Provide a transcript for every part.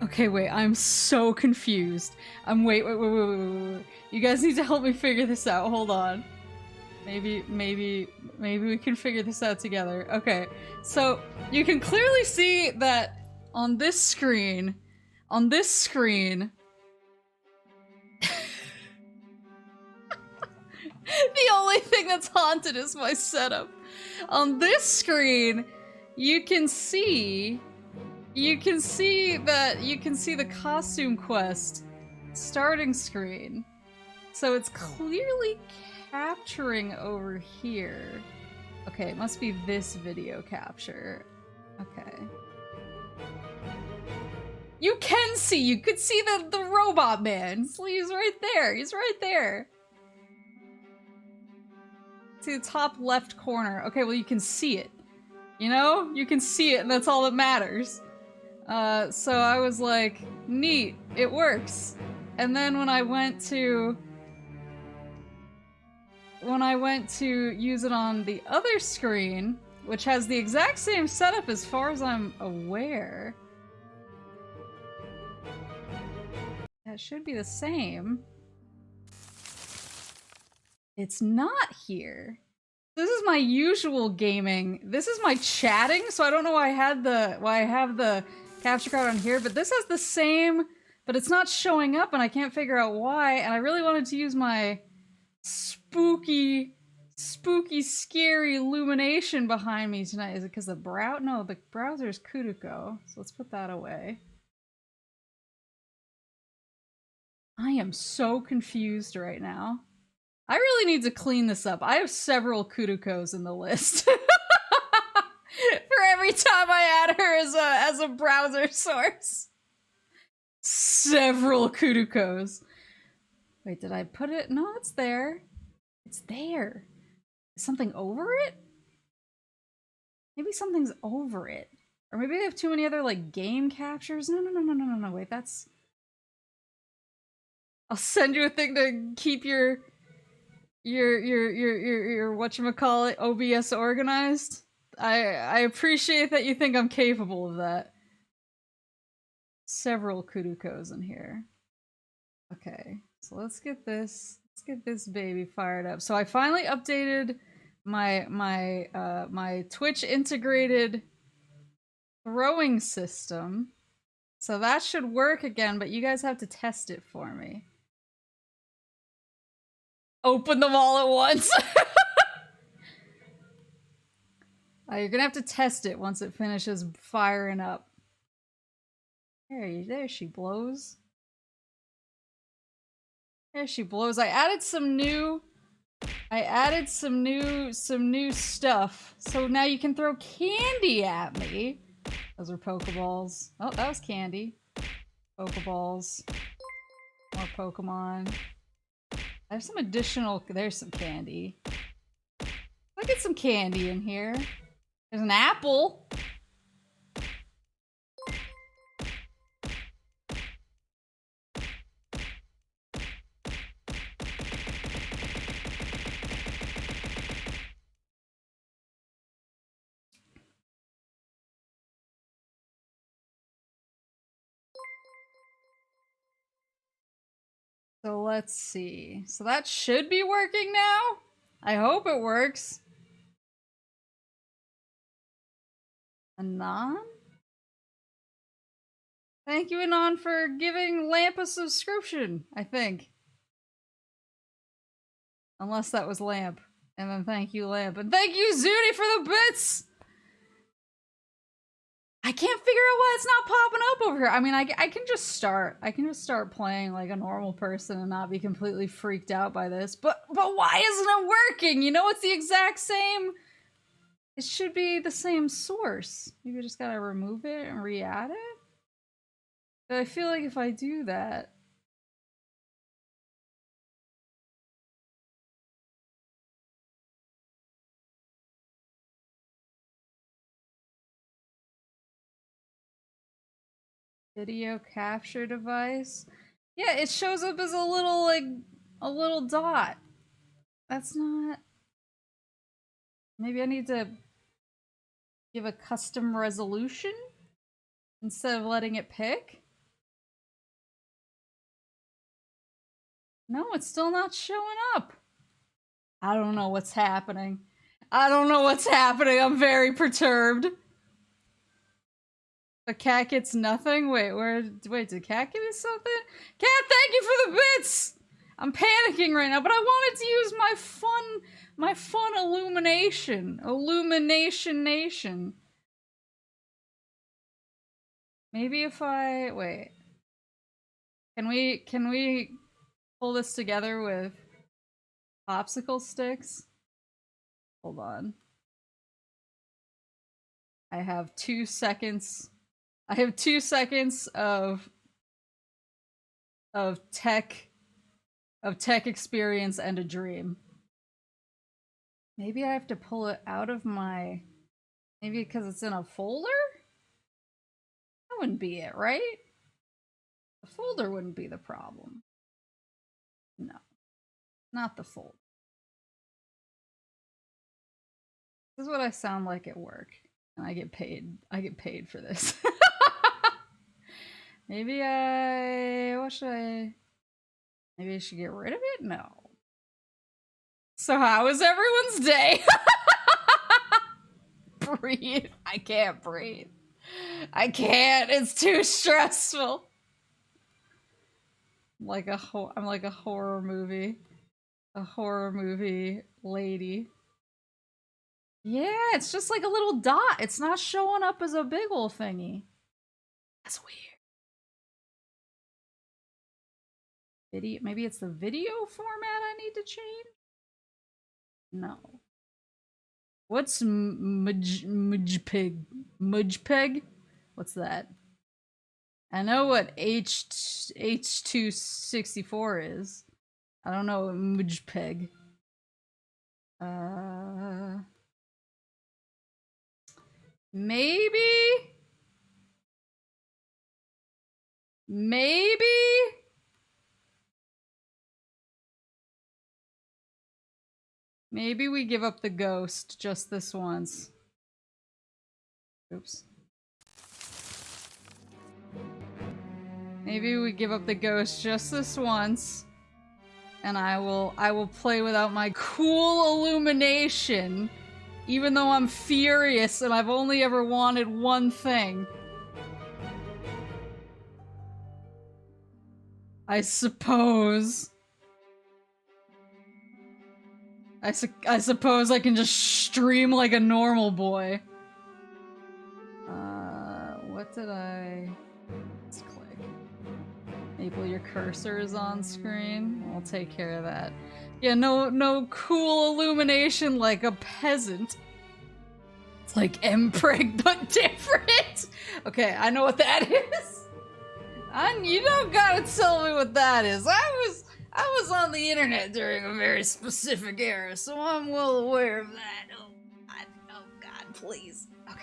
Okay, wait, I'm so confused. Wait. You guys need to help me figure this out. Hold on. Maybe we can figure this out together. Okay, so you can clearly see that on this screen, the only thing that's haunted is my setup. On this screen, you can see the costume quest starting screen. So it's clearly capturing over here. Okay, it must be this video capture. Okay. You can see, you could see the robot man. He's right there, he's right there. See the top left corner. Okay, well you can see it. You know? You can see it and that's all that matters. So I was like, neat, it works. And then when I went to use it on the other screen, which has the exact same setup as far as I'm aware. That should be the same. It's not here. This is my usual gaming. This is my chatting, so I don't know why I have the capture card on here, but this has the same, but it's not showing up and I can't figure out why, and I really wanted to use my spooky, scary illumination behind me tonight. Is it because the no, the browser is Kuduko, so let's put that away. I am so confused right now. I really need to clean this up. I have several Kudukos in the list. For every time I add her as a browser source. Several Kudukos. Wait, did I put it? No, it's there. It's there. Is something over it? Maybe something's over it. Or maybe they have too many other, like, game captures? No, wait, that's... I'll send you a thing to keep your whatchamacallit, OBS organized. I appreciate that you think I'm capable of that. Several Kudukos in here. Okay, so let's get this baby fired up. So I finally updated my Twitch integrated throwing system. So that should work again, but you guys have to test it for me. Open them all at once. You're gonna have to test it once it finishes firing up. There she blows. There she blows. I added some new stuff. So now you can throw candy at me. Those are Pokeballs. Oh, that was candy. Pokeballs. More Pokemon. I have some additional... There's some candy. Look at some candy in here. There's an apple. So let's see. So that should be working now? I hope it works. Anon? Thank you, Anon, for giving Lamp a subscription, I think. Unless that was Lamp. And then thank you, Lamp. And thank you, Zuni, for the bits! I can't figure out why it's not popping up over here. I mean, I can just start. I can just start playing like a normal person and not be completely freaked out by this. But why isn't it working? You know, it's the exact same. It should be the same source. Maybe I just gotta remove it and re-add it? But I feel like if I do that... Video capture device? Yeah, it shows up as a little, like, a little dot. That's not... Maybe I need to Give a custom resolution instead of letting it pick? No, it's still not showing up. I don't know what's happening. I don't know what's happening. I'm very perturbed. The cat gets nothing? Wait, wait, did cat give me something? Cat, thank you for the bits! I'm panicking right now, but I wanted to use my fun illumination. Illumination nation. Maybe if I, wait. Can we pull this together with popsicle sticks? Hold on. I have 2 seconds. I have 2 seconds of tech experience and a dream. Maybe I have to pull it out of my, maybe because it's in a folder? That wouldn't be it, right? The folder wouldn't be the problem. No, not the folder. This is what I sound like at work, and I get paid for this. Maybe what should I, maybe I should get rid of it? No. So how was everyone's day? Breathe. I can't breathe. I can't. It's too stressful. I'm like a horror movie. A horror movie lady. Yeah, it's just like a little dot. It's not showing up as a big ol' thingy. That's weird. Video, maybe it's the video format I need to change? No. What's mujpeg? Mujpeg? What's that? I know what H264 is. I don't know what mujpeg. Maybe? Maybe? Maybe we give up the ghost just this once. Oops. Maybe we give up the ghost just this once. And I will play without my cool illumination. Even though I'm furious and I've only ever wanted one thing. I suppose. I suppose I can just stream like a normal boy. What did I... Let's click. Maple, your cursor is on screen. I'll take care of that. Yeah, no cool illumination like a peasant. It's like Mpreg, but different! Okay, I know what that is. You don't gotta tell me what that is. I was on the internet during a very specific era, so I'm well aware of that. Oh God, please. Okay.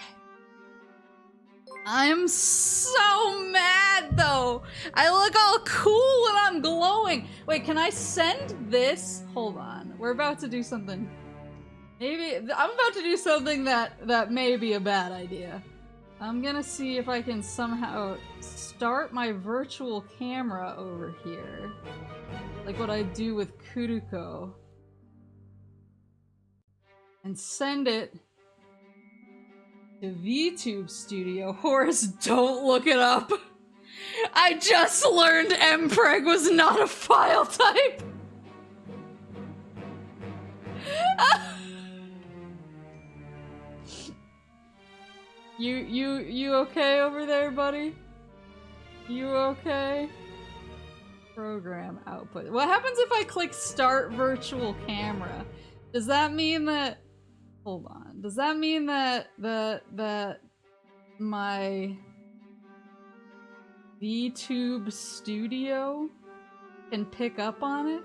I'm so mad, though. I look all cool when I'm glowing. Wait, can I send this? Hold on. We're about to do something. Maybe I'm about to do something that may be a bad idea. I'm gonna see if I can somehow start my virtual camera over here. Like what I do with Kuruko. And send it to VTube Studio. Horace, don't look it up! I just learned Mpreg was not a file type! You okay over there, buddy? You okay? Program output. What happens if I click start virtual camera? Does that mean that... Hold on. Does that mean that my VTube Studio can pick up on it?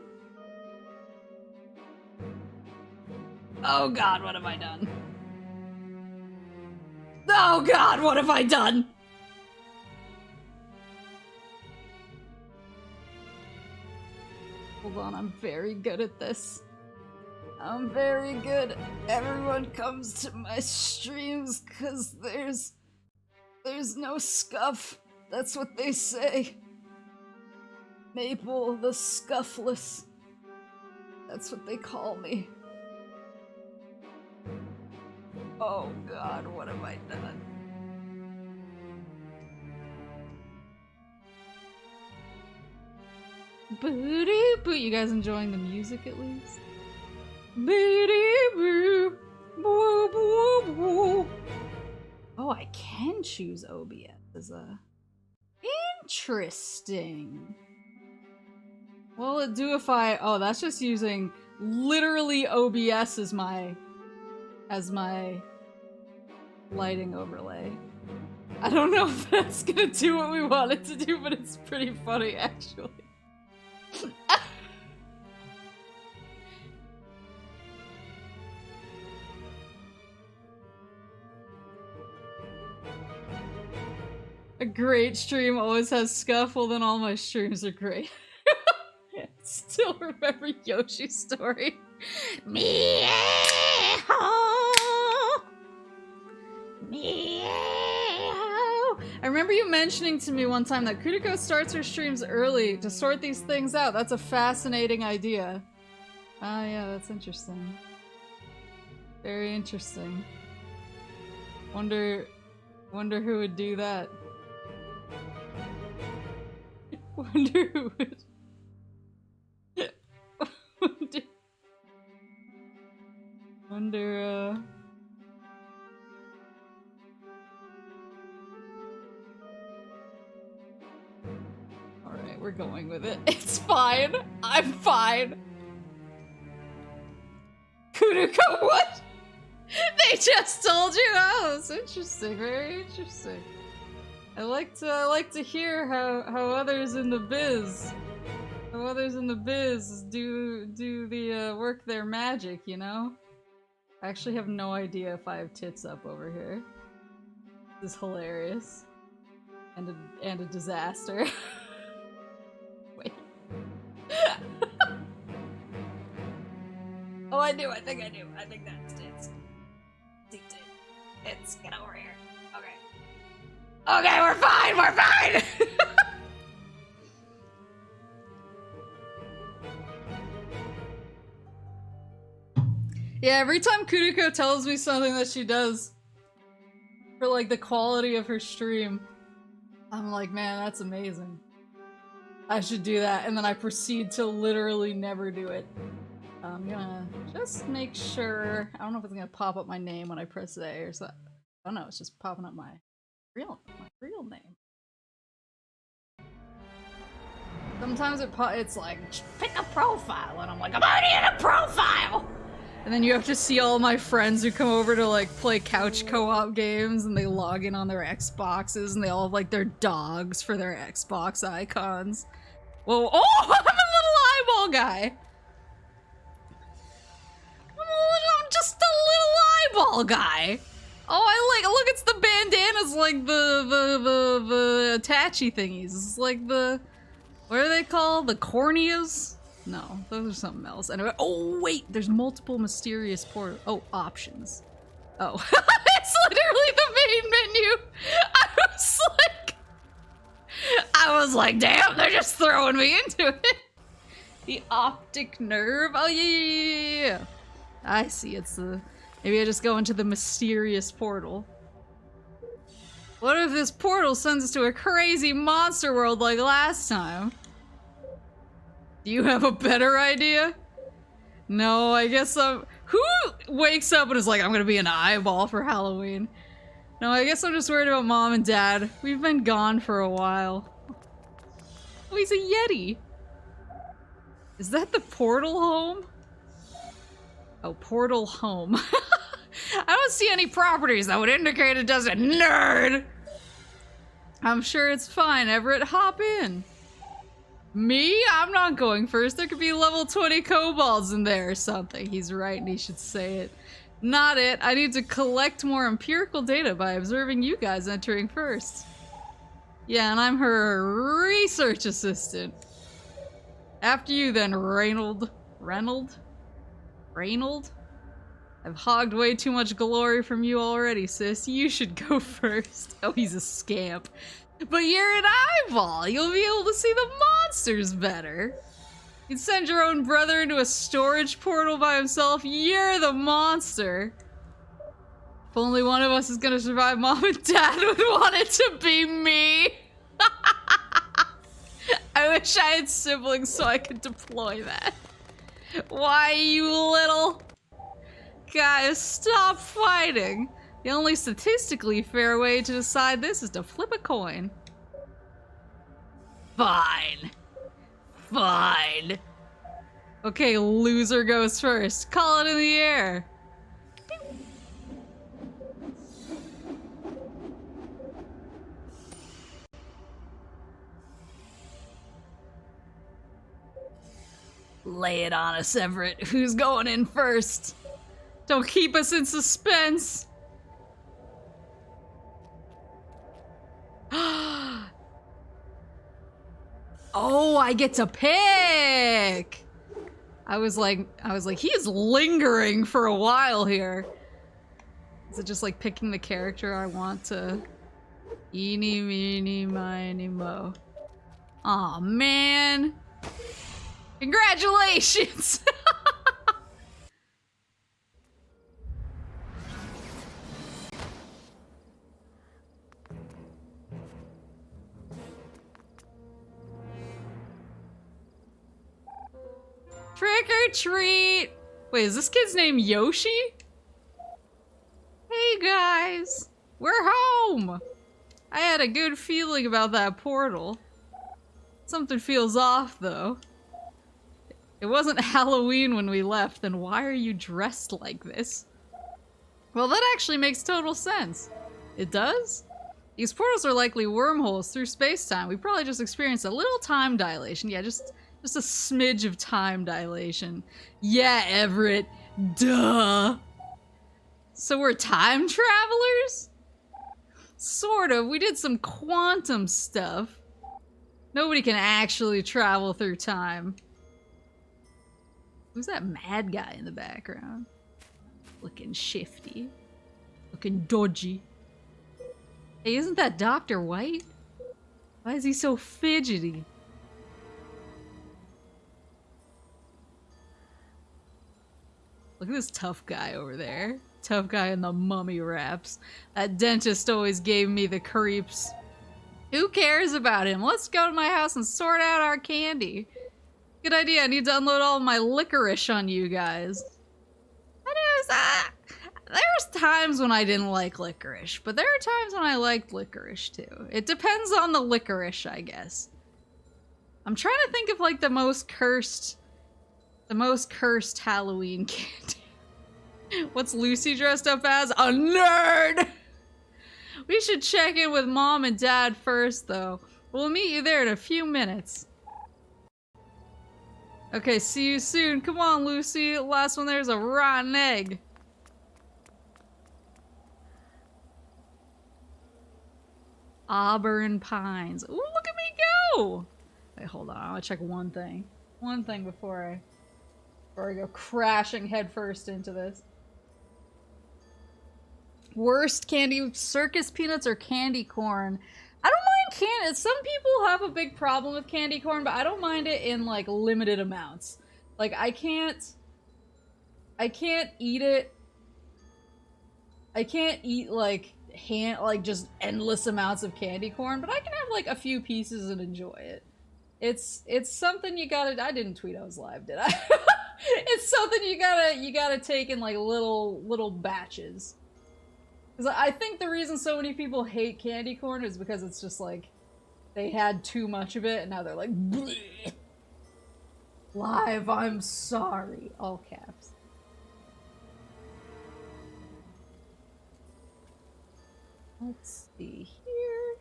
Oh God, what have I done? Oh God, what have I done? Hold on, I'm very good at this. I'm very good. Everyone comes to my streams because there's no scuff. That's what they say. Maple the Scuffless. That's what they call me. Oh god, what have I done? Booty boo. You guys enjoying the music at least? Booty boo. Boo boo boo. Oh, I can choose OBS as a... Interesting. What will it do if I... Oh, that's just using literally OBS as my lighting overlay. I don't know if that's gonna do what we want it to do, but it's pretty funny actually. A great stream always has scuff, well then all my streams are great. Still remember Yoshi's story. Meow! Meow! I remember you mentioning to me one time that Kuriko starts her streams early to sort these things out. That's a fascinating idea. Ah, yeah, that's interesting. Very interesting. Wonder who would do that. Wonder who would... Wonder, Alright, we're going with it. It's fine! I'm fine! Kuriko, what? They just told you? Oh, that's interesting. Very interesting. I like to hear how others in the biz do the work their magic, you know? I actually have no idea if I have tits up over here. This is hilarious. And a disaster. Wait. Oh, I do. I think I do. I think that's tits. Tits. Get over here. Okay. Okay, we're fine. We're fine. Yeah, every time Kuriko tells me something that she does for like the quality of her stream, I'm like, man, that's amazing. I should do that, and then I proceed to literally never do it. I'm gonna just make sure. I don't know if it's gonna pop up my name when I press A or so. Oh no, it's just popping up my real name. Sometimes it's like, pick a profile, and I'm like, I'm already in a profile! And then you have to see all my friends who come over to like play couch co-op games, and they log in on their Xboxes, and they all have like their dogs for their Xbox icons. Whoa, oh, I'm a little eyeball guy! I'm just a little eyeball guy! Oh, look, it's the bandanas, like the attachy thingies. It's like the, what are they called? The corneas? No, those are something else. Anyway, oh wait, there's multiple mysterious options. Oh, it's literally the main menu. I was like, damn, they're just throwing me into it. The optic nerve. Oh yeah. I see. It's the. Maybe I just go into the mysterious portal. What if this portal sends us to a crazy monster world like last time? Do you have a better idea? No, I guess who wakes up and is like, I'm gonna be an eyeball for Halloween? No, I guess I'm just worried about Mom and Dad. We've been gone for a while. Oh, he's a Yeti. Is that the portal home? Oh, portal home. I don't see any properties that would indicate it doesn't. Nerd! I'm sure it's fine. Everett, hop in. Me? I'm not going first. There could be level 20 kobolds in there or something. He's right and he should say it. Not it. I need to collect more empirical data by observing you guys entering first. Yeah, and I'm her research assistant. After you then, Reynold. Reynold? I've hogged way too much glory from you already, sis. You should go first. Oh, he's a scamp. But you're an eyeball. You'll be able to see the monsters better. You'd send your own brother into a storage portal by himself. You're the monster. If only one of us is gonna survive, Mom and Dad would want it to be me. I wish I had siblings so I could deploy that. Why, you little... Guys, stop fighting. The only statistically fair way to decide this is to flip a coin. Fine. Fine. Okay, loser goes first. Call it in the air. Lay it on us, Everett. Who's going in first? Don't keep us in suspense. Oh, I get to pick. I was like, he is lingering for a while here. Is it just like picking the character I want to? Eeny, meeny, miny, mo. Aw, man. Congratulations! Trick or treat! Wait, is this kid's name Yoshi? Hey guys! We're home! I had a good feeling about that portal. Something feels off though. It wasn't Halloween when we left, then why are you dressed like this? Well, that actually makes total sense. It does? These portals are likely wormholes through space-time. We probably just experienced a little time dilation. Yeah, just a smidge of time dilation. Yeah, Everett. Duh. So we're time travelers? Sort of. We did some quantum stuff. Nobody can actually travel through time. Who's that mad guy in the background? Looking shifty. Looking dodgy. Hey, isn't that Dr. White? Why is he so fidgety? Look at this tough guy over there. Tough guy in the mummy wraps. That dentist always gave me the creeps. Who cares about him? Let's go to my house and sort out our candy. Good idea. I need to unload all of my licorice on you guys. There's times when I didn't like licorice, but there are times when I liked licorice too. It depends on the licorice, I guess. I'm trying to think of like the most cursed Halloween candy. What's Lucy dressed up as? A nerd! We should check in with Mom and Dad first though. We'll meet you there in a few minutes. Okay, see you soon. Come on, Lucy. Last one there's a rotten egg. Auburn Pines. Ooh, look at me go! Wait, hold on. I want to check one thing. One thing before I go crashing headfirst into this. Worst candy, circus peanuts or candy corn? I don't mind candy. Some people have a big problem with candy corn, but I don't mind it in like limited amounts. Like I can't eat it. I can't eat like just endless amounts of candy corn, but I can have like a few pieces and enjoy it. It's something you gotta. I didn't tweet I was live, did I? It's something you gotta take in like little batches. Because I think the reason so many people hate candy corn is because it's just like they had too much of it and now they're like bleh. Live, I'm sorry. All caps. Let's see here.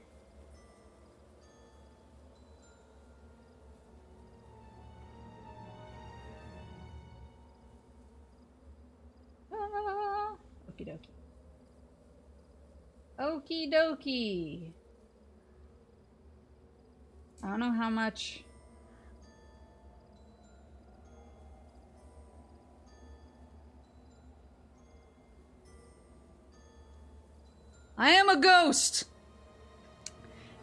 Okie dokie. Okie dokie. I don't know how much. I am a ghost.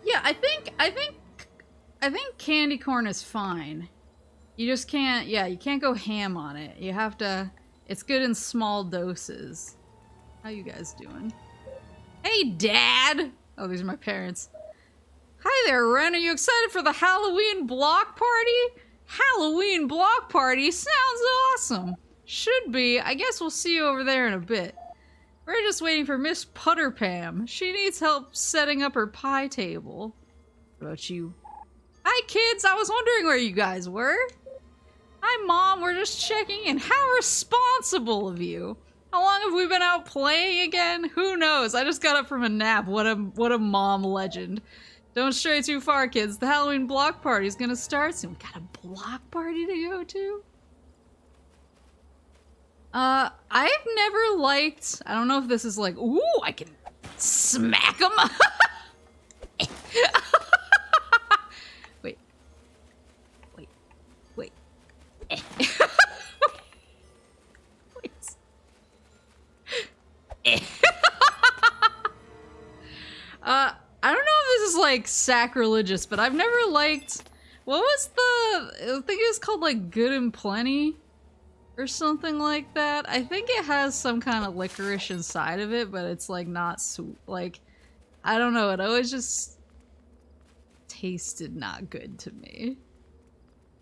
Yeah, I think candy corn is fine. You just can't, yeah, you can't go ham on it. You have to, it's good in small doses. How you guys doing? Hey, Dad! Oh, these are my parents. Hi there, Ren. Are you excited for the Halloween block party? Halloween block party? Sounds awesome. Should be. I guess we'll see you over there in a bit. We're just waiting for Miss Putterpam. She needs help setting up her pie table. What about you? Hi, kids. I was wondering where you guys were. Hi, Mom. We're just checking in. How responsible of you. How long have we been out playing again? Who knows? I just got up from a nap. What a mom legend. Don't stray too far, kids. The Halloween block party is gonna start soon. We got a block party to go to? I've never liked... I don't know if this is like... Ooh, I can smack them. Wait. Wait. Wait. Wait. I don't know if this is like sacrilegious, but I've never liked... What was the... I think it was called like Good and Plenty? Or something like that. I think it has some kind of licorice inside of it, but it's like not sweet. Like, I don't know, it always just tasted not good to me.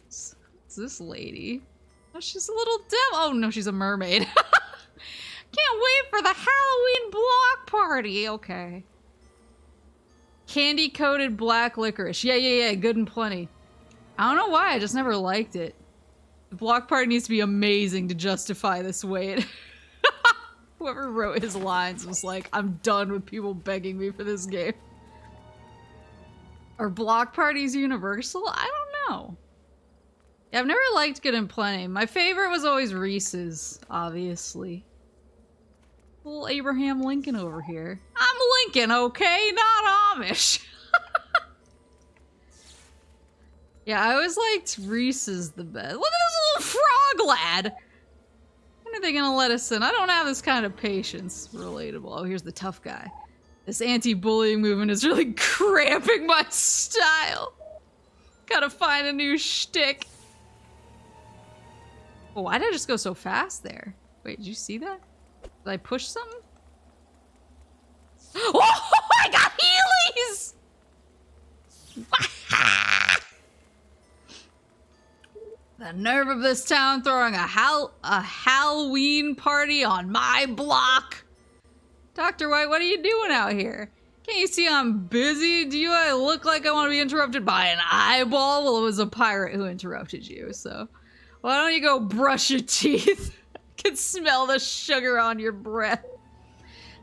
It's this lady. Oh, she's a little devil. Oh no, she's a mermaid. Can't wait for the Halloween block party. Okay. Candy coated black licorice. Yeah, Good and Plenty. I don't know why, I just never liked it. The block party needs to be amazing to justify this wait. Whoever wrote his lines was like, I'm done with people begging me for this game. Are block parties universal? I don't know. Yeah, I've never liked Good and Plenty. My favorite was always Reese's, obviously. Little Abraham Lincoln over here. I'm Lincoln, okay? Not Amish. Yeah, I always liked Reese's the best. Look at this little frog lad! When are they gonna let us in? I don't have this kind of patience. Relatable. Oh, here's the tough guy. This anti-bullying movement is really cramping my style. Gotta find a new shtick. Oh, why did I just go so fast there? Wait, did you see that? Did I push something? Oh, I got Heelys! The nerve of this town throwing a Halloween party on my block. Dr. White, what are you doing out here? Can't you see I'm busy? Do I look like I want to be interrupted by an eyeball? Well, it was a pirate who interrupted you, so... Why don't you go brush your teeth? I can smell the sugar on your breath.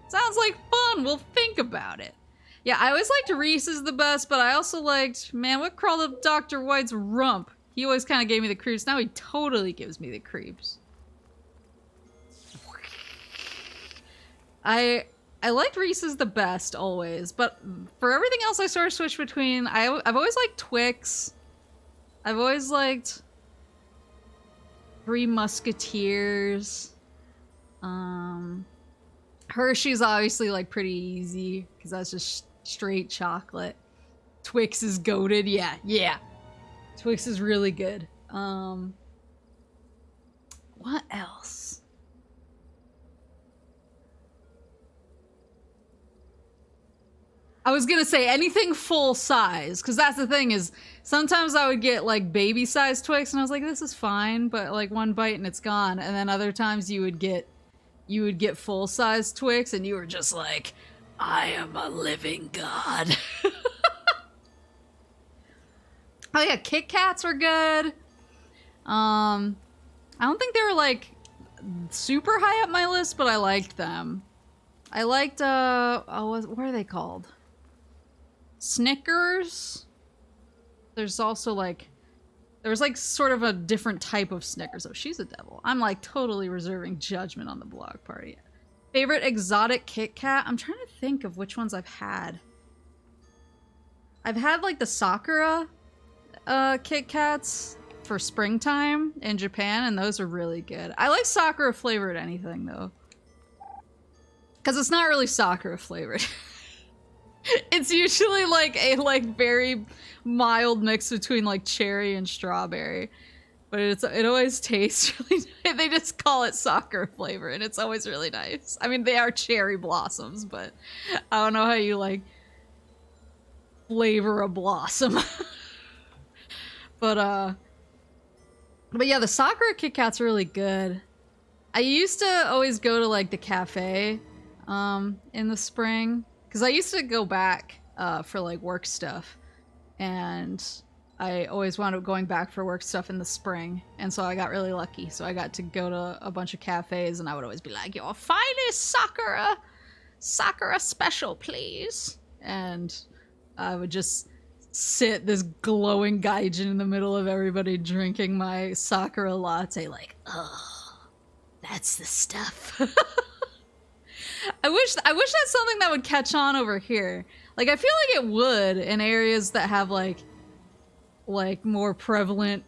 Sounds like fun. We'll think about it. Yeah, I always liked Reese's the best, but I also liked... Man, what crawled up Dr. White's rump? He always kind of gave me the creeps. Now he totally gives me the creeps. I liked Reese's the best, always. But for everything else, I sort of switched between... I've always liked Twix. I've always liked... Three Musketeers. Hershey's obviously like pretty easy because that's just straight chocolate. Twix is goated. Yeah. Twix is really good. What else? I was gonna say anything full size, because that's the thing is sometimes I would get like baby size Twix and I was like, this is fine, but like one bite and it's gone. And then other times you would get full size Twix and you were just like, I am a living god. Oh yeah, Kit Kats were good. I don't think they were like super high up my list, but I liked them. I liked what are they called? Snickers. There's also like there was like sort of a different type of Snickers. Oh, she's a devil. I'm like totally reserving judgment on the block party. Favorite exotic Kit Kat? I'm trying to think of which ones I've had. I've had like the Sakura Kit Kats for springtime in Japan, and those are really good. I like Sakura flavored anything though. Because it's not really Sakura flavored. It's usually like a very mild mix between like cherry and strawberry. But it always tastes really nice. They just call it Sakura flavor, and it's always really nice. I mean, they are cherry blossoms, but I don't know how you like flavor a blossom. But yeah, the Sakura Kit Kat's really good. I used to always go to like the cafe in the spring, because I used to go back for like work stuff, and I always wound up going back for work stuff in the spring, and so I got really lucky. So I got to go to a bunch of cafes, and I would always be like, "Your finest Sakura special, please." And I would just sit this glowing gaijin in the middle of everybody drinking my Sakura latte, like, oh, that's the stuff. I wish that's something that would catch on over here. Like, I feel like it would in areas that have like more prevalent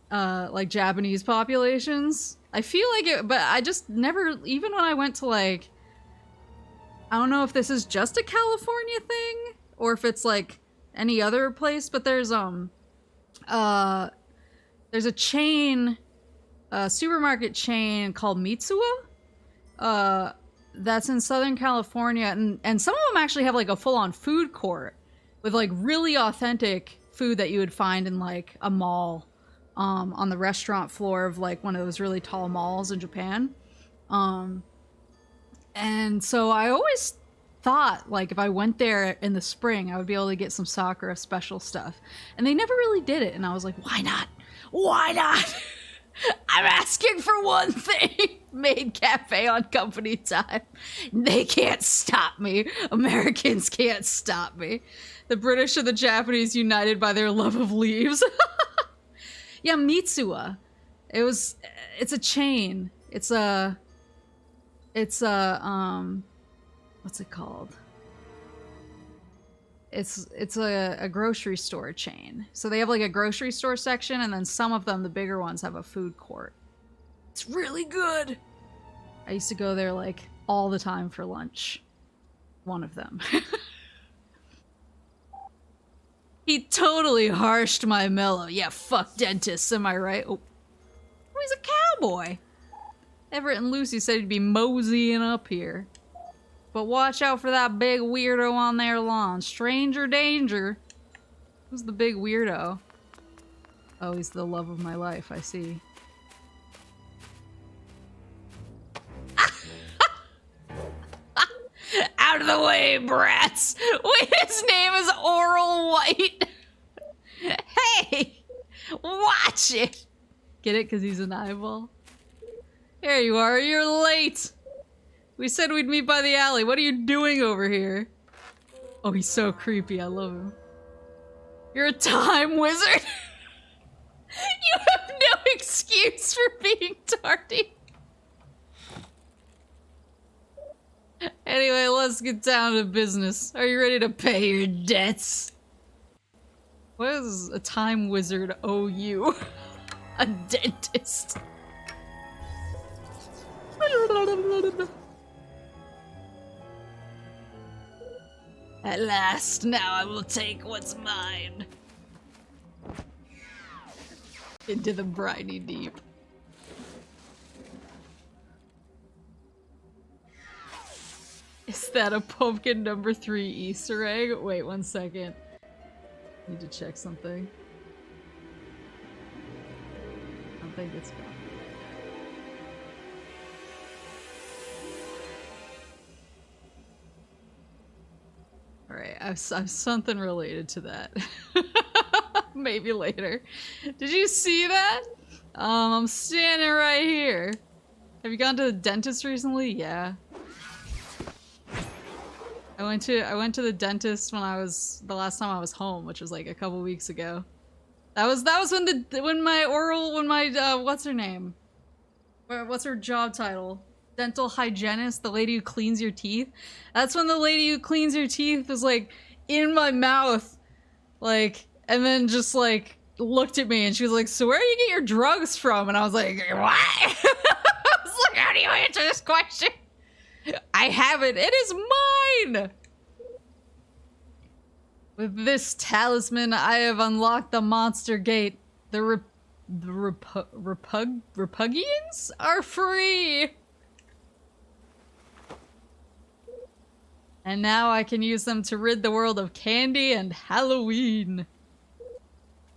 like Japanese populations. I feel like it, but I just never, even when I went to like, I don't know if this is just a California thing or if it's like any other place, but there's a chain, a supermarket chain called Mitsuwa that's in Southern California, and some of them actually have like a full-on food court with like really authentic food that you would find in like a mall, on the restaurant floor of like one of those really tall malls in Japan. And so I always thought like if I went there in the spring, I would be able to get some Sakura special stuff. And they never really did it. And I was like, why not? Why not? I'm asking for one thing. Maid Cafe on company time. They can't stop me. Americans can't stop me. The British and the Japanese united by their love of leaves. Yeah, Mitsuwa. It's a chain. It's a what's it called? It's a grocery store chain. So they have like a grocery store section, and then some of them, the bigger ones, have a food court. It's really good. I used to go there like all the time for lunch. One of them. He totally harshed my mellow. Yeah, fuck dentists, am I right? Oh, he's a cowboy. Everett and Lucy said he'd be moseying up here. But watch out for that big weirdo on their lawn. Stranger danger. Who's the big weirdo? Oh, he's the love of my life, I see. Out of the way, brats! Wait, his name is Oral White! Hey! Watch it! Get it? Because he's an eyeball? There you are, you're late! We said we'd meet by the alley. What are you doing over here? Oh, he's so creepy. I love him. You're a time wizard? You have no excuse for being tardy. Anyway, let's get down to business. Are you ready to pay your debts? What does a time wizard owe you? A dentist. At last, now I will take what's mine. Into the briny deep. Is that a pumpkin number 3 Easter egg? Wait 1 second. Need to check something. I don't think it's gone. Alright, I've something related to that. Maybe later. Did you see that? I'm standing right here. Have you gone to the dentist recently? Yeah. I went to the dentist when the last time I was home, which was like a couple weeks ago. That was when my what's her name? What's her job title? Dental hygienist, the lady who cleans your teeth. That's when the lady who cleans your teeth was like in my mouth, like, and then just like looked at me and she was like, "So where do you get your drugs from?" And I was like, "What?" I was like, "How do you answer this question?" I have it! It is mine! With this talisman, I have unlocked the monster gate. The Repugians are free! And now I can use them to rid the world of candy and Halloween.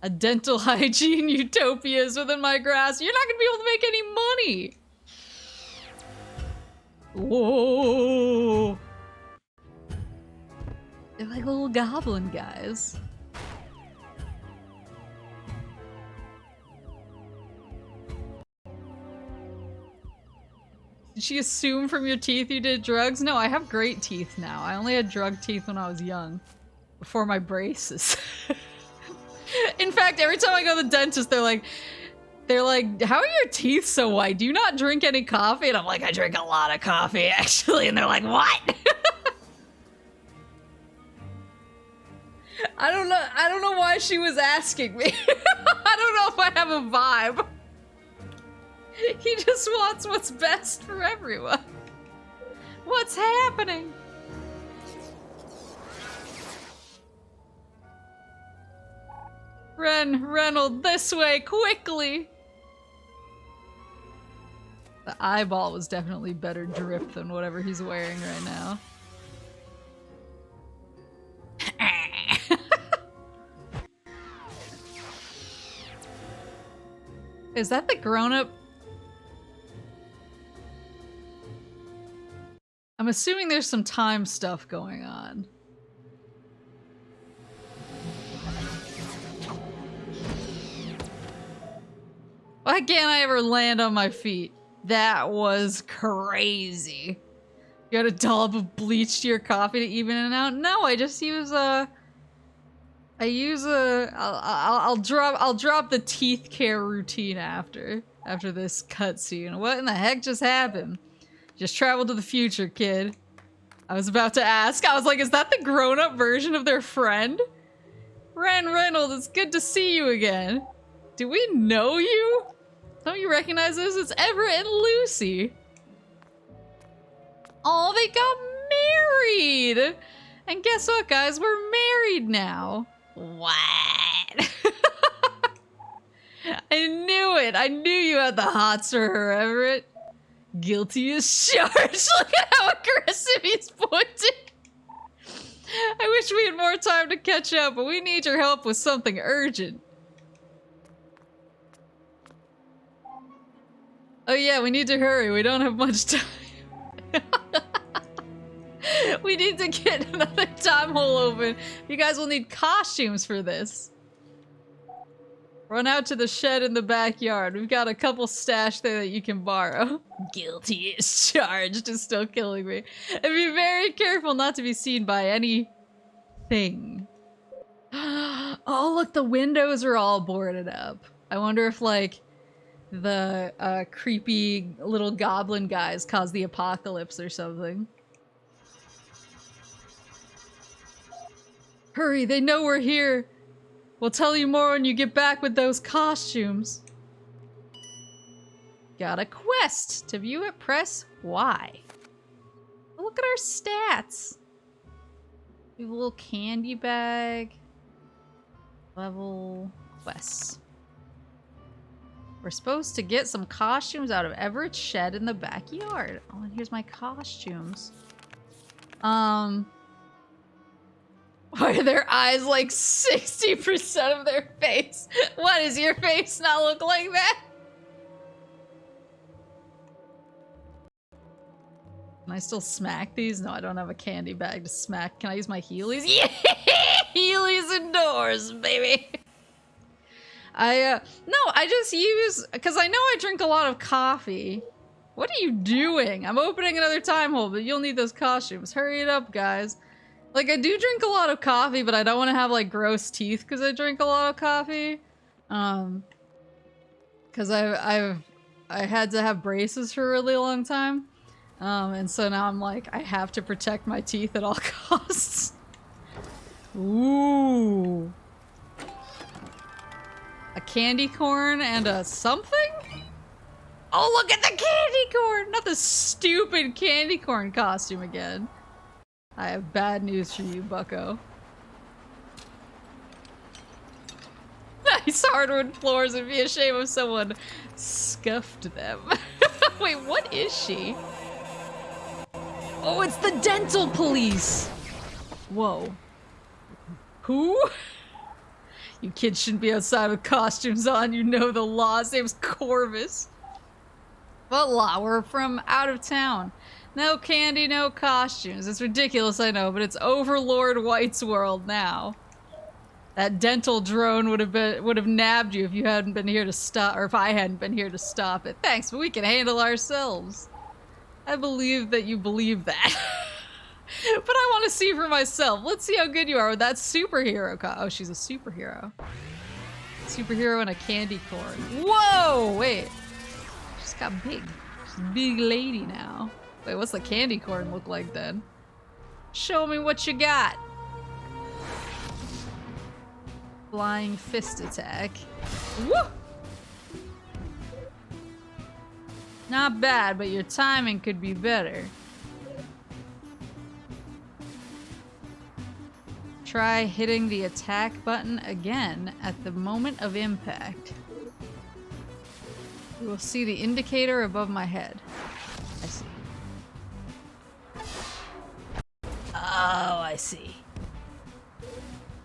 A dental hygiene utopia is within my grasp. You're not gonna be able to make any money! Whoa! They're like little goblin guys. Did she assume from your teeth you did drugs? No, I have great teeth now. I only had drug teeth when I was young. Before my braces. In fact, every time I go to the dentist, they're like, how are your teeth so white? Do you not drink any coffee? And I'm like, I drink a lot of coffee, actually. And they're like, what? I don't know why she was asking me. I don't know if I have a vibe. He just wants what's best for everyone. What's happening? Reynold, this way, quickly! The eyeball was definitely better drip than whatever he's wearing right now. Is that the grown-up? I'm assuming there's some time stuff going on. Why can't I ever land on my feet? That was crazy. You got a dollop of bleach to your coffee to even it out? No, I just use I'll drop the teeth care routine after this cutscene. What in the heck just happened? Just traveled to the future, kid. I was about to ask. I was like, is that the grown-up version of their friend? Reynolds, it's good to see you again. Do we know you? Don't you recognize this? It's Everett and Lucy. Oh, they got married! And guess what, guys? We're married now. What? I knew it! I knew you had the hots for her, Everett. Guilty as charged. Look at how aggressive he's pointing. I wish we had more time to catch up, but we need your help with something urgent. Oh yeah, we need to hurry. We don't have much time. We need to get another time hole open. You guys will need costumes for this. Run out to the shed in the backyard. We've got a couple stashed there that you can borrow. Guilty as charged is still killing me. And be very careful not to be seen by anything. Oh, look, the windows are all boarded up. I wonder if, like, the creepy little goblin guys caused the apocalypse or something. Hurry, they know we're here. We'll tell you more when you get back with those costumes. Got a quest. To view it, press Y. Oh, look at our stats. We have a little candy bag. Level quests. We're supposed to get some costumes out of Everett's shed in the backyard. Oh, and here's my costumes. Why are their eyes like 60% of their face? What, does your face not look like that? Can I still smack these? No, I don't have a candy bag to smack. Can I use my Heelys? Yeah! Heelys indoors, baby! No, I just use, because I know I drink a lot of coffee. What are you doing? I'm opening another time hole, but you'll need those costumes. Hurry it up, guys. Like, I do drink a lot of coffee, but I don't want to have, like, gross teeth because I drink a lot of coffee. Because I had to have braces for a really long time. And so now I'm like, I have to protect my teeth at all costs. Ooh. A candy corn and a something? Oh, look at the candy corn! Not the stupid candy corn costume again. I have bad news for you, bucko. Nice hardwood floors, it'd be a shame if someone scuffed them. Wait, what is she? Oh, it's the dental police! Whoa. Who? You kids shouldn't be outside with costumes on, you know the law. His name's Corvus. What law? We're from out of town. No candy, no costumes. It's ridiculous, I know, but it's Overlord White's world now. That dental drone would have nabbed you if you hadn't been here to stop, or if I hadn't been here to stop it. Thanks, but we can handle ourselves. I believe that you believe that. But I want to see for myself. Let's see how good you are with that superhero oh, she's a superhero. Superhero and a candy corn. Whoa! Wait. She's got big. She's a big lady now. Wait, what's the candy corn look like then? Show me what you got. Flying fist attack. Woo! Not bad, but your timing could be better. Try hitting the attack button again at the moment of impact. You will see the indicator above my head. I see. Oh, I see.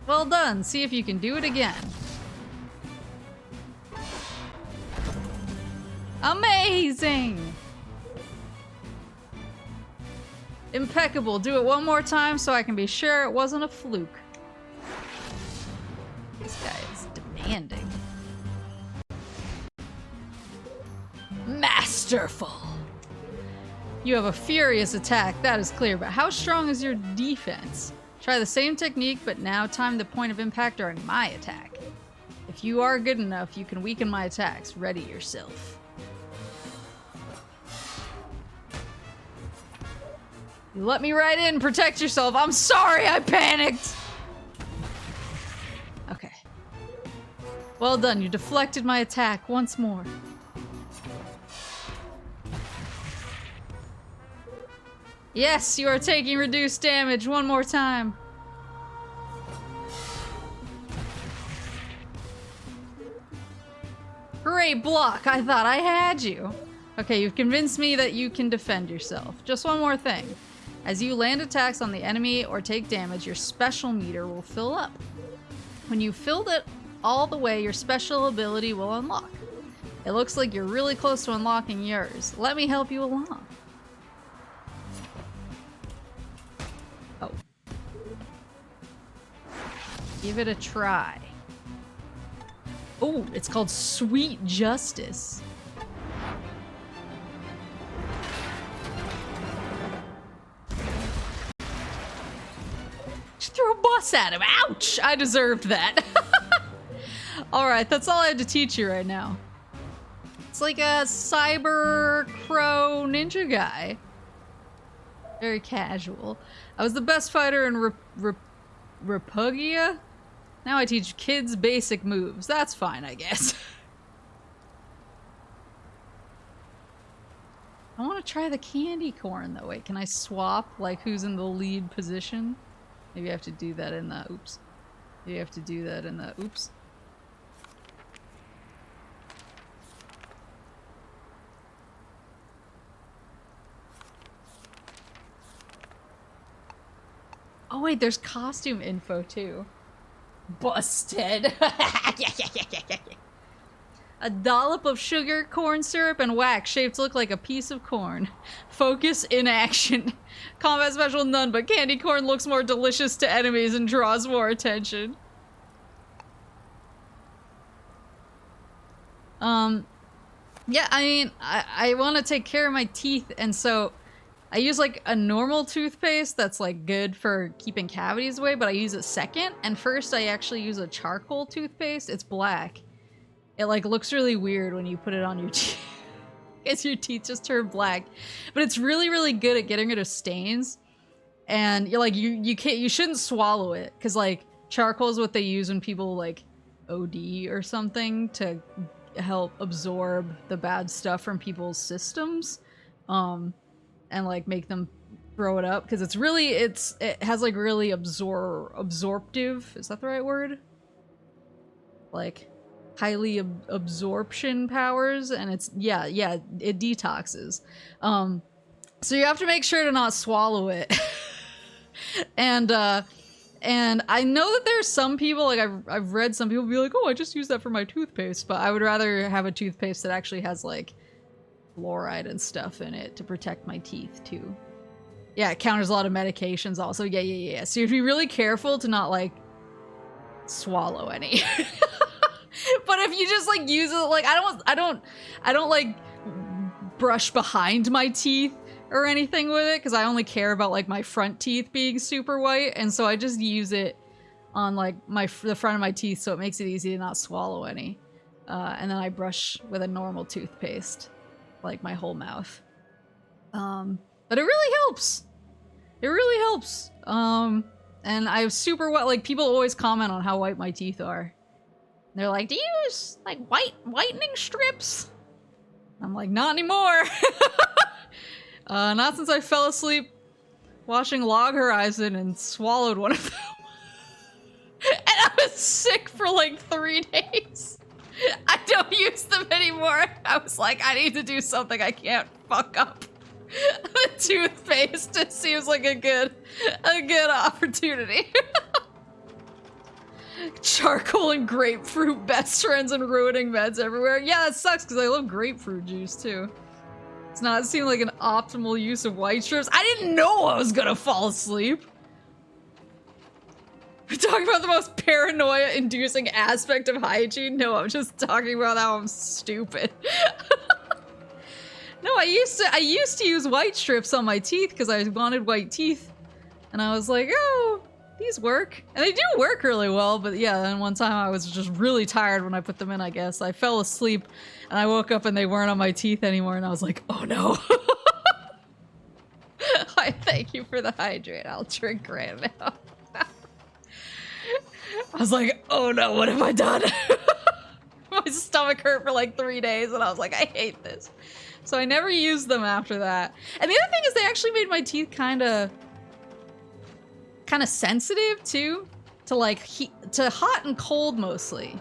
Well done. See if you can do it again. Amazing! Impeccable. Do it one more time so I can be sure it wasn't a fluke. This guy is demanding. Masterful! You have a furious attack, that is clear, but how strong is your defense? Try the same technique, but now time the point of impact during my attack. If you are good enough, you can weaken my attacks. Ready yourself. You let me right in, protect yourself. I'm sorry, I panicked! Okay. Well done, you deflected my attack once more. Yes, you are taking reduced damage one more time. Great block, I thought I had you. Okay, you've convinced me that you can defend yourself. Just one more thing. As you land attacks on the enemy or take damage, your special meter will fill up. When you've filled it all the way, your special ability will unlock. It looks like you're really close to unlocking yours. Let me help you along. Oh. Give it a try. Oh, it's called Sweet Justice. She threw a bus at him. Ouch! I deserved that. Alright, that's all I had to teach you right now. It's like a cyber crow ninja guy. Very casual. I was the best fighter in Repugia? Now I teach kids basic moves. That's fine, I guess. I want to try the candy corn, though. Wait, can I swap, like, who's in the lead position? Maybe I have to do that in the... Oops. Maybe I have to do that in the... Oops. Oh wait, there's costume info too. Busted. A dollop of sugar, corn syrup, and wax shaped to look like a piece of corn. Focus in action. Combat special none, but candy corn looks more delicious to enemies and draws more attention. Yeah, I mean, I want to take care of my teeth, and so I use like a normal toothpaste that's like good for keeping cavities away, but I use it second, and first I actually use a charcoal toothpaste. It's black. It like looks really weird when you put it on your teeth. Because your teeth just turn black. But it's really, really good at getting rid of stains. And you're like, you shouldn't swallow it, because like charcoal is what they use when people like OD or something to help absorb the bad stuff from people's systems, and like make them throw it up, because it has like really absorptive, is that the right word? Like highly absorption powers, and it detoxes. So you have to make sure to not swallow it. And I know that there's some people, like I've read some people be like, oh, I just use that for my toothpaste, but I would rather have a toothpaste that actually has like fluoride and stuff in it to protect my teeth too. Yeah, it counters a lot of medications also. Yeah. So you have to be really careful to not like swallow any. But if you just like use it, like I don't like brush behind my teeth or anything with it, because I only care about like my front teeth being super white, and so I just use it on like the front of my teeth, so it makes it easy to not swallow any. And then I brush with a normal toothpaste, like my whole mouth. But it really helps. It really helps. And I have super white, like people always comment on how white my teeth are. They're like, do you use like whitening strips? I'm like, not anymore. Not since I fell asleep watching Log Horizon and swallowed one of them. And I was sick for like 3 days. I don't use them anymore. I was like, I need to do something. I can't fuck up the toothpaste. It seems like a good opportunity. Charcoal and grapefruit best friends and ruining meds everywhere. Yeah, that sucks because I love grapefruit juice too. It's not seem like an optimal use of white strips. I didn't know I was gonna fall asleep. We're talking about the most paranoia-inducing aspect of hygiene. No, I'm just talking about how I'm stupid. No, I used to use white strips on my teeth because I wanted white teeth, and I was like, oh, these work, and they do work really well. But yeah, then one time I was just really tired when I put them in. I guess I fell asleep, and I woke up and they weren't on my teeth anymore, and I was like, oh no. I thank you for the hydrate. I'll drink right now. I was like, oh no, what have I done? My stomach hurt for like 3 days, and I was like, I hate this. So I never used them after that. And the other thing is they actually made my teeth kind of sensitive too, to like to hot and cold mostly.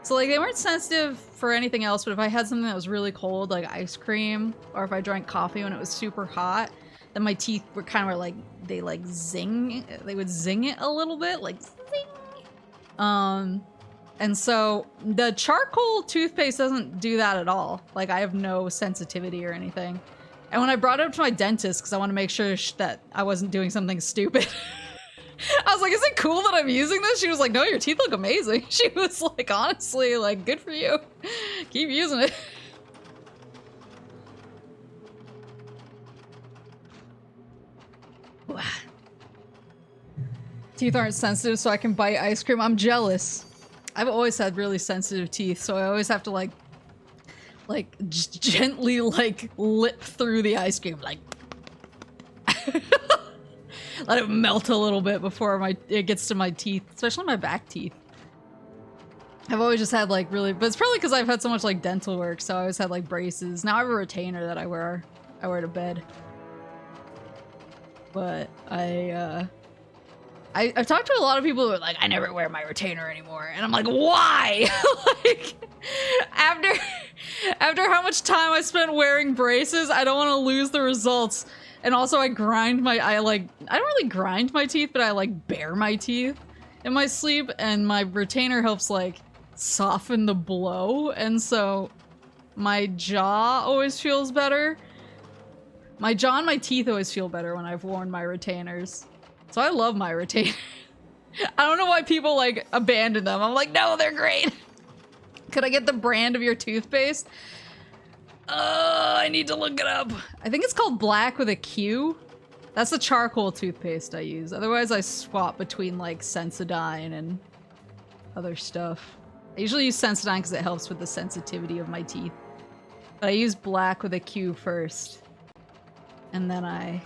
So like they weren't sensitive for anything else, but if I had something that was really cold, like ice cream, or if I drank coffee when it was super hot, then my teeth were kind of like, they like zing, they would zing it a little bit, like zing. And so the charcoal toothpaste doesn't do that at all. Like I have no sensitivity or anything. And when I brought it up to my dentist, because I want to make sure that I wasn't doing something stupid, I was like, is it cool that I'm using this? She was like, no, your teeth look amazing. She was like, honestly, like, good for you. Keep using it. Teeth aren't sensitive, so I can bite ice cream. I'm jealous. I've always had really sensitive teeth, so I always have to like gently like lip through the ice cream, like let it melt a little bit before it gets to my teeth, especially my back teeth. I've always just had like really, but it's probably because I've had so much like dental work, so I always had like braces. Now I have a retainer that I wear to bed. But I've talked to a lot of people who are like, I never wear my retainer anymore. And I'm like, why? Like, after how much time I spent wearing braces, I don't want to lose the results. And also I don't really grind my teeth, but I like bare my teeth in my sleep. And my retainer helps like soften the blow. And so my jaw always feels better. My jaw and my teeth always feel better when I've worn my retainers. So I love my retainers. I don't know why people like abandon them. I'm like, no, they're great. Could I get the brand of your toothpaste? I need to look it up. I think it's called Black with a Q. That's the charcoal toothpaste I use. Otherwise I swap between like Sensodyne and other stuff. I usually use Sensodyne because it helps with the sensitivity of my teeth. But I use Black with a Q first. And then I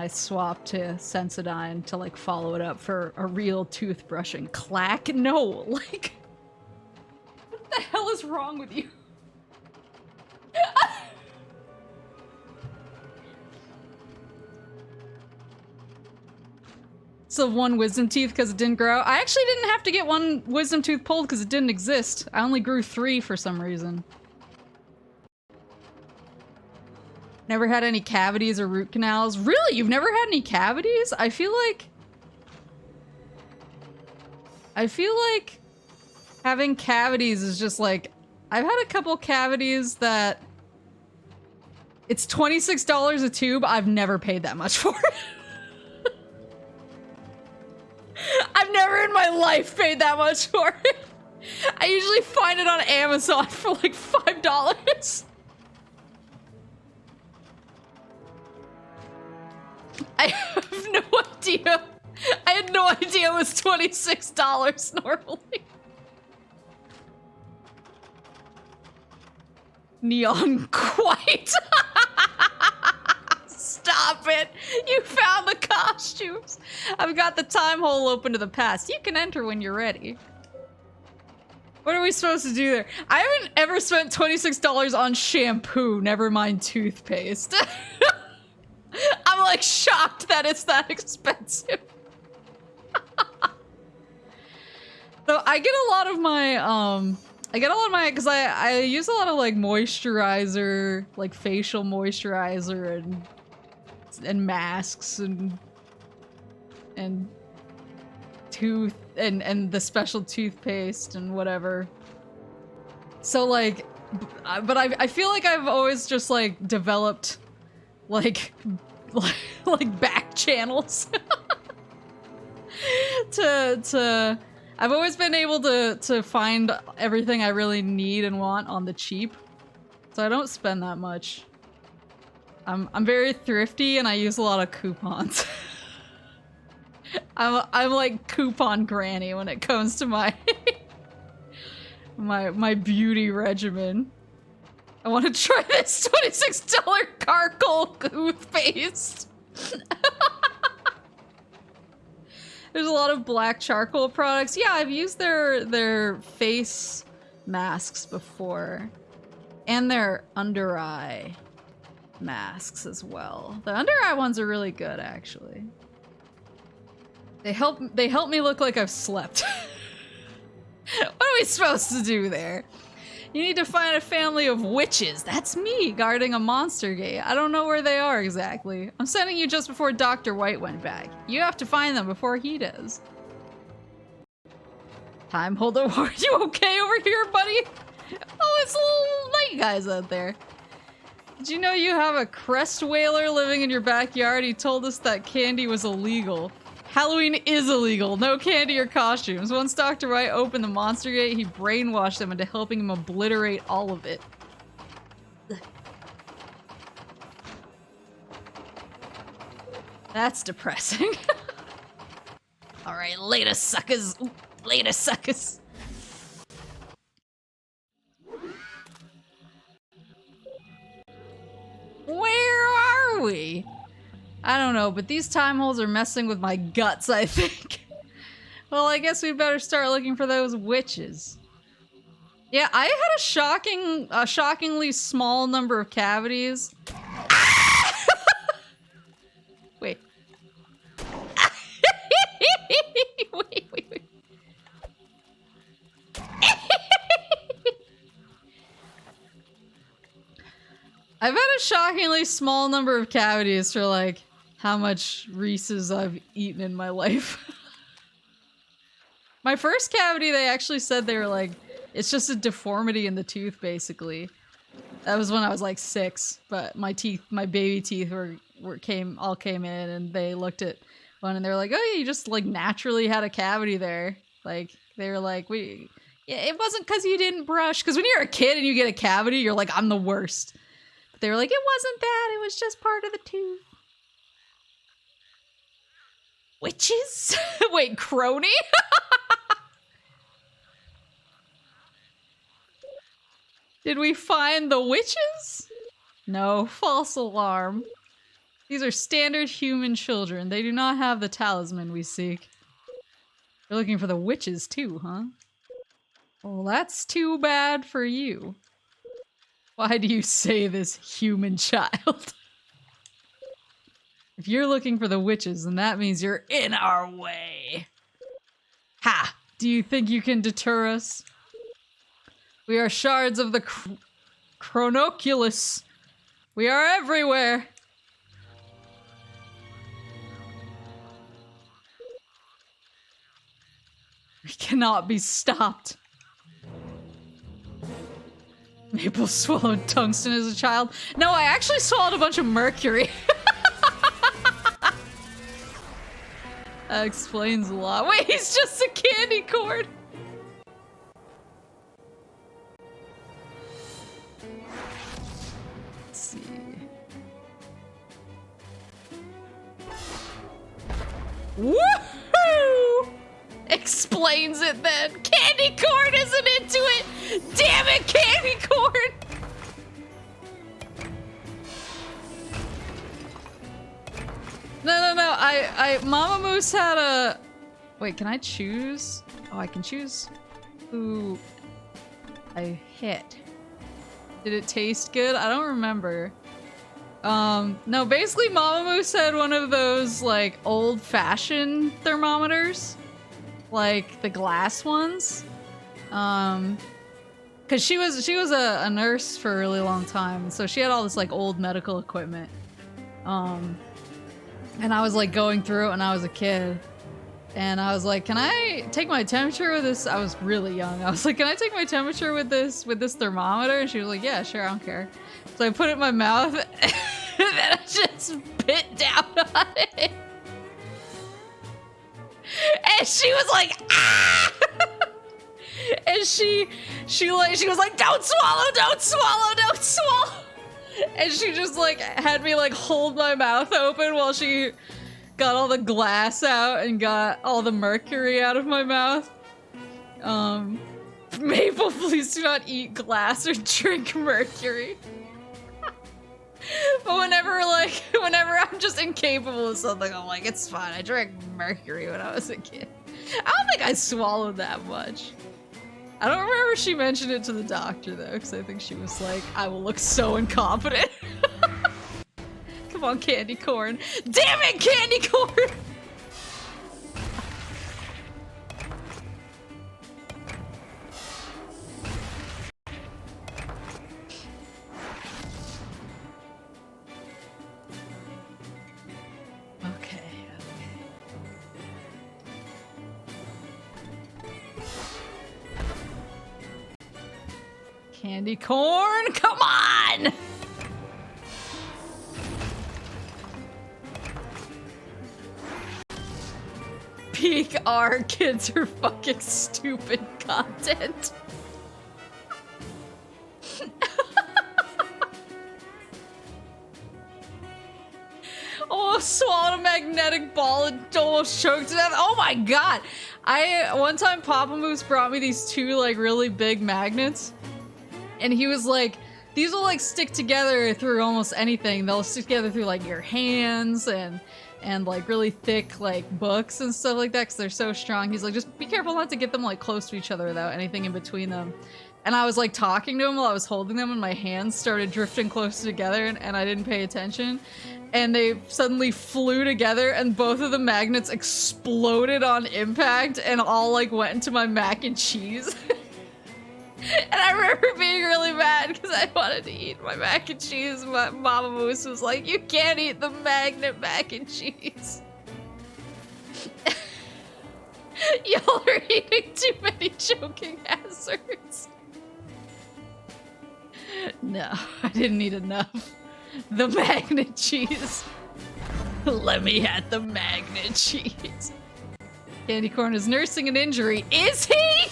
swap to Sensodyne to like follow it up for a real toothbrushing. Clack? No, like, what the hell is wrong with you? So one wisdom teeth because it didn't grow. I actually didn't have to get one wisdom tooth pulled because it didn't exist. I only grew 3 for some reason. Never had any cavities or root canals. Really? You've never had any cavities? I feel like having cavities is just like, I've had a couple cavities that it's $26 a tube. I've never paid that much for it. I've never in my life paid that much for it. I usually find it on Amazon for like $5. I have no idea. I had no idea it was $26 normally. Neon quite. Stop it! You found the costumes! I've got the time hole open to the past. You can enter when you're ready. What are we supposed to do there? I haven't ever spent $26 on shampoo, never mind toothpaste. I'm like shocked that it's that expensive. So I get a lot of my, because I use a lot of like moisturizer, like facial moisturizer and masks and tooth and the special toothpaste and whatever. So like, but I feel like I've always just like developed like back channels to I've always been able to find everything I really need and want on the cheap, so I don't spend that much. I'm very thrifty and I use a lot of coupons. I'm like coupon granny when it comes to my my beauty regimen. I want to try this $26 charcoal toothpaste. There's a lot of black charcoal products. Yeah, I've used their face masks before. And their under eye masks as well. The under eye ones are really good, actually. They help me look like I've slept. What are we supposed to do there? You need to find a family of witches. That's me guarding a monster gate. I don't know where they are exactly. I'm sending you just before Dr. White went back. You have to find them before he does. Time holder, are you okay over here, buddy? Oh, it's little night guys out there. Did you know you have a crest whaler living in your backyard? He told us that candy was illegal. Halloween is illegal. No candy or costumes. Once Dr. White opened the monster gate, he brainwashed them into helping him obliterate all of it. That's depressing. Alright, later, suckers. Later, suckers. Where are we? I don't know, but these time holes are messing with my guts, I think. Well, I guess we better start looking for those witches. Yeah, I had a shockingly small number of cavities. Wait. wait. I've had a shockingly small number of cavities for like how much Reese's I've eaten in my life. My first cavity, they actually said they were like, it's just a deformity in the tooth, basically. That was when I was like 6, but my teeth, my baby teeth all came in, and they looked at one and they were like, oh yeah, you just like naturally had a cavity there. Like, they were like, yeah, it wasn't because you didn't brush. Because when you're a kid and you get a cavity, you're like, I'm the worst. But they were like, it wasn't that, it was just part of the tooth. Witches? Wait, crony? Did we find the witches? No, false alarm. These are standard human children. They do not have the talisman we seek. You're looking for the witches too, huh? Well, that's too bad for you. Why do you say this, human child? If you're looking for the witches, then that means you're in our way. Ha! Do you think you can deter us? We are shards of the Chronoculus. We are everywhere. We cannot be stopped. Maple swallowed tungsten as a child. No, I actually swallowed a bunch of mercury. That explains a lot. Wait, he's just a candy corn. Let's see. Woohoo! Explains it then. Candy corn isn't into it. Damn it, candy corn! No. Mama Moose had a... Wait, can I choose? Oh, I can choose who I hit. Did it taste good? I don't remember. No, basically Mama Moose had one of those, like, old-fashioned thermometers. Like, the glass ones. Cause she was a nurse for a really long time, so she had all this, like, old medical equipment. And I was like going through it when I was a kid. And I was like, can I take my temperature with this? I was really young. I was like, can I take my temperature with this thermometer? And she was like, yeah, sure, I don't care. So I put it in my mouth and then I just bit down on it. And she was like, ah! And she was like, don't swallow, don't swallow, don't swallow. And she just like had me like hold my mouth open while she got all the glass out and got all the mercury out of my mouth. Maple, please do not eat glass or drink mercury. But whenever I'm just incapable of something, I'm like, it's fine. I drank mercury when I was a kid. I don't think I swallowed that much. I don't remember if she mentioned it to the doctor though, because I think she was like, I will look so incompetent. Come on, candy corn. Damn it, candy corn! Candy corn, come on! Peak R, kids are fucking stupid content. Almost swallowed a magnetic ball and almost choked to death. Oh my god! One time Papa Moose brought me these two like really big magnets. And he was like, these will like stick together through almost anything. They'll stick together through like your hands and like really thick like books and stuff like that because they're so strong. He's like, just be careful not to get them like close to each other without anything in between them. And I was like talking to him while I was holding them and my hands started drifting closer together and I didn't pay attention. And they suddenly flew together and both of the magnets exploded on impact and all like went into my mac and cheese. And I remember being really mad because I wanted to eat my mac and cheese. My Mama Moose was like, you can't eat the magnet mac and cheese. Y'all are eating too many choking hazards. No, I didn't eat enough. The magnet cheese. Let me at the magnet cheese. Candy corn is nursing an injury. Is he?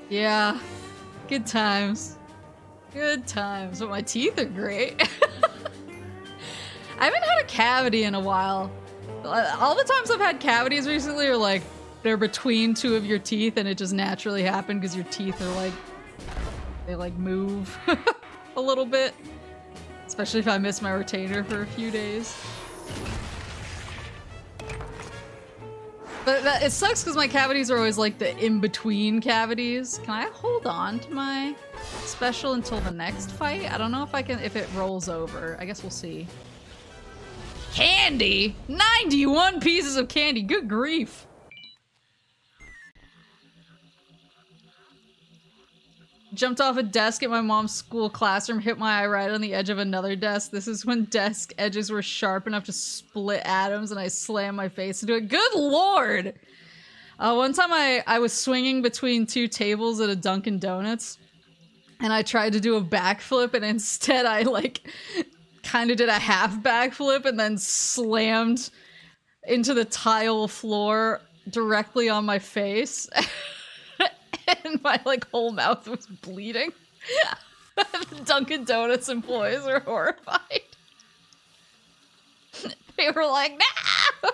Yeah, good times. Good times, but my teeth are great. I haven't had a cavity in a while. All the times I've had cavities recently are like, they're between two of your teeth and it just naturally happened because your teeth are like, they like move a little bit. Especially if I miss my retainer for a few days. But it sucks because my cavities are always like the in-between cavities. Can I hold on to my special until the next fight? I don't know if I can, if it rolls over. I guess we'll see. Candy? 91 pieces of candy. Good grief. Jumped off a desk at my mom's school classroom, hit my eye right on the edge of another desk. This is when desk edges were sharp enough to split atoms, and I slammed my face into it. Good lord! One time I was swinging between two tables at a Dunkin' Donuts, and I tried to do a backflip, and instead I, like, kind of did a half backflip and then slammed into the tile floor directly on my face. And my, like, whole mouth was bleeding. The Dunkin' Donuts employees were horrified. They were like, no!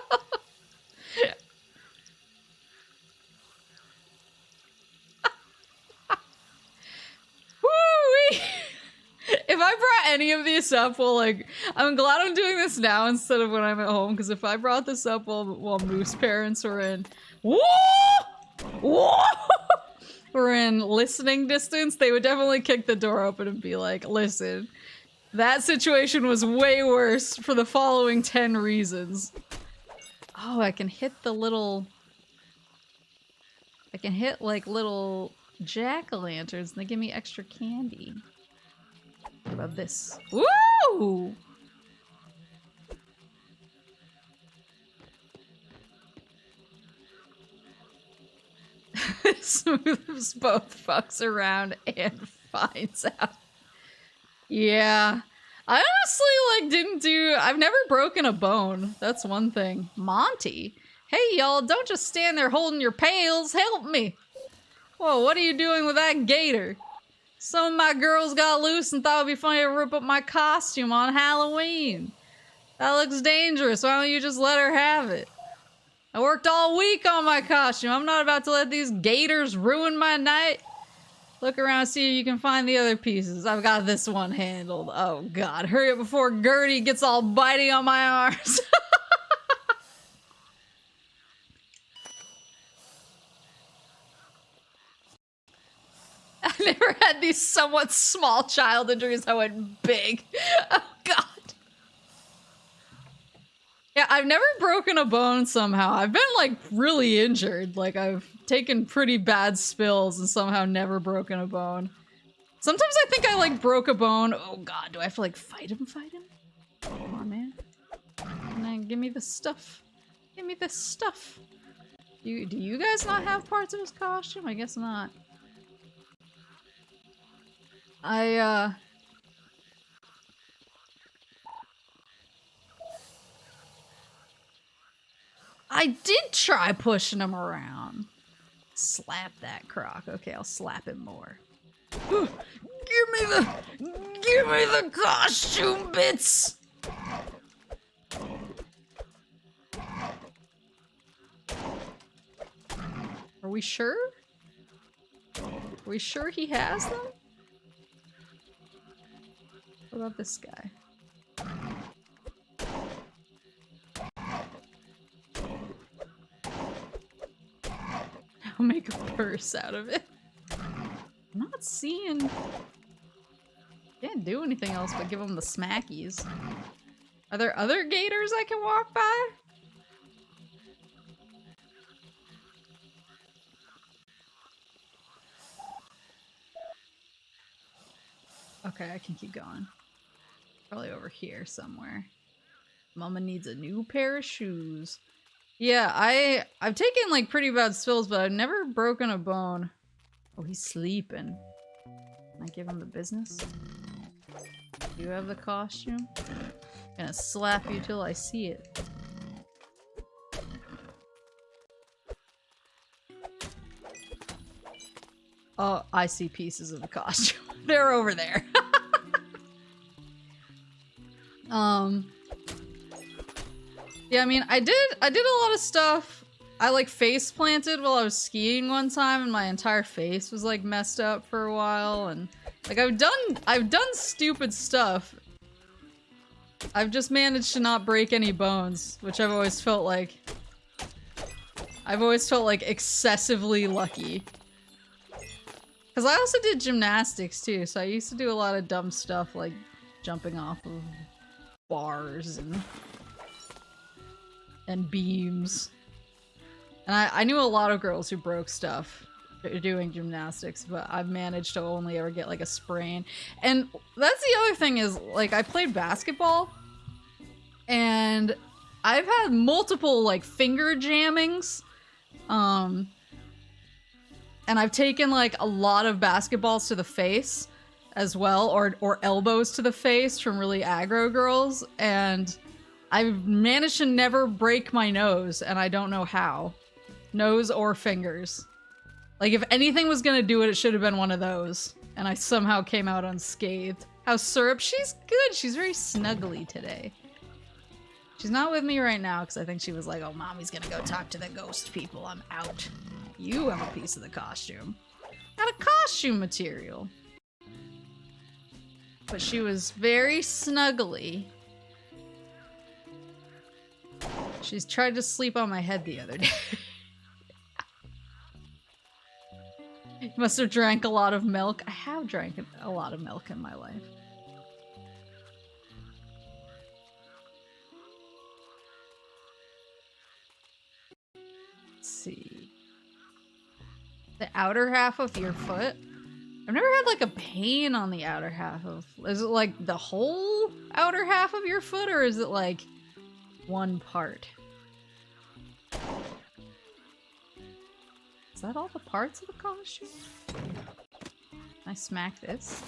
Woo-wee! If I brought any of these up, well, like, I'm glad I'm doing this now instead of when I'm at home, because if I brought this up while Moose parents were in, woo! Woo! Were in listening distance, they would definitely kick the door open and be like, listen, that situation was way worse for the following 10 reasons. Oh, I can hit the little... I can hit, like, little jack-o'-lanterns and they give me extra candy. What about this? Woo! Smooths both fucks around and finds out. Yeah. I honestly, like, didn't do... I've never broken a bone. That's one thing. Monty. Hey, y'all, don't just stand there holding your pails. Help me. Whoa, what are you doing with that gator? Some of my girls got loose and thought it'd be funny to rip up my costume on Halloween. That looks dangerous. Why don't you just let her have it? I worked all week on my costume. I'm not about to let these gators ruin my night. Look around, see if you can find the other pieces. I've got this one handled. Oh god, hurry up before Gertie gets all bitey on my arms. I never had these somewhat small child injuries. I went big. Oh god. Yeah, I've never broken a bone somehow. I've been, like, really injured. Like, I've taken pretty bad spills and somehow never broken a bone. Sometimes I think I, like, broke a bone. Oh god, do I have to, like, fight him? Come on, man. Man, give me the stuff. Give me this stuff. Do you guys not have parts of his costume? I guess not. I did try pushing him around. Slap that croc. Okay, I'll slap him more. Give me the costume bits. Are we sure? Are we sure he has them? What about this guy? I'll make a purse out of it. I'm not seeing... Can't do anything else but give him the smackies. Are there other gators I can walk by? Okay, I can keep going. Probably over here somewhere. Mama needs a new pair of shoes. Yeah, I've taken, like, pretty bad spills, but I've never broken a bone. Oh, he's sleeping. Can I give him the business? Do you have the costume? I'm gonna slap you till I see it. Oh, I see pieces of the costume. They're over there. Yeah, I mean, I did a lot of stuff. I, like, face planted while I was skiing one time and my entire face was, like, messed up for a while, and, like, I've done stupid stuff. I've just managed to not break any bones, which I've always felt like I've always felt like excessively lucky. Because I also did gymnastics too, so I used to do a lot of dumb stuff like jumping off of bars and beams. And I knew a lot of girls who broke stuff doing gymnastics, but I've managed to only ever get like a sprain. And that's the other thing is, like, I played basketball and I've had multiple like finger jammings. And I've taken like a lot of basketballs to the face as well, or elbows to the face from really aggro girls, and I've managed to never break my nose, and I don't know how. Nose or fingers. Like, if anything was gonna do it, it should have been one of those. And I somehow came out unscathed. How's Syrup? She's good. She's very snuggly today. She's not with me right now because I think she was like, oh, mommy's gonna go talk to the ghost people. I'm out. You have a piece of the costume. Got a costume material. But she was very snuggly. She's tried to sleep on my head the other day. You must have drank a lot of milk. I have drank a lot of milk in my life. Let's see. The outer half of your foot? I've never had like a pain on the outer half of... Is it like the whole outer half of your foot, or is it like one part? Is that all the parts of the costume? Can I smack this?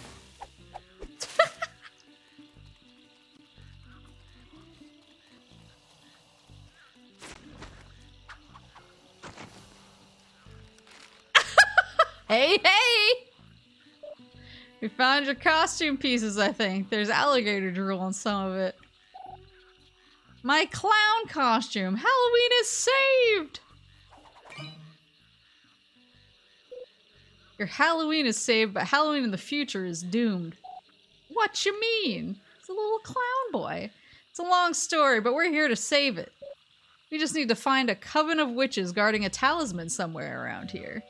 Hey, hey! We found your costume pieces, I think. There's alligator drool on some of it. My clown costume! Halloween is saved! Your Halloween is saved, but Halloween in the future is doomed. What you mean? It's a little clown boy. It's a long story, but we're here to save it. We just need to find a coven of witches guarding a talisman somewhere around here.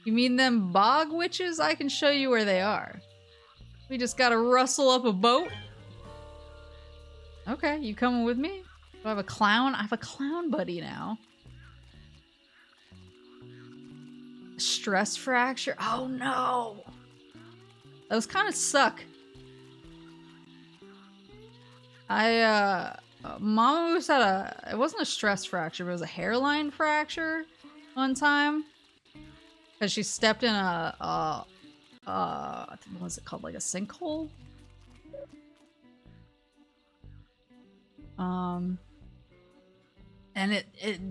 You mean them bog witches? I can show you where they are. We just gotta rustle up a boat. Okay, you coming with me? Do I have a clown? I have a clown buddy now. Stress fracture? Oh no! Those kind of suck. Mama Moose had it wasn't a stress fracture, but it was a hairline fracture one time. Because she stepped in what was it called? Like a sinkhole? And it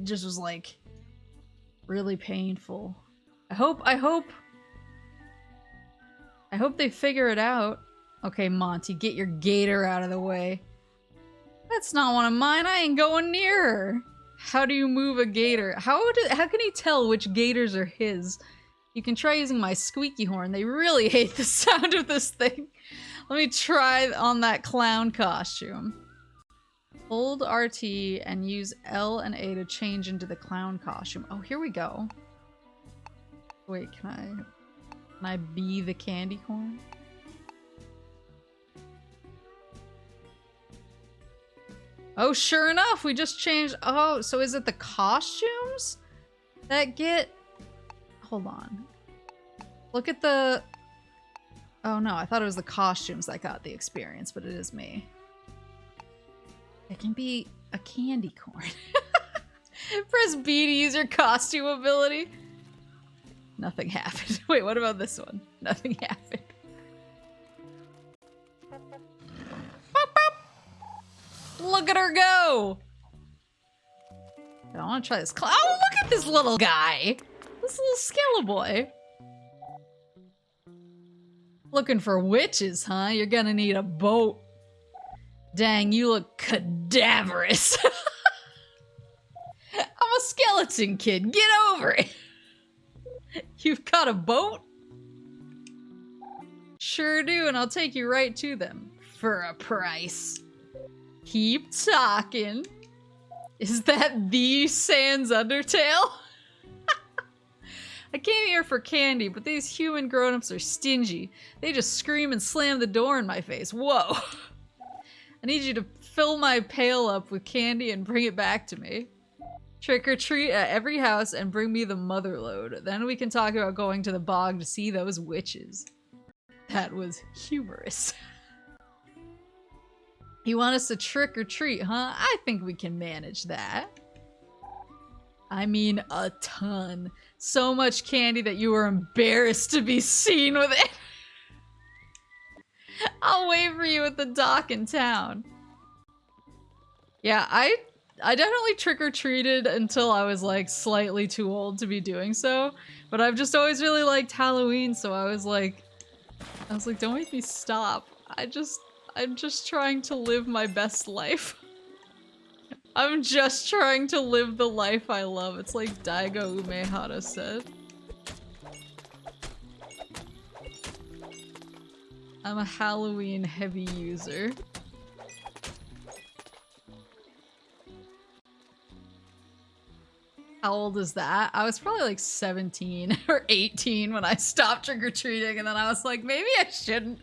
just was like really painful. I hope they figure it out. Okay, Monty, get your gator out of the way. That's not one of mine. I ain't going near her. How do you move a gator? How can he tell which gators are his? You can try using my squeaky horn. They really hate the sound of this thing. Let me try on that clown costume. Hold RT and use L and A to change into the clown costume. Oh, here we go. Wait, can I be the candy corn? Oh, sure enough, we just changed. Oh, so is it the costumes that get... Hold on. Look at the... Oh no, I thought it was the costumes that got the experience, but it is me. It can be a candy corn. Press B to use your costume ability. Nothing happened. Wait, what about this one? Nothing happened. Boop, boop. Look at her go! I want to try this. Oh, look at this little guy! This little skeleton boy. Looking for witches, huh? You're gonna need a boat. Dang, you look cadaverous. I'm a skeleton kid. Get over it. You've got a boat? Sure do, and I'll take you right to them. For a price. Keep talking. Is that the Sans Undertale? I came here for candy, but these human grown-ups are stingy. They just scream and slam the door in my face. Whoa. I need you to fill my pail up with candy and bring it back to me. Trick or treat at every house and bring me the mother load. Then we can talk about going to the bog to see those witches. That was humorous. You want us to trick or treat, huh? I think we can manage that. I mean, a ton. So much candy that you were embarrassed to be seen with it. I'll wait for you at the dock in town. Yeah, I definitely trick-or-treated until I was like slightly too old to be doing so. But I've just always really liked Halloween, so I was like, don't make me stop. I'm just trying to live my best life. I'm just trying to live the life I love. It's like Daigo Umehara said. I'm a Halloween heavy user. How old is that? I was probably like 17 or 18 when I stopped trick-or-treating, and then I was like, maybe I shouldn't.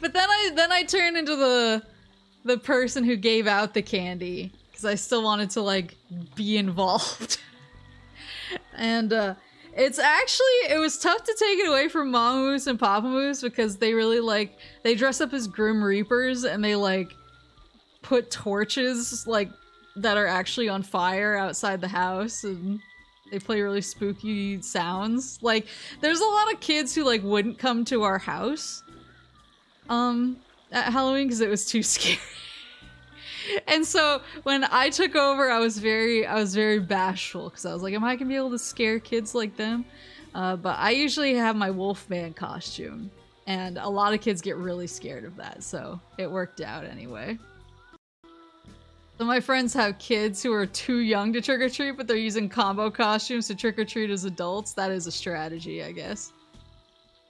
But then I turned into the person who gave out the candy because I still wanted to like be involved. And it was tough to take it away from Mama Moose and Papa Moose because they really they dress up as Grim Reapers and they like put torches like that are actually on fire outside the house, and they play really spooky sounds. Like there's a lot of kids who like wouldn't come to our house at Halloween because it was too scary. And so when I took over, I was very bashful because I was like, am I gonna be able to scare kids like them? But I usually have my Wolfman costume, and a lot of kids get really scared of that, so it worked out anyway. So my friends have kids who are too young to trick-or-treat, but they're using combo costumes to trick-or-treat as adults. That is a strategy, I guess.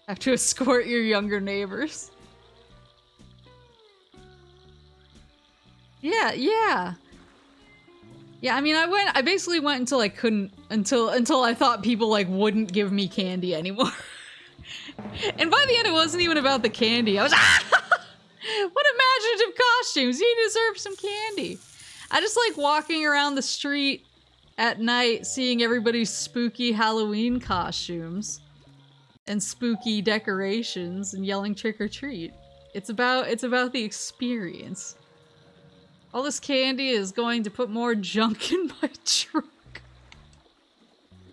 Have to escort your younger neighbors. Yeah. Yeah, I mean, I basically went until I couldn't, until I thought people, like, wouldn't give me candy anymore. And by the end, it wasn't even about the candy. I was, what imaginative costumes! You deserve some candy! I just like walking around the street at night, seeing everybody's spooky Halloween costumes and spooky decorations and yelling trick or treat. It's about the experience. All this candy is going to put more junk in my trunk.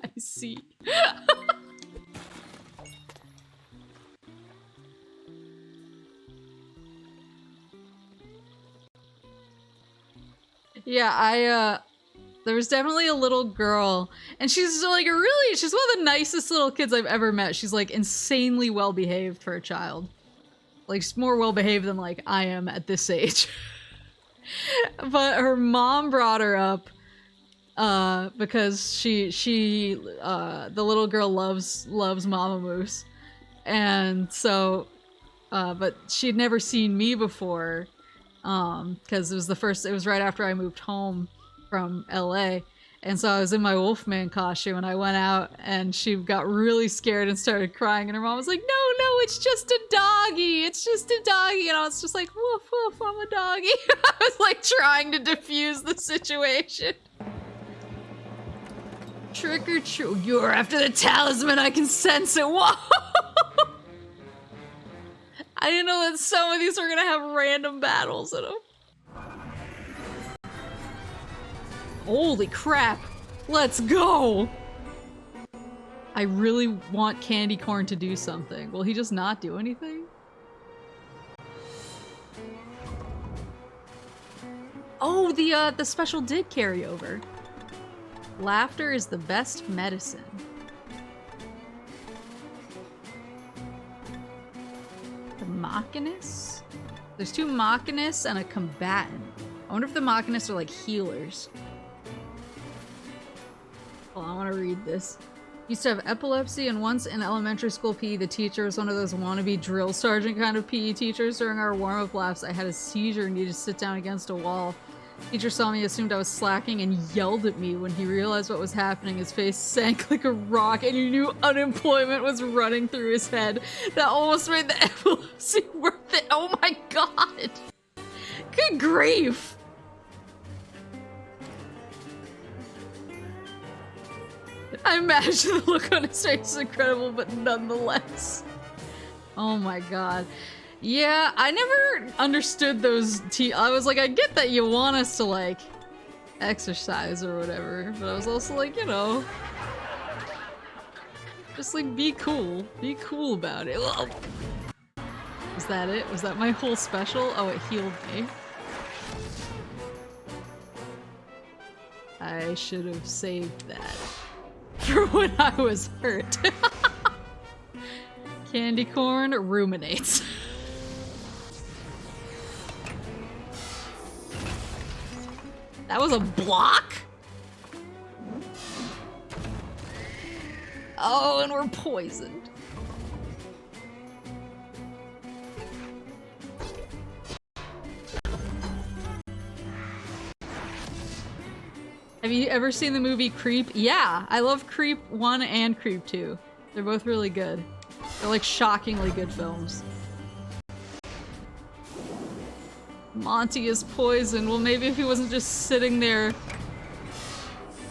I see. Yeah, there was definitely a little girl, and she's like she's one of the nicest little kids I've ever met. She's like insanely well behaved for a child. Like, she's more well behaved than like I am at this age. But her mom brought her up because the little girl loves Mama Moose, and so but she'd never seen me before because it was right after I moved home from LA, and so I was in my Wolfman costume and I went out and she got really scared and started crying, and her mom was like, no, it's just a doggy, and I was just like, woof woof, I'm a doggy. I was like trying to diffuse the situation. Trick or treat, you're after the talisman, I can sense it. Whoa. I didn't know that some of these were gonna have random battles in them. Holy crap! Let's go! I really want Candy Corn to do something. Will he just not do anything? Oh, the special did carry over. Laughter is the best medicine. The Machinist? There's two Machinists and a combatant. I wonder if the Machinists are like healers. Hold on, I want to read this. Used to have epilepsy, and once in elementary school PE, the teacher was one of those wannabe drill sergeant kind of PE teachers. During our warm-up laps, I had a seizure and needed to sit down against a wall. Teacher saw me, assumed I was slacking, and yelled at me. When he realized what was happening, his face sank like a rock, and he knew unemployment was running through his head. That almost made the epilepsy worth it. Oh my god! Good grief! I imagine the look on his face is incredible, but nonetheless. Oh my god. Yeah, I never understood those I was like, I get that you want us to, like, exercise or whatever, but I was also like, you know, just, like, be cool. Be cool about it. Whoa. Was that it? Was that my whole special? Oh, it healed me. I should have saved that for when I was hurt. Candy corn ruminates. That was a block? Oh, and we're poisoned. Have you ever seen the movie Creep? Yeah, I love Creep 1 and Creep 2. They're both really good. They're like shockingly good films. Monty is poisoned. Well, maybe if he wasn't just sitting there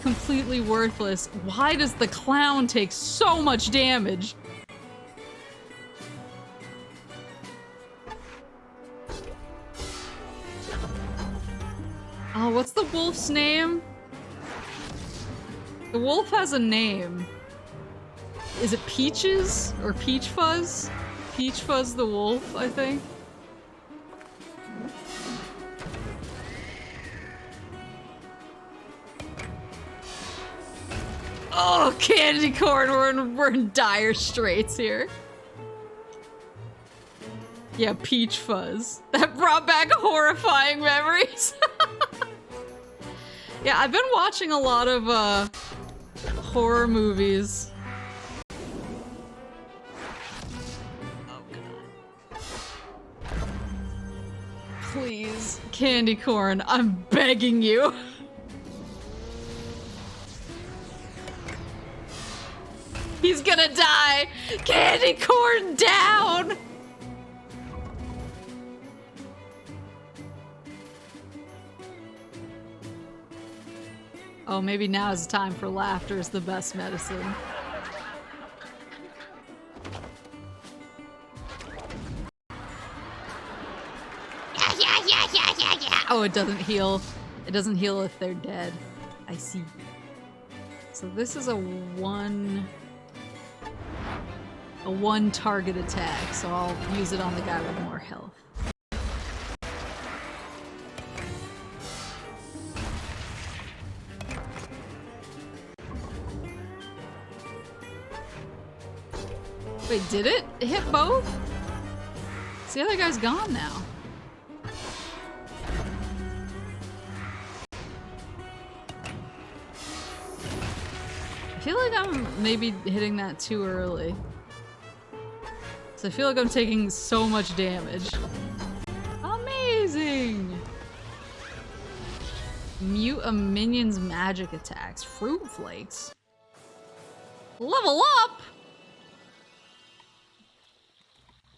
completely worthless. Why does the clown take so much damage? Oh, what's the wolf's name? The wolf has a name. Is it Peaches? Or Peach Fuzz? Peach Fuzz the wolf, I think. Oh, candy corn! We're in dire straits here. Yeah, Peach Fuzz. That brought back horrifying memories. Yeah, I've been watching a lot of horror movies. Oh god. Please, candy corn, I'm begging you. He's gonna die! Candy corn down! Oh, maybe now is the time for laughter is the best medicine. Yeah. Oh, it doesn't heal. It doesn't heal if they're dead. I see. So this is a one target attack, so I'll use it on the guy with more health. Wait, did it hit both? The other guy's gone now. I feel like I'm maybe hitting that too early. So I feel like I'm taking so much damage. Amazing! Mute a minion's magic attacks. Fruit flakes. Level up!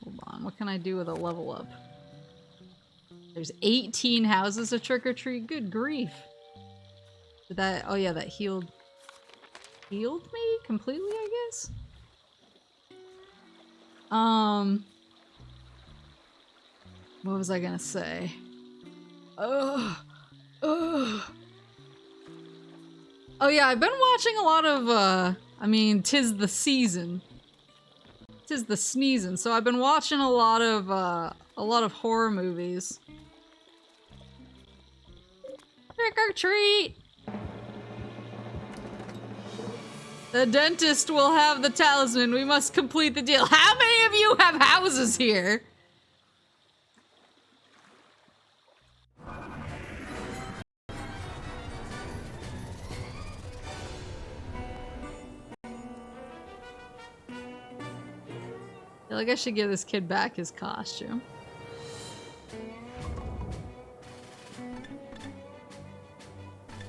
Hold on, what can I do with a level up? There's 18 houses to trick or treat. Good grief. Did that, oh yeah, that healed me completely, I guess? What was I gonna say? Ugh. Oh yeah, I've been watching a lot of, I mean, 'tis the season. 'Tis the sneezing, so I've been watching a lot of horror movies. Trick or treat! The dentist will have the talisman. We must complete the deal. How many of you have houses here? feel like I should give this kid back his costume.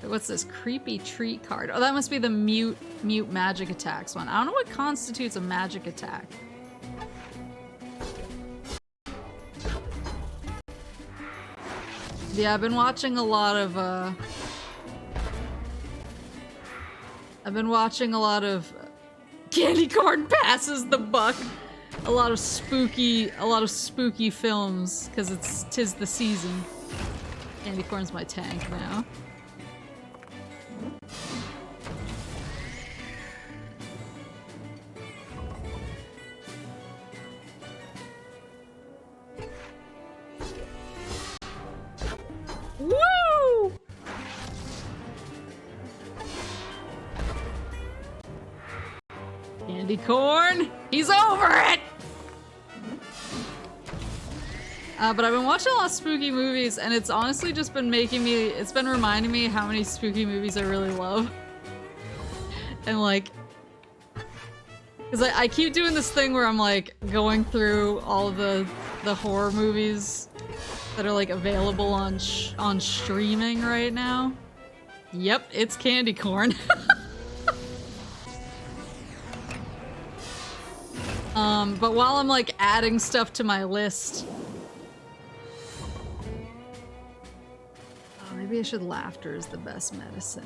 What's this creepy treat card? Oh, that must be the mute magic attacks one. I don't know what constitutes a magic attack. Yeah, I've been watching a lot of Candy Corn Passes the Buck. A lot of spooky films because 'tis the season. Candy Corn's my tank now. Woo! Candy Corn, he's over it! But I've been watching a lot of spooky movies, and it's honestly just been it's been reminding me how many spooky movies I really love. And like, because I keep doing this thing where I'm like going through all the horror movies that are like available on streaming right now. Yep, it's Candy Corn. But while I'm like adding stuff to my list, oh, maybe I should laughter is the best medicine.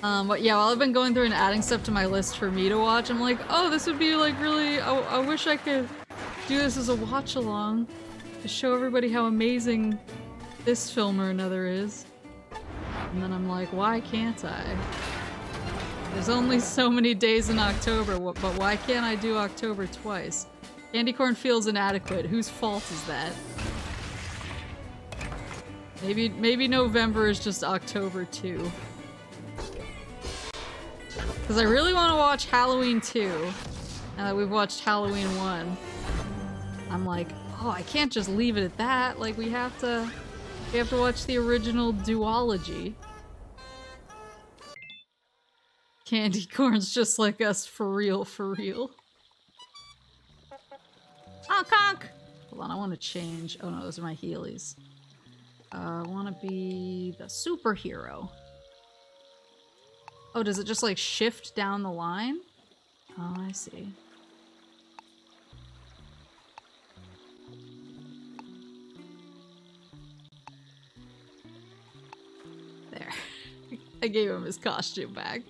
But yeah, while I've been going through and adding stuff to my list for me to watch, I'm like, oh, this would be like really, I wish I could do this as a watch along to show everybody how amazing this film or another is. And then I'm like, why can't I? There's only so many days in October, but why can't I do October twice? Candy Corn feels inadequate. Whose fault is that? Maybe November is just October too. Because I really want to watch Halloween 2, now that we've watched Halloween 1. I'm like, oh, I can't just leave it at that. Like, we have to watch the original duology. Candy Corn's just like us, for real, for real. Honk honk! Hold on, I want to change. Oh no, those are my Heelys. I want to be the superhero. Oh, does it just like shift down the line? Oh, I see. There. I gave him his costume back.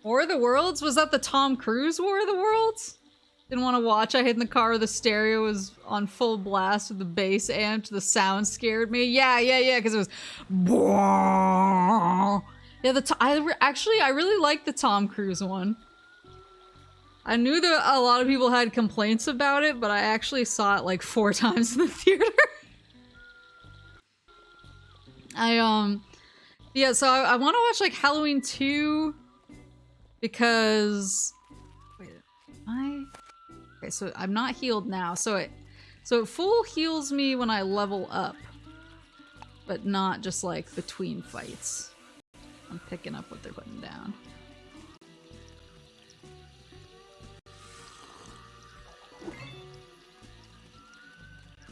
War of the Worlds? Was that the Tom Cruise War of the Worlds? Didn't want to watch. I hid in the car. The stereo was on full blast with the bass amped. The sound scared me. Yeah, because it was. Yeah, I really liked the Tom Cruise one. I knew that a lot of people had complaints about it, but I actually saw it like 4 times in the theater. Yeah, so I want to watch like Halloween 2. Because, wait, okay, so I'm not healed now, so it full heals me when I level up, but not just like between fights. I'm picking up what they're putting down.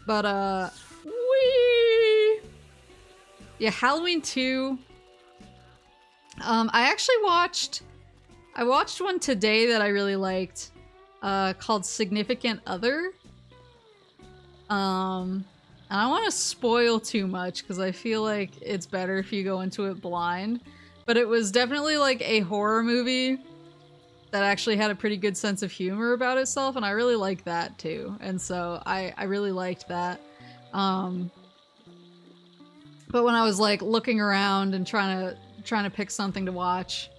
But whee! Yeah, Halloween 2. I watched one today that I really liked, called Significant Other. And I don't want to spoil too much because I feel like it's better if you go into it blind. But it was definitely like a horror movie that actually had a pretty good sense of humor about itself, and I really liked that too. And so I really liked that. But when I was like looking around and trying to pick something to watch,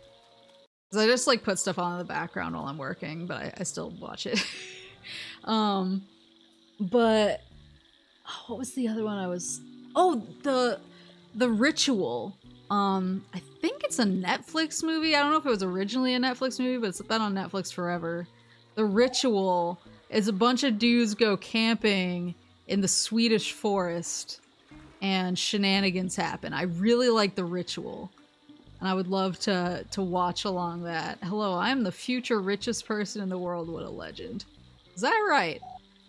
because I just like put stuff on in the background while I'm working, but I still watch it. But oh, what was the other one I was? Oh, the Ritual. I think it's a Netflix movie. I don't know if it was originally a Netflix movie, but it's been on Netflix forever. The Ritual is a bunch of dudes go camping in the Swedish forest and shenanigans happen. I really like The Ritual. And I would love to watch along that. Hello, I am the future richest person in the world. What a legend. Is that right?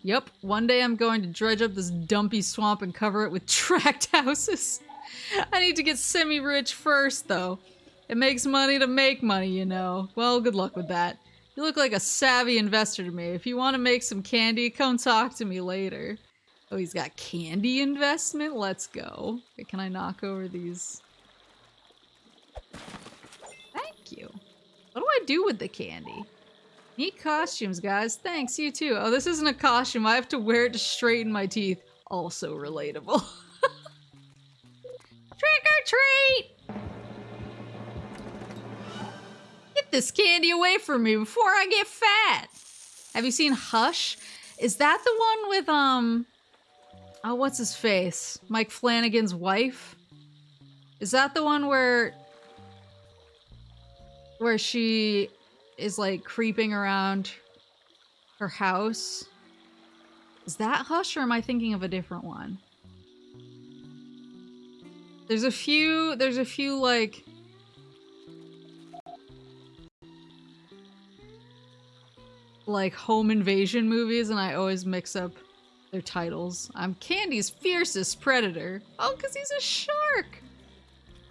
Yep. One day I'm going to dredge up this dumpy swamp and cover it with tract houses. I need to get semi-rich first, though. It makes money to make money, you know. Well, good luck with that. You look like a savvy investor to me. If you want to make some candy, come talk to me later. Oh, he's got candy investment? Let's go. Okay, can I knock over these? Thank you. What do I do with the candy? Neat costumes, guys. Thanks, you too. Oh, this isn't a costume. I have to wear it to straighten my teeth. Also relatable. Trick or treat! Get this candy away from me before I get fat! Have you seen Hush? Is that the one with, oh, what's his face? Mike Flanagan's wife? Is that the one where she is like creeping around her house? Is that Hush, or am I thinking of a different one? There's a few like home invasion movies, and I always mix up their titles. I'm Candy's fiercest predator. Oh, because he's a shark.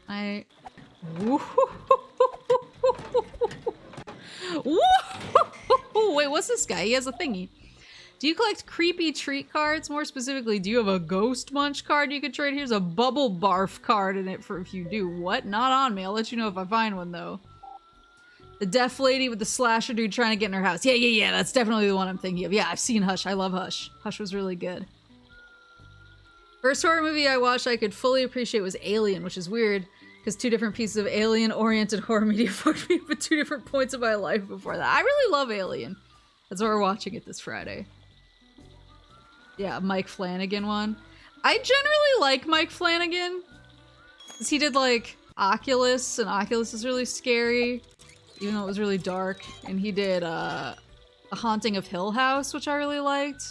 Wait, what's this guy? He has a thingy. Do you collect creepy treat cards? More specifically, do you have a ghost munch card you could trade? Here's a bubble barf card in it for if you do. What? Not on me. I'll let you know if I find one, though. The deaf lady with the slasher dude trying to get in her house. Yeah. That's definitely the one I'm thinking of. Yeah, I've seen Hush. I love Hush. Hush was really good. First horror movie I watched I could fully appreciate was Alien, which is weird because two different pieces of alien-oriented horror media fucked me up at two different points of my life before that. I really love Alien. That's why we're watching it this Friday. Yeah, Mike Flanagan one. I generally like Mike Flanagan. Because he did, like, Oculus, and Oculus is really scary, even though it was really dark. And he did, The Haunting of Hill House, which I really liked.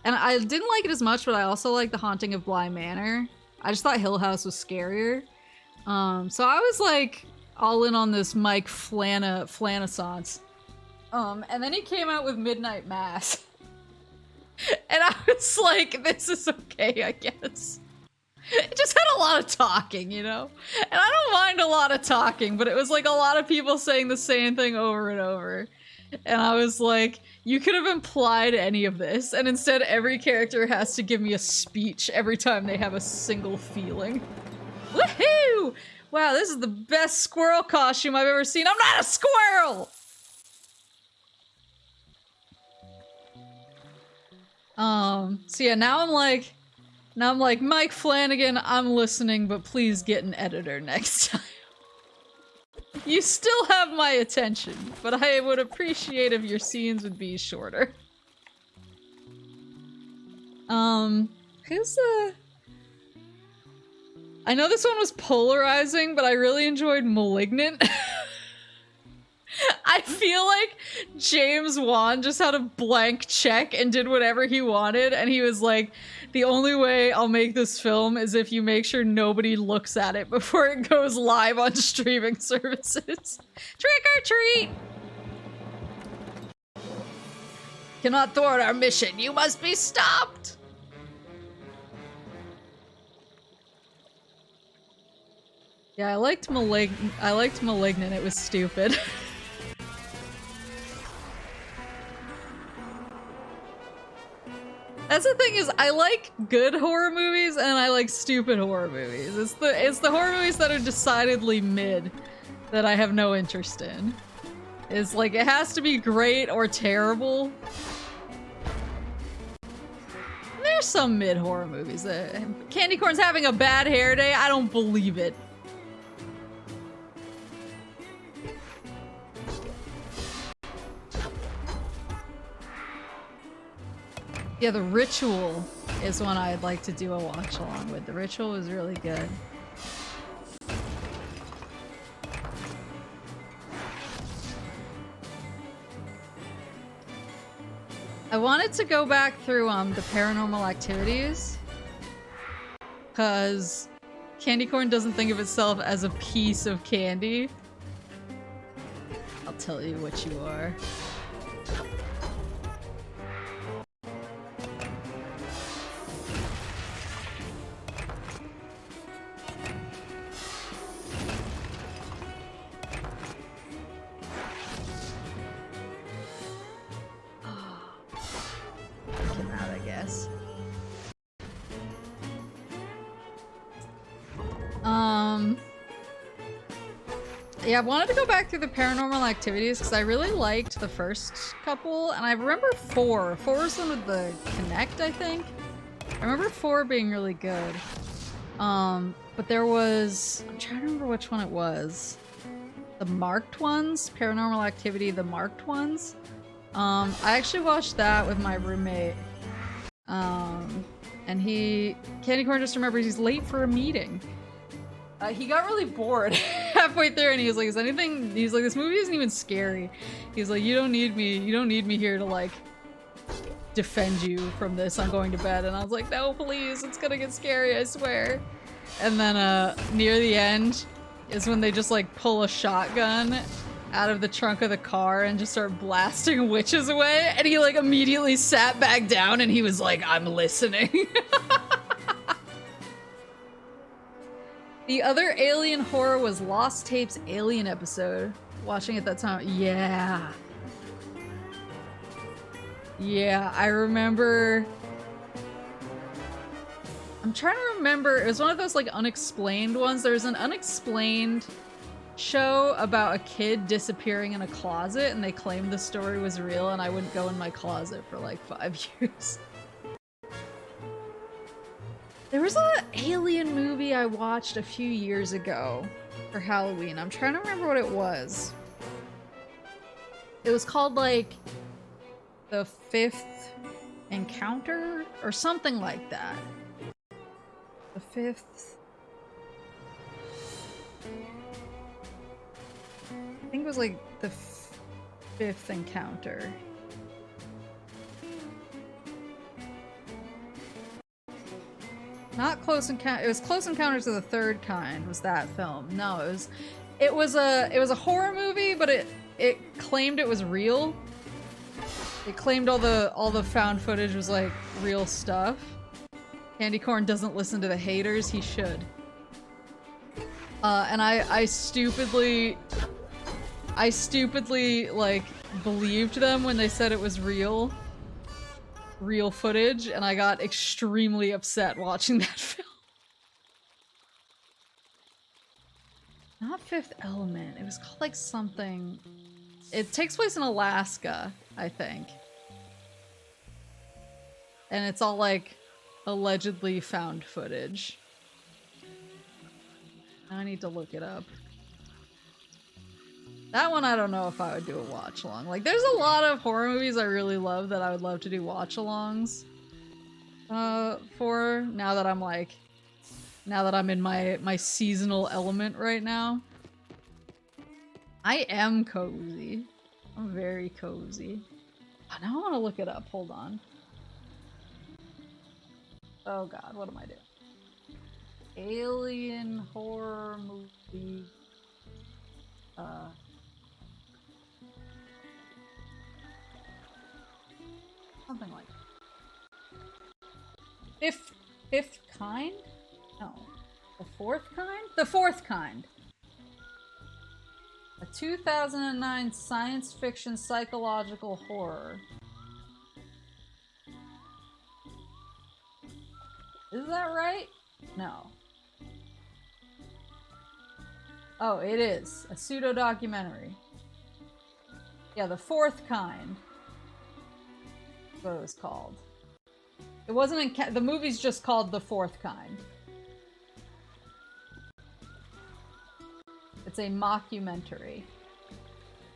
And I didn't like it as much, but I also liked The Haunting of Bly Manor. I just thought Hill House was scarier. So I was, like, all in on this Mike Flanaissance. And then he came out with Midnight Mass. And I was like, this is okay, I guess. It just had a lot of talking, you know? And I don't mind a lot of talking, but it was like a lot of people saying the same thing over and over. And I was like, you could have implied any of this, and instead every character has to give me a speech every time they have a single feeling. Woohoo! Wow, this is the best squirrel costume I've ever seen. I'm not a squirrel! So yeah, now I'm like, Mike Flanagan, I'm listening, but please get an editor next time. You still have my attention, but I would appreciate if your scenes would be shorter. Who's the... I know this one was polarizing, but I really enjoyed Malignant. I feel like James Wan just had a blank check and did whatever he wanted, and he was like, the only way I'll make this film is if you make sure nobody looks at it before it goes live on streaming services. Trick or treat! Cannot thwart our mission. You must be stopped! Yeah, I liked Malignant. It was stupid. That's the thing, is I like good horror movies and I like stupid horror movies. It's the horror movies that are decidedly mid that I have no interest in. It's like, it has to be great or terrible. There's some mid horror movies. Candy Corn's having a bad hair day? I don't believe it. Yeah, The Ritual is one I'd like to do a watch along with. The Ritual was really good. I wanted to go back through the paranormal activities because candy corn doesn't think of itself as a piece of candy. I'll tell you what you are. Yeah, I wanted to go back through the paranormal activities because I really liked the first couple, and I remember 4. 4 was the one with the Connect, I think. I remember 4 being really good. But there was... I'm trying to remember which one it was. The marked ones? Paranormal Activity, the marked ones? I actually watched that with my roommate. And Candy Corn just remembers he's late for a meeting. He got really bored halfway through and he was like, he's like, this movie isn't even scary. He's like, you don't need me here to like defend you from this. I'm going to bed. And I was like, no, please, it's gonna get scary, I swear. And then near the end is when they just like pull a shotgun out of the trunk of the car and just start blasting witches away. And he like immediately sat back down and he was like, I'm listening. The other alien horror was Lost Tapes Alien episode. Watching it that time. Yeah. Yeah, I remember... I'm trying to remember. It was one of those like unexplained ones. There was an unexplained show about a kid disappearing in a closet and they claimed the story was real and I wouldn't go in my closet for like 5 years. There was an alien movie I watched a few years ago for Halloween. I'm trying to remember what it was. It was called like The Fifth Encounter or something like that. The Fifth... I think it was like The Fifth Encounter. Not Close Encounter. It was Close Encounters of the Third Kind. Was that film? No, it was a horror movie, but it claimed it was real. It claimed all the found footage was like real stuff. Candy Corn doesn't listen to the haters. He should. And I stupidly like believed them when they said it was real footage, and I got extremely upset watching that film. Not Fifth Element. It was called like something. It takes place in Alaska, I think. And it's all like allegedly found footage. I need to look it up. That one I don't know if I would do a watch along. Like there's a lot of horror movies I really love that I would love to do watch alongs for now that I'm in my seasonal element right now. I am cozy. I'm very cozy. Oh, now I want to look it up. Hold on. Oh god, what am I doing? Alien horror movie. Something like that. Fifth Kind? No. The Fourth Kind? The Fourth Kind. A 2009 science fiction psychological horror. Is that right? No. Oh, it is. A pseudo-documentary. Yeah, The Fourth Kind. That's what it was called. It wasn't in the movie's just called The Fourth Kind. It's a mockumentary.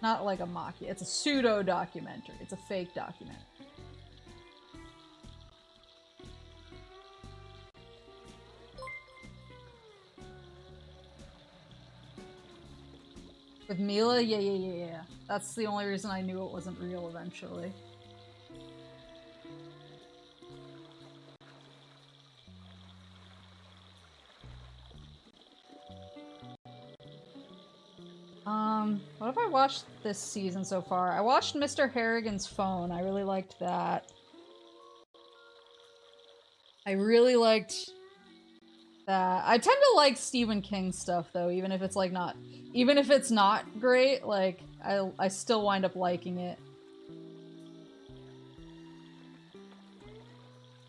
Not like a it's a pseudo-documentary. It's a fake documentary. With Mila? Yeah. That's the only reason I knew it wasn't real eventually. What have I watched this season so far? I watched Mr. Harrigan's Phone. I really liked that. I really liked that. I tend to like Stephen King stuff though, even if it's like not, even if it's not great, like I still wind up liking it.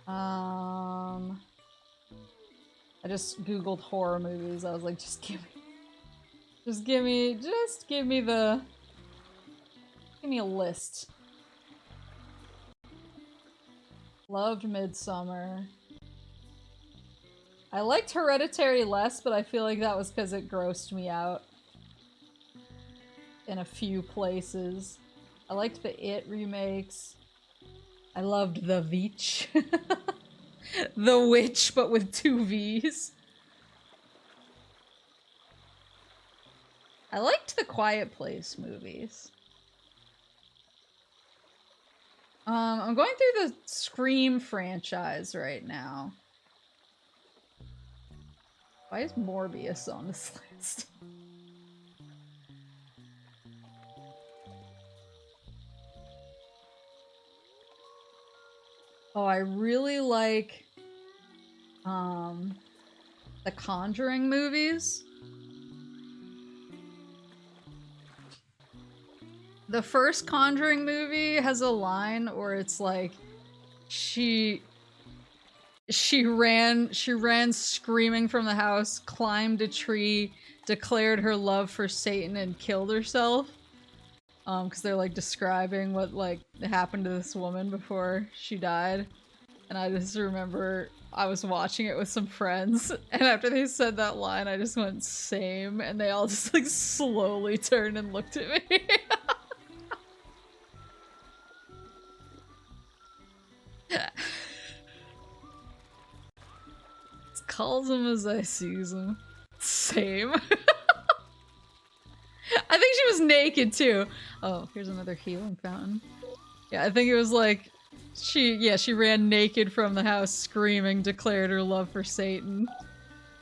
I just googled horror movies. I was like, just give me a list. Loved Midsummer. I liked Hereditary less, but I feel like that was because it grossed me out in a few places. I liked the It remakes. I loved The Veach. The Witch, but with 2 V's. I liked the Quiet Place movies. I'm going through the Scream franchise right now. Why is Morbius on this list? Oh, I really like the Conjuring movies. The first Conjuring movie has a line where it's like she ran screaming from the house, climbed a tree, declared her love for Satan, and killed herself. Because they're like describing what like happened to this woman before she died. And I just remember I was watching it with some friends, and after they said that line, I just went, same, and they all just like slowly turned and looked at me. Calls him as I sees him. Same. I think she was naked too. Oh, here's another healing fountain. Yeah, I think it was like she ran naked from the house screaming, declared her love for Satan,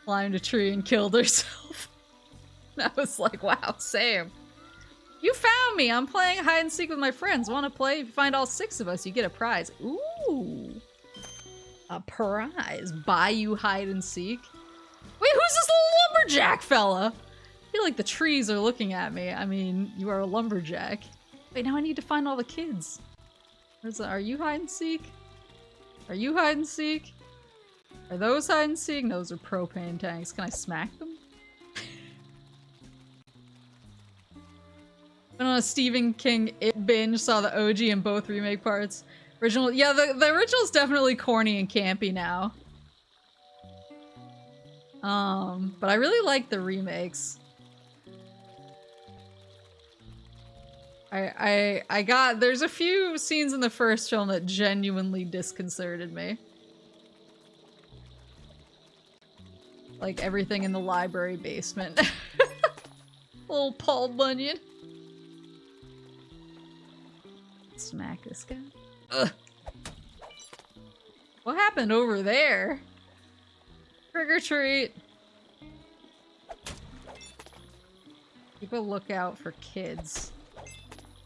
climbed a tree and killed herself. I was like, wow, same. You found me! I'm playing hide and seek with my friends. Wanna play? If you find all 6 of us, you get a prize. Ooh. A prize. Buy you hide and seek. Wait, who's this little lumberjack fella? I feel like the trees are looking at me. I mean, you are a lumberjack. Wait, now I need to find all the kids. Are you hide and seek? Are you hide and seek? Are those hide and seek? No, those are propane tanks. Can I smack them? Went on a Stephen King It binge, saw the OG and both remake parts. Original, yeah, the original's definitely corny and campy now. But I really like the remakes. There's a few scenes in the first film that genuinely disconcerted me. Like everything in the library basement. Little Paul Bunyan. Smack this guy. Ugh. What happened over there? Trick or treat. Keep a lookout for kids.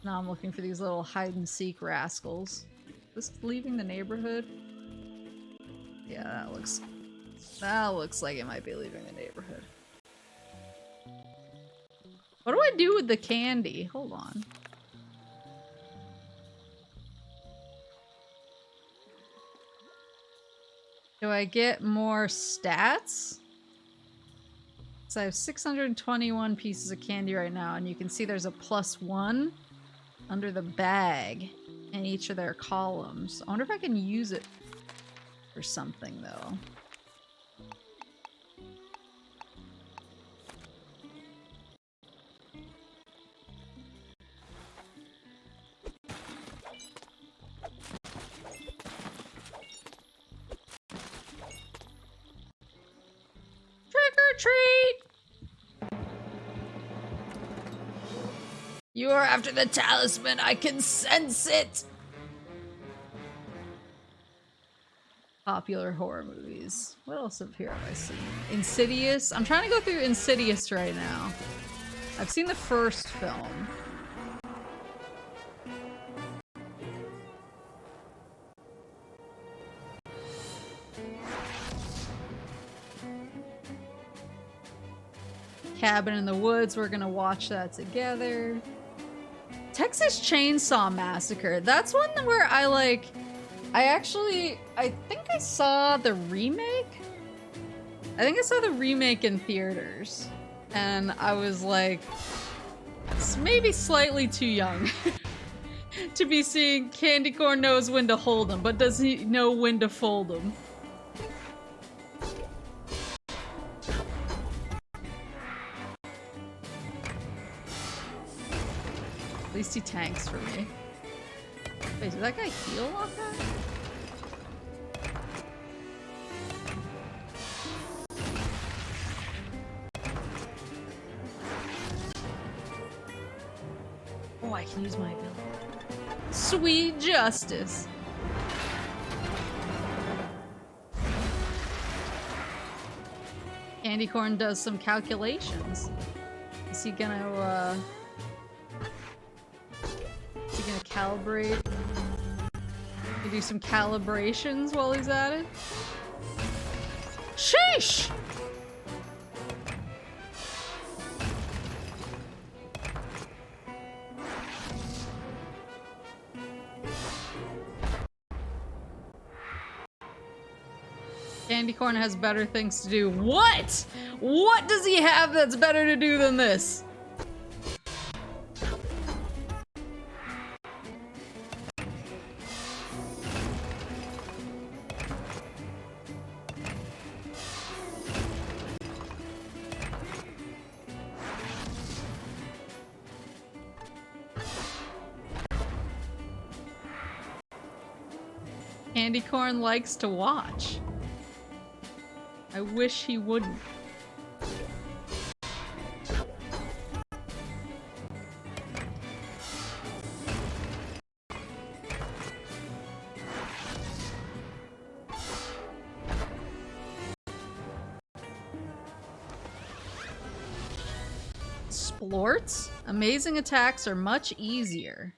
Now I'm looking for these little hide and seek rascals. Is this leaving the neighborhood? Yeah, that looks like it might be leaving the neighborhood. What do I do with the candy? Hold on. Do I get more stats? So I have 621 pieces of candy right now, and you can see there's a +1 under the bag in each of their columns. I wonder if I can use it for something, though. Treat! You are after the talisman, I can sense it! Popular horror movies. What else up here have I seen? Insidious? I'm trying to go through Insidious right now. I've seen the first film. Cabin in the Woods, we're gonna watch that together. Texas Chainsaw Massacre, that's one where I think I saw the remake? I think I saw the remake in theaters, and I was like, maybe slightly too young to be seeing Candy Corn knows when to hold him, but does he know when to fold him? At least he tanks for me. Wait, did that guy heal off that? Oh, I can use my ability. Sweet justice. Candy Corn does some calculations. Is he gonna calibrate? He do some calibrations while he's at it? Sheesh! Candy Corn has better things to do. What? What does he have that's better to do than this? Candy Corn likes to watch. I wish he wouldn't. Splorts? Amazing attacks are much easier.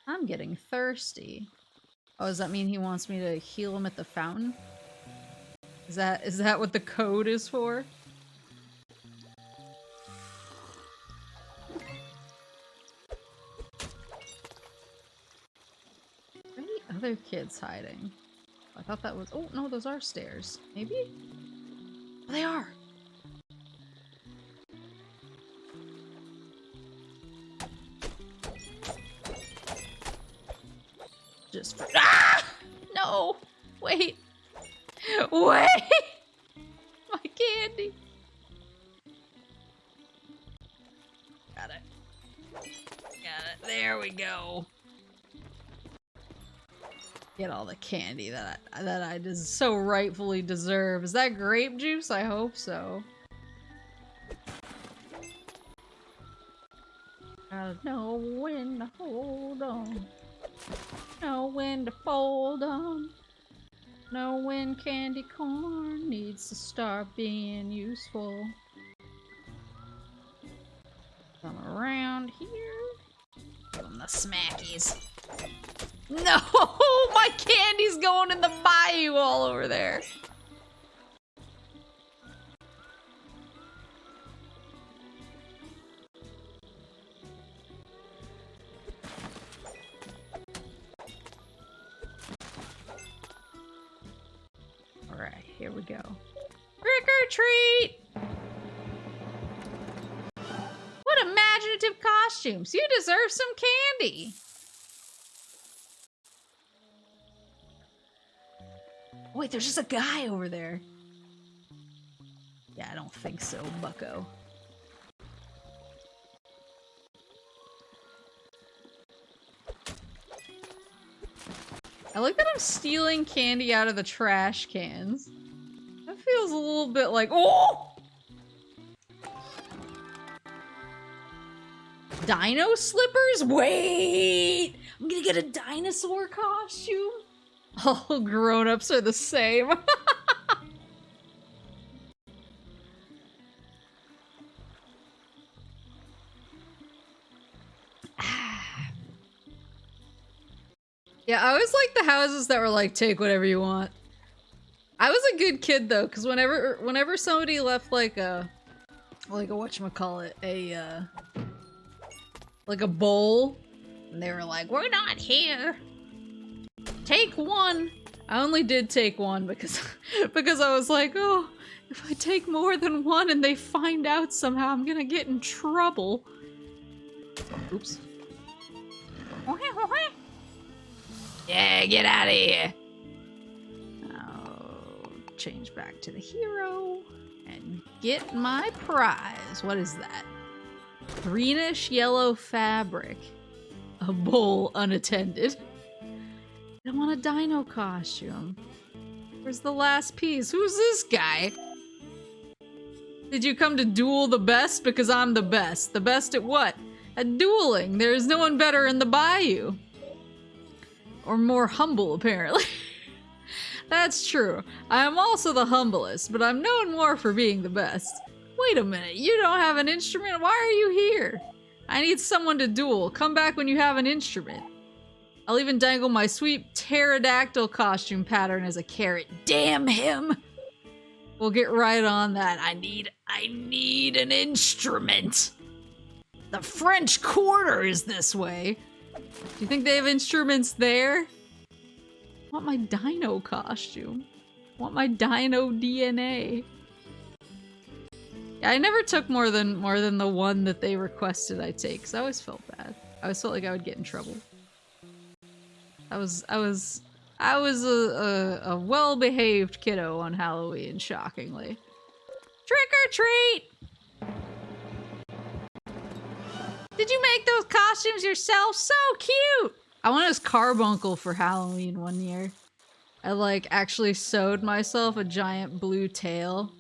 I'm getting thirsty. Oh, does that mean he wants me to heal him at the fountain? Is that what the code is for? Where are the other kids hiding? I thought that was— oh no, those are stairs. Maybe? Oh, they are! Just for— ah! No! Wait! Wait! My candy! Got it. Got it. There we go. Get all the candy that I just so rightfully deserve. Is that grape juice? I hope so. Gotta know when to hold on. Know when to fold on. Know when Candy Corn needs to start being useful. Come around here. Give them the smackies. No! My candy's going in the bayou all over there. Alright, here we go. Trick or treat! What imaginative costumes! You deserve some candy! Wait, there's just a guy over there. Yeah, I don't think so, bucko. I like that I'm stealing candy out of the trash cans. That feels a little bit like— oh! Dino slippers? Wait! I'm gonna get a dinosaur costume? All grown-ups are the same. Yeah, I always liked the houses that were like, take whatever you want. I was a good kid though, because whenever somebody left like a whatchamacallit, like a bowl, and they were like, we're not here. Take one. I only did take one because because I was like, oh, if I take more than one and they find out somehow, I'm gonna get in trouble. Oops. Yeah, get out of here. I'll change back to the hero and get my prize. What is that? Greenish yellow fabric. A bowl unattended. I want a dino costume. Where's the last piece? Who's this guy? Did you come to duel the best? Because I'm the best. The best at what? At dueling. There is no one better in the bayou. Or more humble, apparently. That's true. I am also the humblest, but I'm known more for being the best. Wait a minute, you don't have an instrument? Why are you here? I need someone to duel. Come back when you have an instrument. I'll even dangle my sweet pterodactyl costume pattern as a carrot. Damn him! We'll get right on that. I need an instrument. The French Quarter is this way. Do you think they have instruments there? I want my dino costume. I want my dino DNA. Yeah, I never took more than the one that they requested I take, because I always felt bad. I always felt like I would get in trouble. I was a well-behaved kiddo on Halloween, shockingly. Trick or treat! Did you make those costumes yourself? So cute! I went as Carbuncle for Halloween one year. I like actually sewed myself a giant blue tail,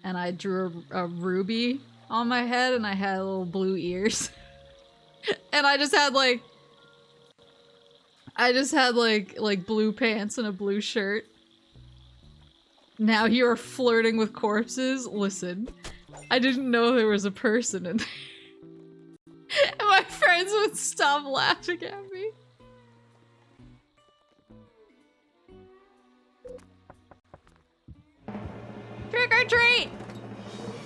and I drew a ruby on my head, and I had little blue ears. And I just had like blue pants and a blue shirt. Now you're flirting with corpses? Listen, I didn't know there was a person in there. And my friends would stop laughing at me. Trick or treat!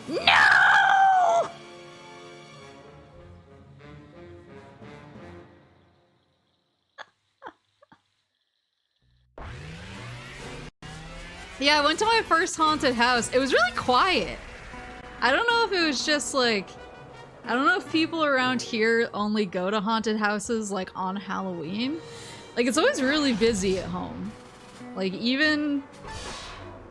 No! Yeah, I went to my first haunted house. It was really quiet. I don't know if it was just like... I don't know if people around here only go to haunted houses like on Halloween. Like, it's always really busy at home. Like, even...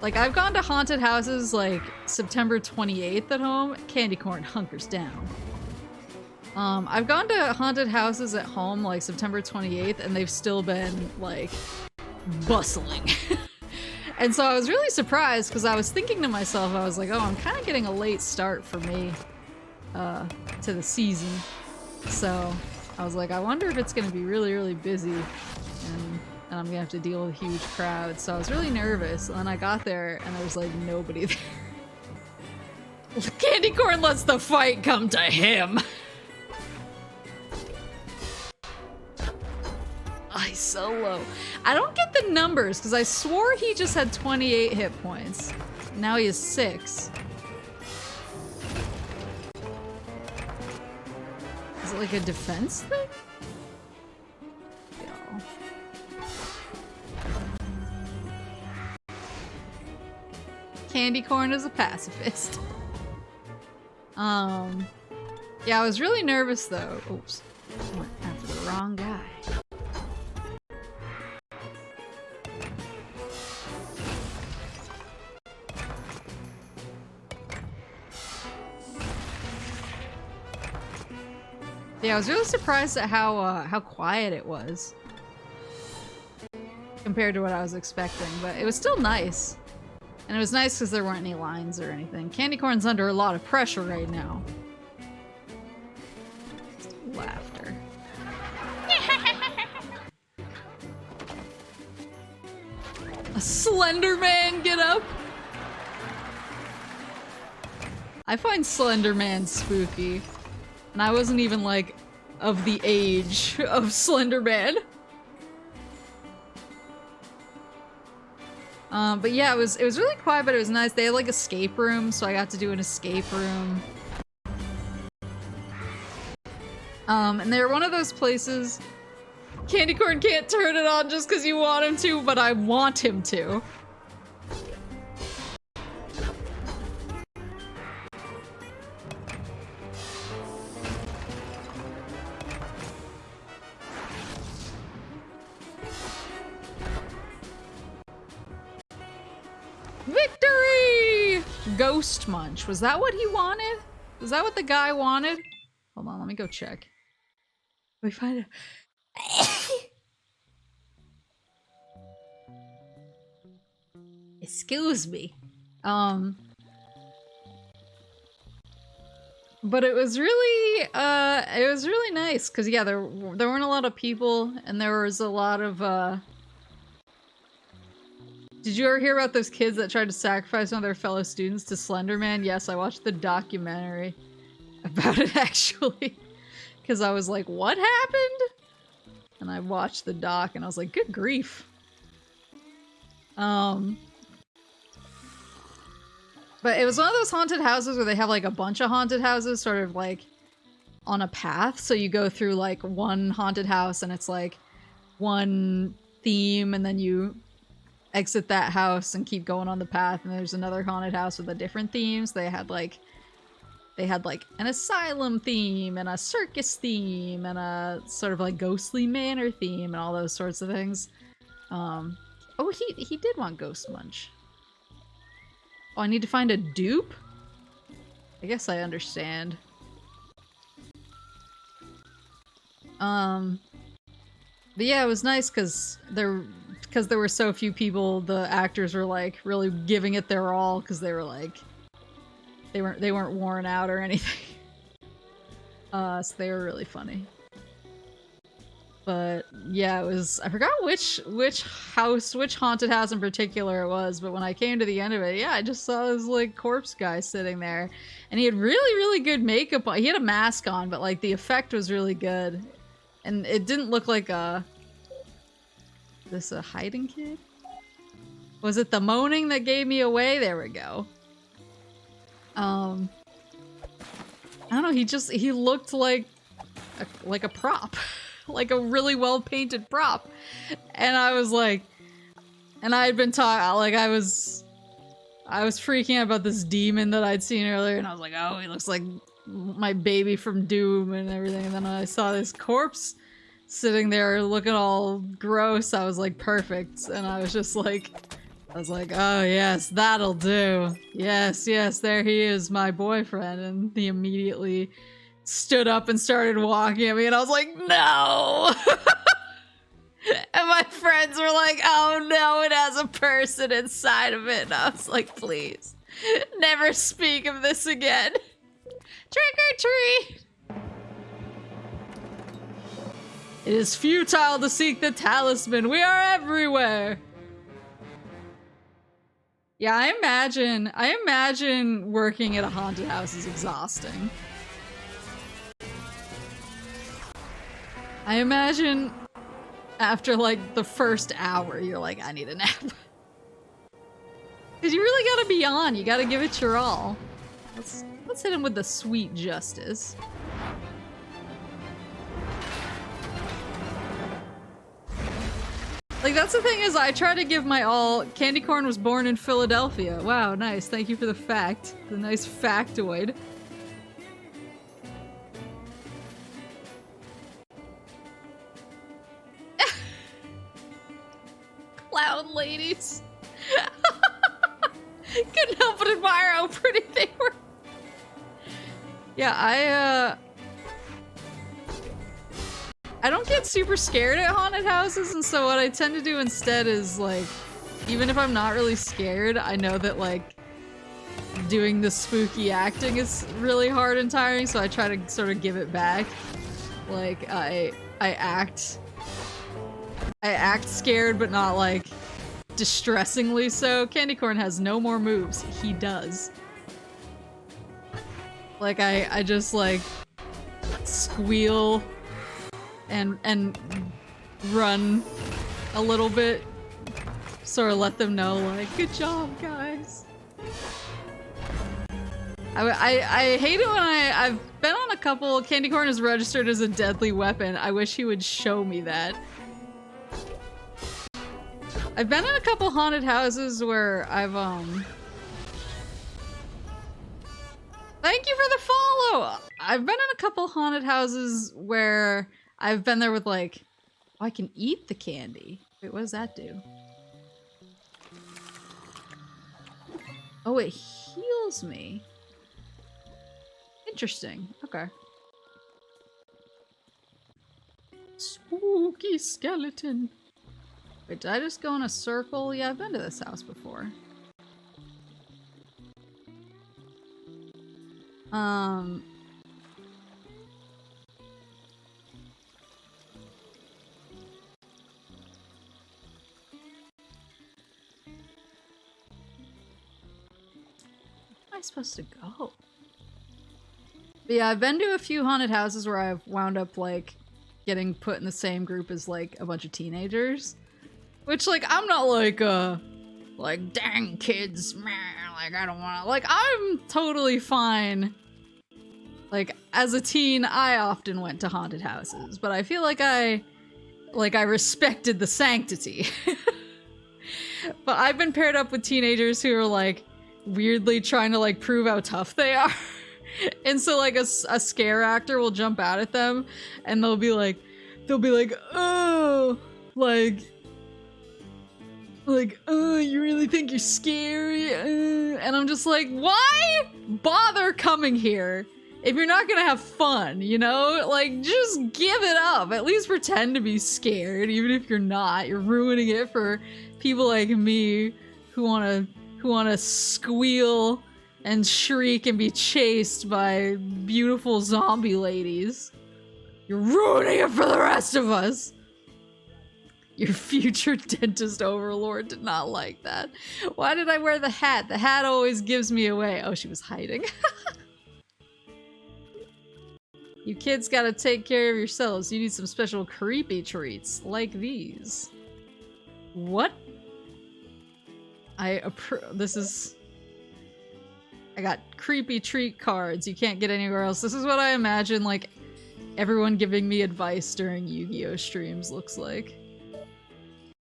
Like, I've gone to haunted houses like September 28th at home. Candy corn hunkers down. I've gone to haunted houses at home like September 28th and they've still been like bustling. And so I was really surprised because I was thinking to myself, I was like, oh, I'm kind of getting a late start for me to the season. So I was like, I wonder if it's going to be really, really busy and I'm going to have to deal with a huge crowd. So I was really nervous. And then I got there and there was like nobody there. Candy corn lets the fight come to him. I so low. I don't get the numbers because I swore he just had 28 hit points. Now he has 6. Is it like a defense thing? Yo. Candy corn is a pacifist. Yeah, I was really nervous though. Oops. I went after the wrong guy. Yeah, I was really surprised at how quiet it was compared to what I was expecting, but it was still nice. And it was nice because there weren't any lines or anything. Candy corn's under a lot of pressure right now. Laughter. A Slender Man get up? I find Slender Man spooky. And I wasn't even like of the age of Slender Man. But yeah, it was really quiet, but it was nice. They had like escape rooms, so I got to do an escape room. And they're one of those places Candy Corn can't turn it on just because you want him to, but I want him to. Victory! Ghost Munch. Was that what he wanted? Was that what the guy wanted? Hold on, let me go check. We find it. Excuse me. But it was really nice because yeah, there weren't a lot of people and there was a lot of Did you ever hear about those kids that tried to sacrifice one of their fellow students to Slender Man? Yes, I watched the documentary about it actually. Because I was like, what happened? And I watched the doc and I was like, good grief. But it was one of those haunted houses where they have like a bunch of haunted houses sort of like on a path. So you go through like one haunted house and it's like one theme and then you exit that house and keep going on the path and there's another haunted house with a different themes. They had like an asylum theme and a circus theme and a sort of like ghostly manor theme and all those sorts of things. Oh, he did want Ghost Munch. Oh, I need to find a dupe? I guess I understand. But yeah, it was nice because there were so few people, the actors were like really giving it their all because they were like they weren't worn out or anything. So they were really funny. But yeah, it was, I forgot which haunted house in particular it was, but when I came to the end of it, yeah, I just saw this like corpse guy sitting there and he had really good makeup on. He had a mask on, but like the effect was really good. And it didn't look like this a hiding kid? Was it the moaning that gave me away? There we go. I don't know, he looked like a prop. Like a really well painted prop. And I was like, and I had been talking, like I was freaking out about this demon that I'd seen earlier and I was like, oh, he looks like my baby from Doom and everything. And then I saw this corpse sitting there looking all gross. I was like, perfect. And I was just like, oh yes, that'll do. Yes, there he is, my boyfriend. And he immediately stood up and started walking at me and I was like, no! And my friends were like, oh no, it has a person inside of it. And I was like, please, never speak of this again. Trick or treat! It is futile to seek the talisman. We are everywhere. Yeah, I imagine working at a haunted house is exhausting. I imagine after like the first hour, you're like, I need a nap. Cause you really gotta be on, you gotta give it your all. Let's hit him with the sweet justice. Like, that's the thing is, I try to give my all. Candy Corn was born in Philadelphia. Wow, nice. Thank you for the fact. The nice factoid. Clown ladies. Couldn't help but admire how pretty they were. Yeah, I don't get super scared at haunted houses, and so what I tend to do instead is, like, even if I'm not really scared, I know that, like, doing the spooky acting is really hard and tiring, so I try to sort of give it back. Like, I act scared, but not, like, distressingly so. Candy Corn has no more moves. He does. Like, I just, like, squeal and run a little bit sort of let them know, like, good job, guys. I hate it when I've been on a couple. Candy corn is registered as a deadly weapon. I wish he would show me that. I've been in a couple haunted houses where I've thank you for the follow! I've been in a couple haunted houses where I've been there with like, oh, I can eat the candy. Wait, what does that do? Oh, it heals me. Interesting. Okay. Spooky skeleton. Wait, did I just go in a circle? Yeah, I've been to this house before. Am I supposed to go? But yeah, I've been to a few haunted houses where I've wound up, like, getting put in the same group as, like, a bunch of teenagers. Which, like, I'm not like, dang kids, man, like, I don't wanna, like, I'm totally fine. Like, as a teen, I often went to haunted houses, but I feel like I respected the sanctity. But I've been paired up with teenagers who are, like, weirdly trying to, like, prove how tough they are. And so, like, a scare actor will jump out at them, and they'll be like, oh, oh, you really think you're scary? And I'm just like, why bother coming here if you're not gonna have fun, you know? Like, just give it up. At least pretend to be scared, even if you're not. You're ruining it for people like me who wanna squeal and shriek and be chased by beautiful zombie ladies. You're ruining it for the rest of us. Your future dentist overlord did not like that. Why did I wear the hat? The hat always gives me away. Oh, she was hiding. You kids gotta take care of yourselves. You need some special creepy treats, like these. What? This is... I got creepy treat cards you can't get anywhere else. This is what I imagine, like, everyone giving me advice during Yu-Gi-Oh! Streams looks like.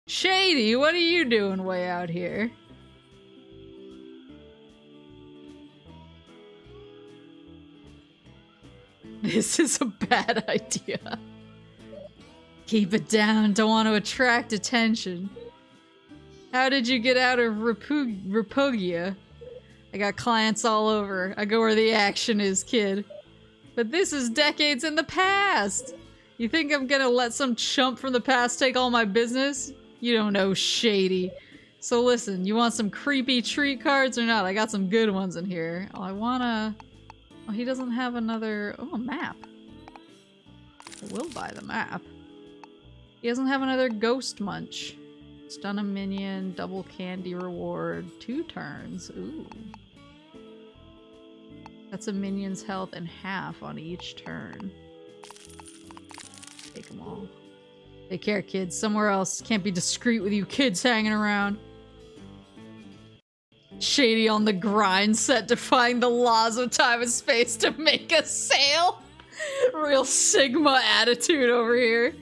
Shady, what are you doing way out here? This is a bad idea. Keep it down, don't want to attract attention. How did you get out of Repugia? I got clients all over. I go where the action is, kid. But this is decades in the past! You think I'm gonna let some chump from the past take all my business? You don't know, Shady. So listen, you want some creepy treat cards or not? I got some good ones in here. Oh, I wanna... Oh, he doesn't have another... Oh, a map. I will buy the map. He doesn't have another Ghost Munch. Stun a minion, double candy reward, 2 turns. Ooh. That's a minion's health and half on each turn. Take them all. Take care, kids. Somewhere else. Can't be discreet with you kids hanging around. Shady on the grind, set defying the laws of time and space to make a sale. Real Sigma attitude over here.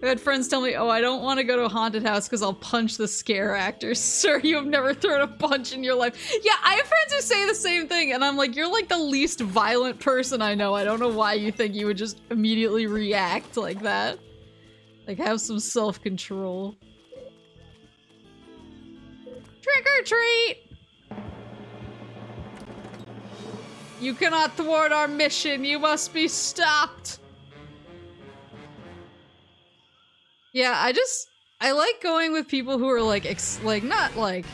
I've had friends tell me, oh, I don't want to go to a haunted house because I'll punch the scare actors. Sir, you have never thrown a punch in your life. Yeah, I have friends who say the same thing, and I'm like, you're like the least violent person I know. I don't know why you think you would just immediately react like that. Like, have some self-control. Trick or treat! You cannot thwart our mission. You must be stopped. Yeah, I like going with people who are like, not like,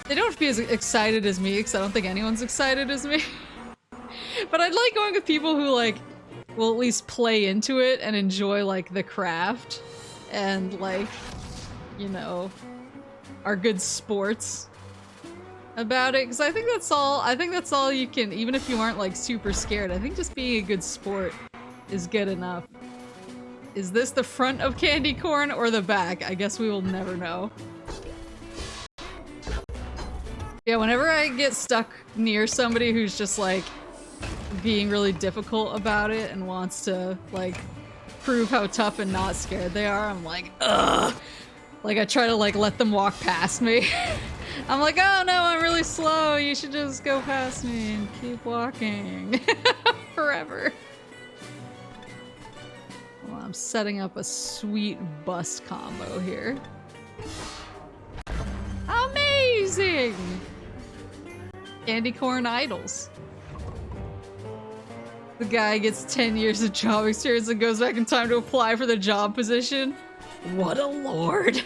they don't have to be as excited as me, because I don't think anyone's excited as me. But I'd like going with people who like, will at least play into it and enjoy like the craft. And like, you know, are good sports about it. Because I think that's all you can, even if you aren't like super scared, I think just being a good sport is good enough. Is this the front of candy corn or the back? I guess we will never know. Yeah, whenever I get stuck near somebody who's just like being really difficult about it and wants to like prove how tough and not scared they are, I'm like, ugh. Like I try to like let them walk past me. I'm like, oh no, I'm really slow. You should just go past me and keep walking forever. Well, I'm setting up a sweet bus combo here. Amazing! Candy corn idols. The guy gets 10 years of job experience and goes back in time to apply for the job position. What a lord.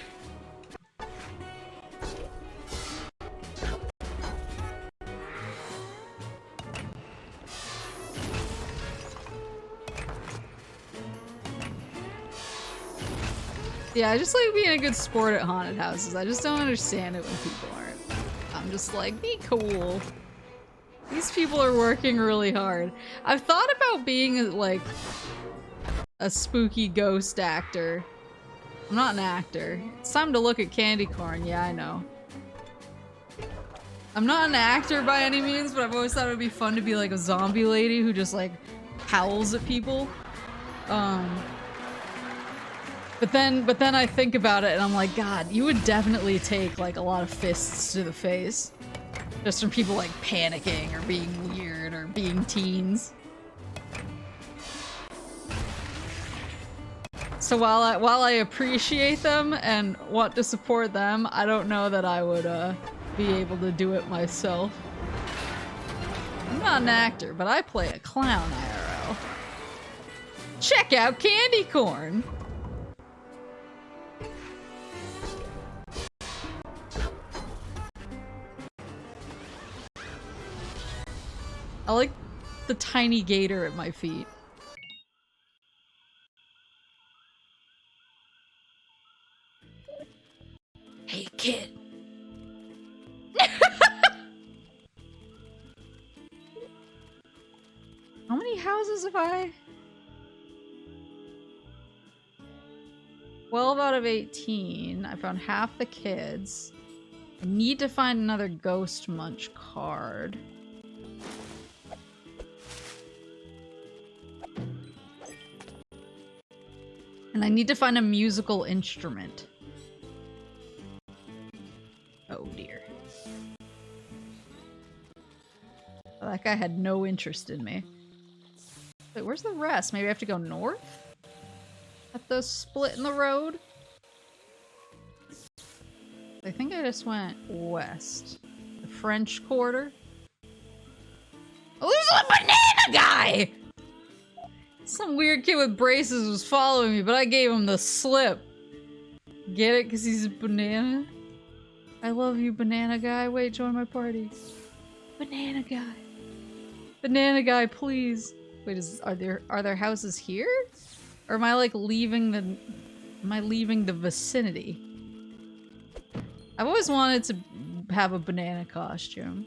Yeah, I just like being a good sport at haunted houses. I just don't understand it when people aren't. I'm just like, be cool. These people are working really hard. I've thought about being like a spooky ghost actor. I'm not an actor. It's time to look at candy corn. Yeah, I know. I'm not an actor by any means, but I've always thought it would be fun to be like a zombie lady who just like howls at people. But then I think about it and I'm like, God, you would definitely take like a lot of fists to the face. Just from people like panicking or being weird or being teens. So while I appreciate them and want to support them, I don't know that I would be able to do it myself. I'm not an actor, but I play a clown IRL. Check out candy corn! I like the tiny gator at my feet. Hey, kid. How many houses have I? 12 out of 18. I found half the kids. I need to find another Ghost Munch card. And I need to find a musical instrument. Oh dear. Well, that guy had no interest in me. Wait, where's the rest? Maybe I have to go north? At the split in the road? I think I just went west. The French Quarter? Oh, there's a banana guy! Some weird kid with braces was following me, but I gave him the slip. Get it? Because he's a banana? I love you, banana guy. Wait, join my party. Banana guy. Banana guy, please. Wait, are there houses here? Or am I like leaving the vicinity? I've always wanted to have a banana costume.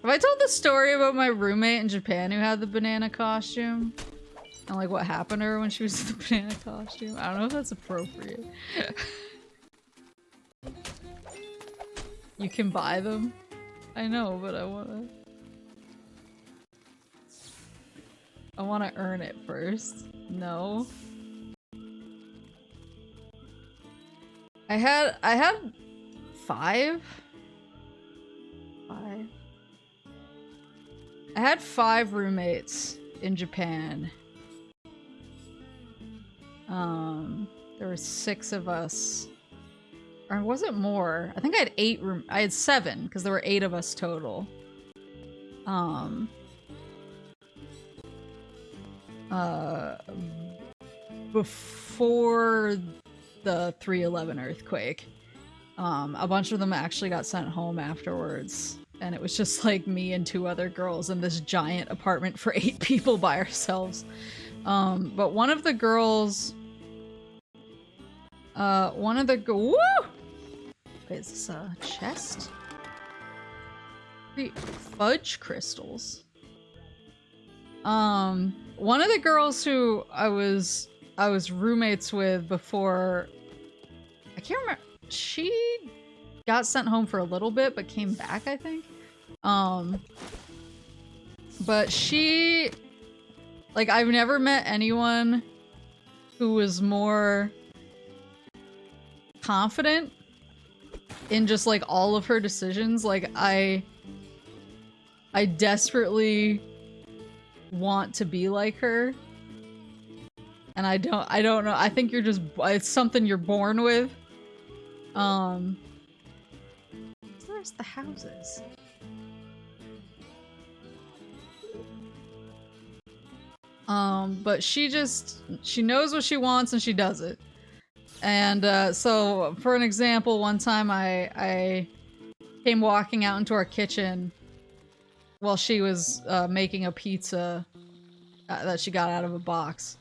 Have I told the story about my roommate in Japan who had the banana costume? And like what happened to her when she was in the banana costume? I don't know if that's appropriate. You can buy them? I know, but I wanna earn it first. No. I had 5? 5? I had 5 roommates in Japan. There were 6 of us. Or was it more? I think I had I had 7, because there were 8 of us total. Before the 3/11 earthquake. A bunch of them actually got sent home afterwards. And it was just like me and 2 other girls in this giant apartment for 8 people by ourselves. But one of the girls... Woo! Wait, is this a chest? Fudge crystals. One of the girls who I was roommates with before, I can't remember, she got sent home for a little bit but came back, I think. But she, like, I've never met anyone who was more confident in just like all of her decisions. Like, I desperately want to be like her, and I don't know, I think you're just, it's something you're born with. Where's the houses? But she knows what she wants and she does it. And so for an example, one time I came walking out into our kitchen while she was making a pizza that she got out of a box.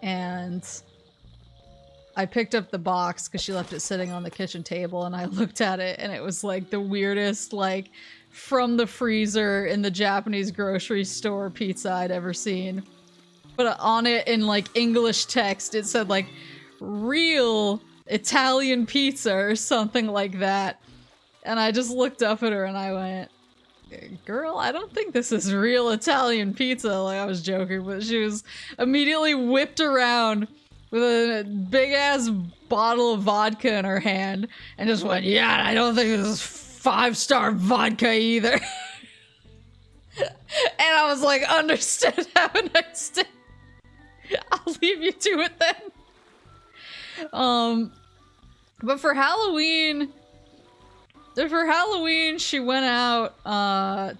And I picked up the box because she left it sitting on the kitchen table, and I looked at it and it was like the weirdest, like, from the freezer in the Japanese grocery store pizza I'd ever seen. But on it, in like English text, it said like real Italian pizza or something like that. And I just looked up at her and I went, girl, I don't think this is real Italian pizza. Like, I was joking, but she was immediately whipped around with a big ass bottle of vodka in her hand and just went, yeah, I don't think this is 5-star vodka either. And I was like, understood, have a nice day. I'll leave you to it then. But for Halloween, she went out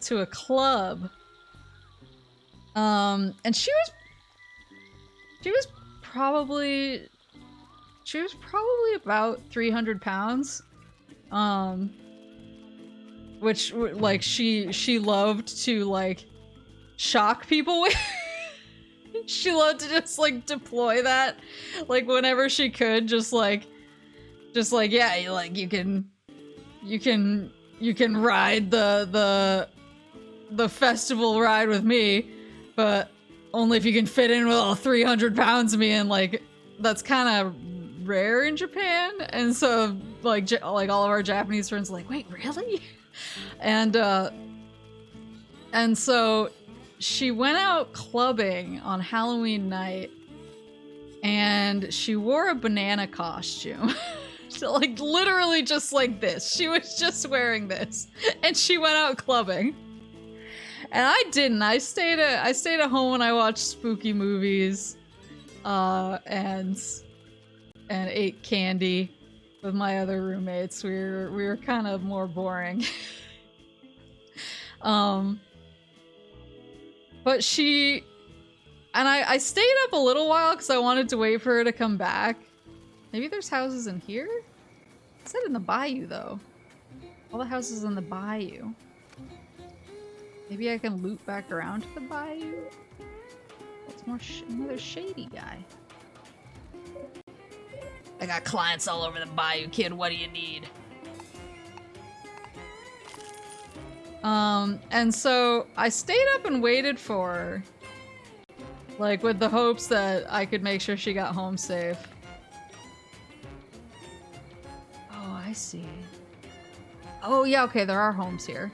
to a club. And she was probably about 300 pounds. Which, like, she loved to, like, shock people with. She loved to just, like, deploy that, like, whenever she could, just like, yeah, like, you can ride the festival ride with me, but only if you can fit in with all 300 pounds of me, and, like, that's kind of rare in Japan, and so, like, all of our Japanese friends are like, wait, really? And so she went out clubbing on Halloween night, and she wore a banana costume. So, like, literally just like this. She was just wearing this, and she went out clubbing. And I didn't. I stayed at home and I watched spooky movies, and ate candy with my other roommates. We were kind of more boring. But I stayed up a little while because I wanted to wait for her to come back. Maybe there's houses in here? It said in the bayou, though. All the houses in the bayou. Maybe I can loop back around to the bayou? What's more another shady guy. I got clients all over the bayou, kid. What do you need? And so I stayed up and waited for her. Like, with the hopes that I could make sure she got home safe. Oh, I see. Oh, yeah, okay, there are homes here.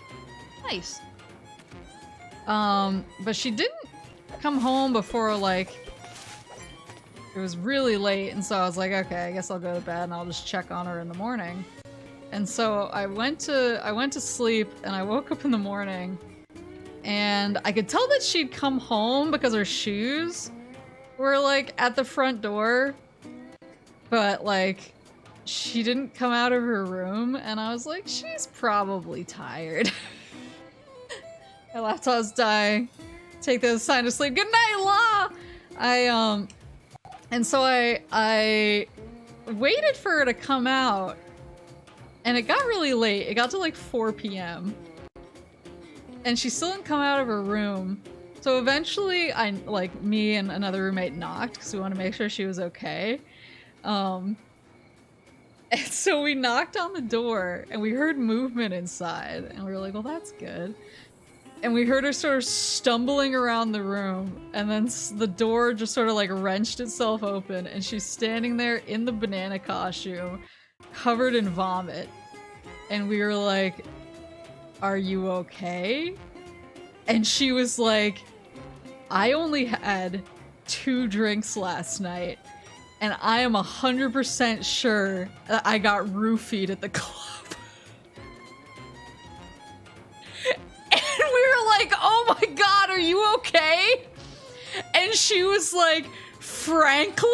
Nice. But she didn't come home before, like, it was really late, and so I was like, okay, I guess I'll go to bed and I'll just check on her in the morning. And so I went to sleep, and I woke up in the morning, and I could tell that she'd come home because her shoes were, like, at the front door, but, like, she didn't come out of her room, and I was like, she's probably tired. I laughed till I was dying. Take this as a sign to sleep. Good night, La! And so I waited for her to come out, and it got really late. It got to like 4 p.m. and she still didn't come out of her room. So eventually me and another roommate knocked because we wanted to make sure she was okay. And so we knocked on the door and we heard movement inside, and we were like, well, that's good. and we heard her sort of stumbling around the room, and then the door just sort of like wrenched itself open, and she's standing there in the banana costume, covered in vomit. And we were like, "Are you okay?" And she was like, "I only had 2 drinks last night, and I am 100% sure that I got roofied at the club." And we were like, "Oh my god, are you okay?" And she was like, frankly,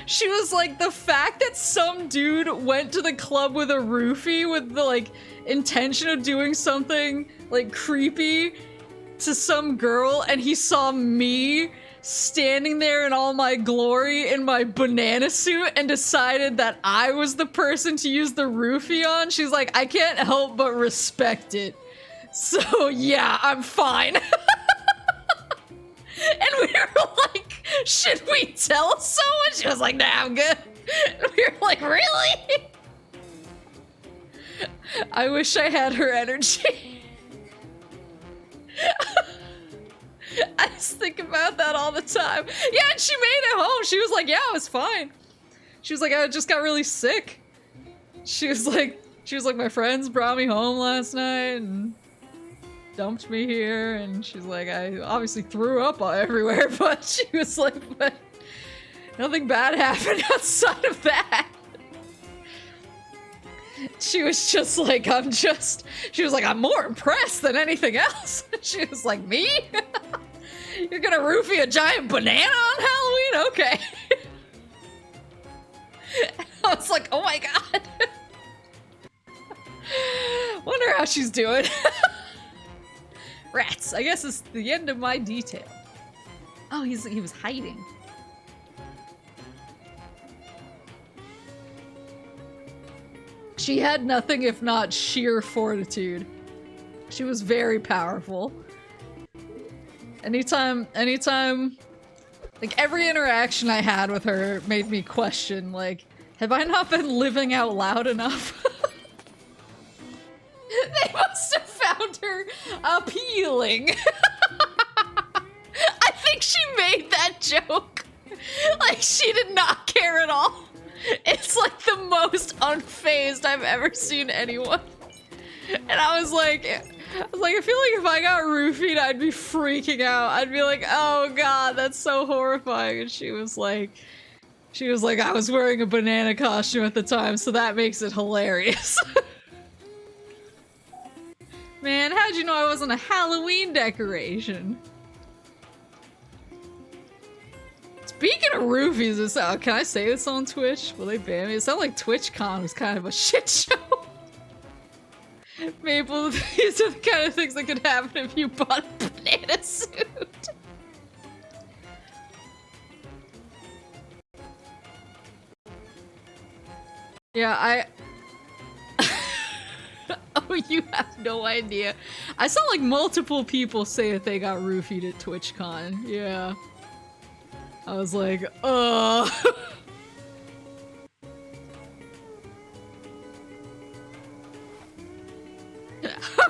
she was like, the fact that some dude went to the club with a roofie with the like intention of doing something like creepy to some girl, and he saw me standing there in all my glory in my banana suit and decided that I was the person to use the roofie on, she's like, I can't help but respect it. So yeah, I'm fine. And we were like, should we tell someone? She was like, nah, I'm good. And we were like, really? I wish I had her energy. I just think about that all the time. Yeah, and she made it home. She was like, yeah, I was fine. She was like, I just got really sick. She was like, my friends brought me home last night and dumped me here, and she's like, I obviously threw up everywhere, but she was like, but nothing bad happened outside of that. She was just like, she was like, I'm more impressed than anything else. She was like, me? You're gonna roofie a giant banana on Halloween? Okay. And I was like, oh my god. Wonder how she's doing. Rats, I guess it's the end of my detail. Oh, he was hiding. She had nothing if not sheer fortitude. She was very powerful. Anytime, like every interaction I had with her made me question, like, have I not been living out loud enough? They must have found her appealing. I think she made that joke. Like, she did not care at all. It's like the most unfazed I've ever seen anyone. And I was like, I feel like if I got roofied, I'd be freaking out. I'd be like, oh god, that's so horrifying. And she was like, I was wearing a banana costume at the time, so that makes it hilarious. Man, how'd you know I wasn't a Halloween decoration? Speaking of roofies, can I say this on Twitch? Will they ban me? It sounded like TwitchCon was kind of a shit show. Maple, these are the kind of things that could happen if you bought a banana suit. Yeah, oh, you have no idea. I saw like multiple people say that they got roofied at TwitchCon. Yeah. I was like, I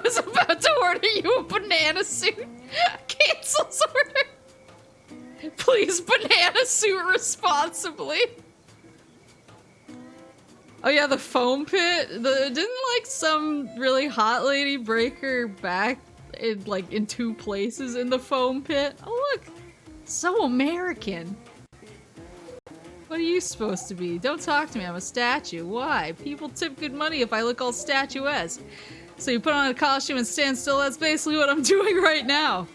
was about to order you a banana suit. Cancel's order. Please banana suit responsibly. Oh yeah, the foam pit. Didn't like some really hot lady break her back in 2 places in the foam pit? Oh look. So American. What are you supposed to be? Don't talk to me, I'm a statue. Why? People tip good money if I look all statuesque. So you put on a costume and stand still, that's basically what I'm doing right now.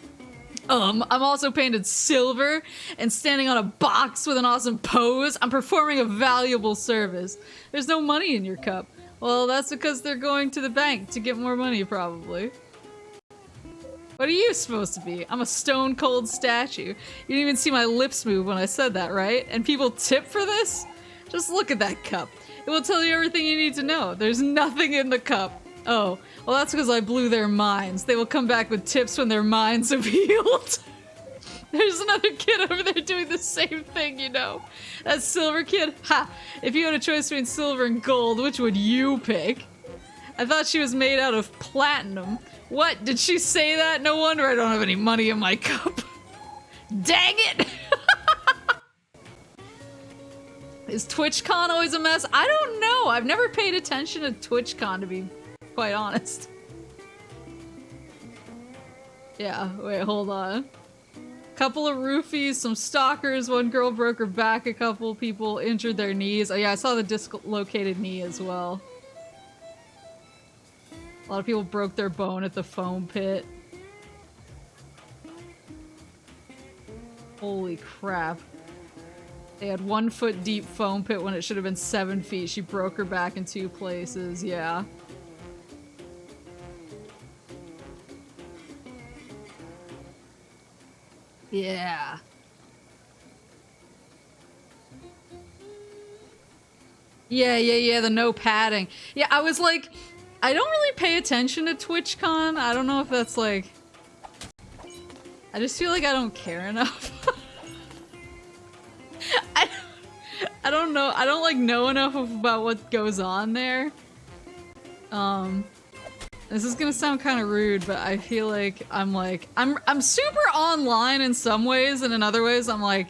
I'm also painted silver and standing on a box with an awesome pose. I'm performing a valuable service. There's no money in your cup. Well, that's because they're going to the bank to get more money, probably. What are you supposed to be? I'm a stone cold statue. You didn't even see my lips move when I said that, right? And people tip for this? Just look at that cup. It will tell you everything you need to know. There's nothing in the cup. Oh, well that's because I blew their minds. They will come back with tips when their minds have healed. There's another kid over there doing the same thing, you know. That silver kid? Ha! If you had a choice between silver and gold, which would you pick? I thought she was made out of platinum. What? Did she say that? No wonder I don't have any money in my cup. Dang it! Is TwitchCon always a mess? I don't know. I've never paid attention to TwitchCon, to be quite honest. Yeah, wait, hold on. Couple of roofies, some stalkers, one girl broke her back, a couple people injured their knees. Oh yeah, I saw the dislocated knee as well. A lot of people broke their bone at the foam pit. Holy crap. They had 1 foot deep foam pit when it should have been 7 feet. She broke her back in 2 places, yeah. Yeah. Yeah, the no padding. Yeah, I was like, I don't really pay attention to TwitchCon. I don't know if that's like... I just feel like I don't care enough. I don't know. I don't like know enough about what goes on there. This is gonna sound kind of rude, but I feel like I'm super online in some ways, and in other ways I'm like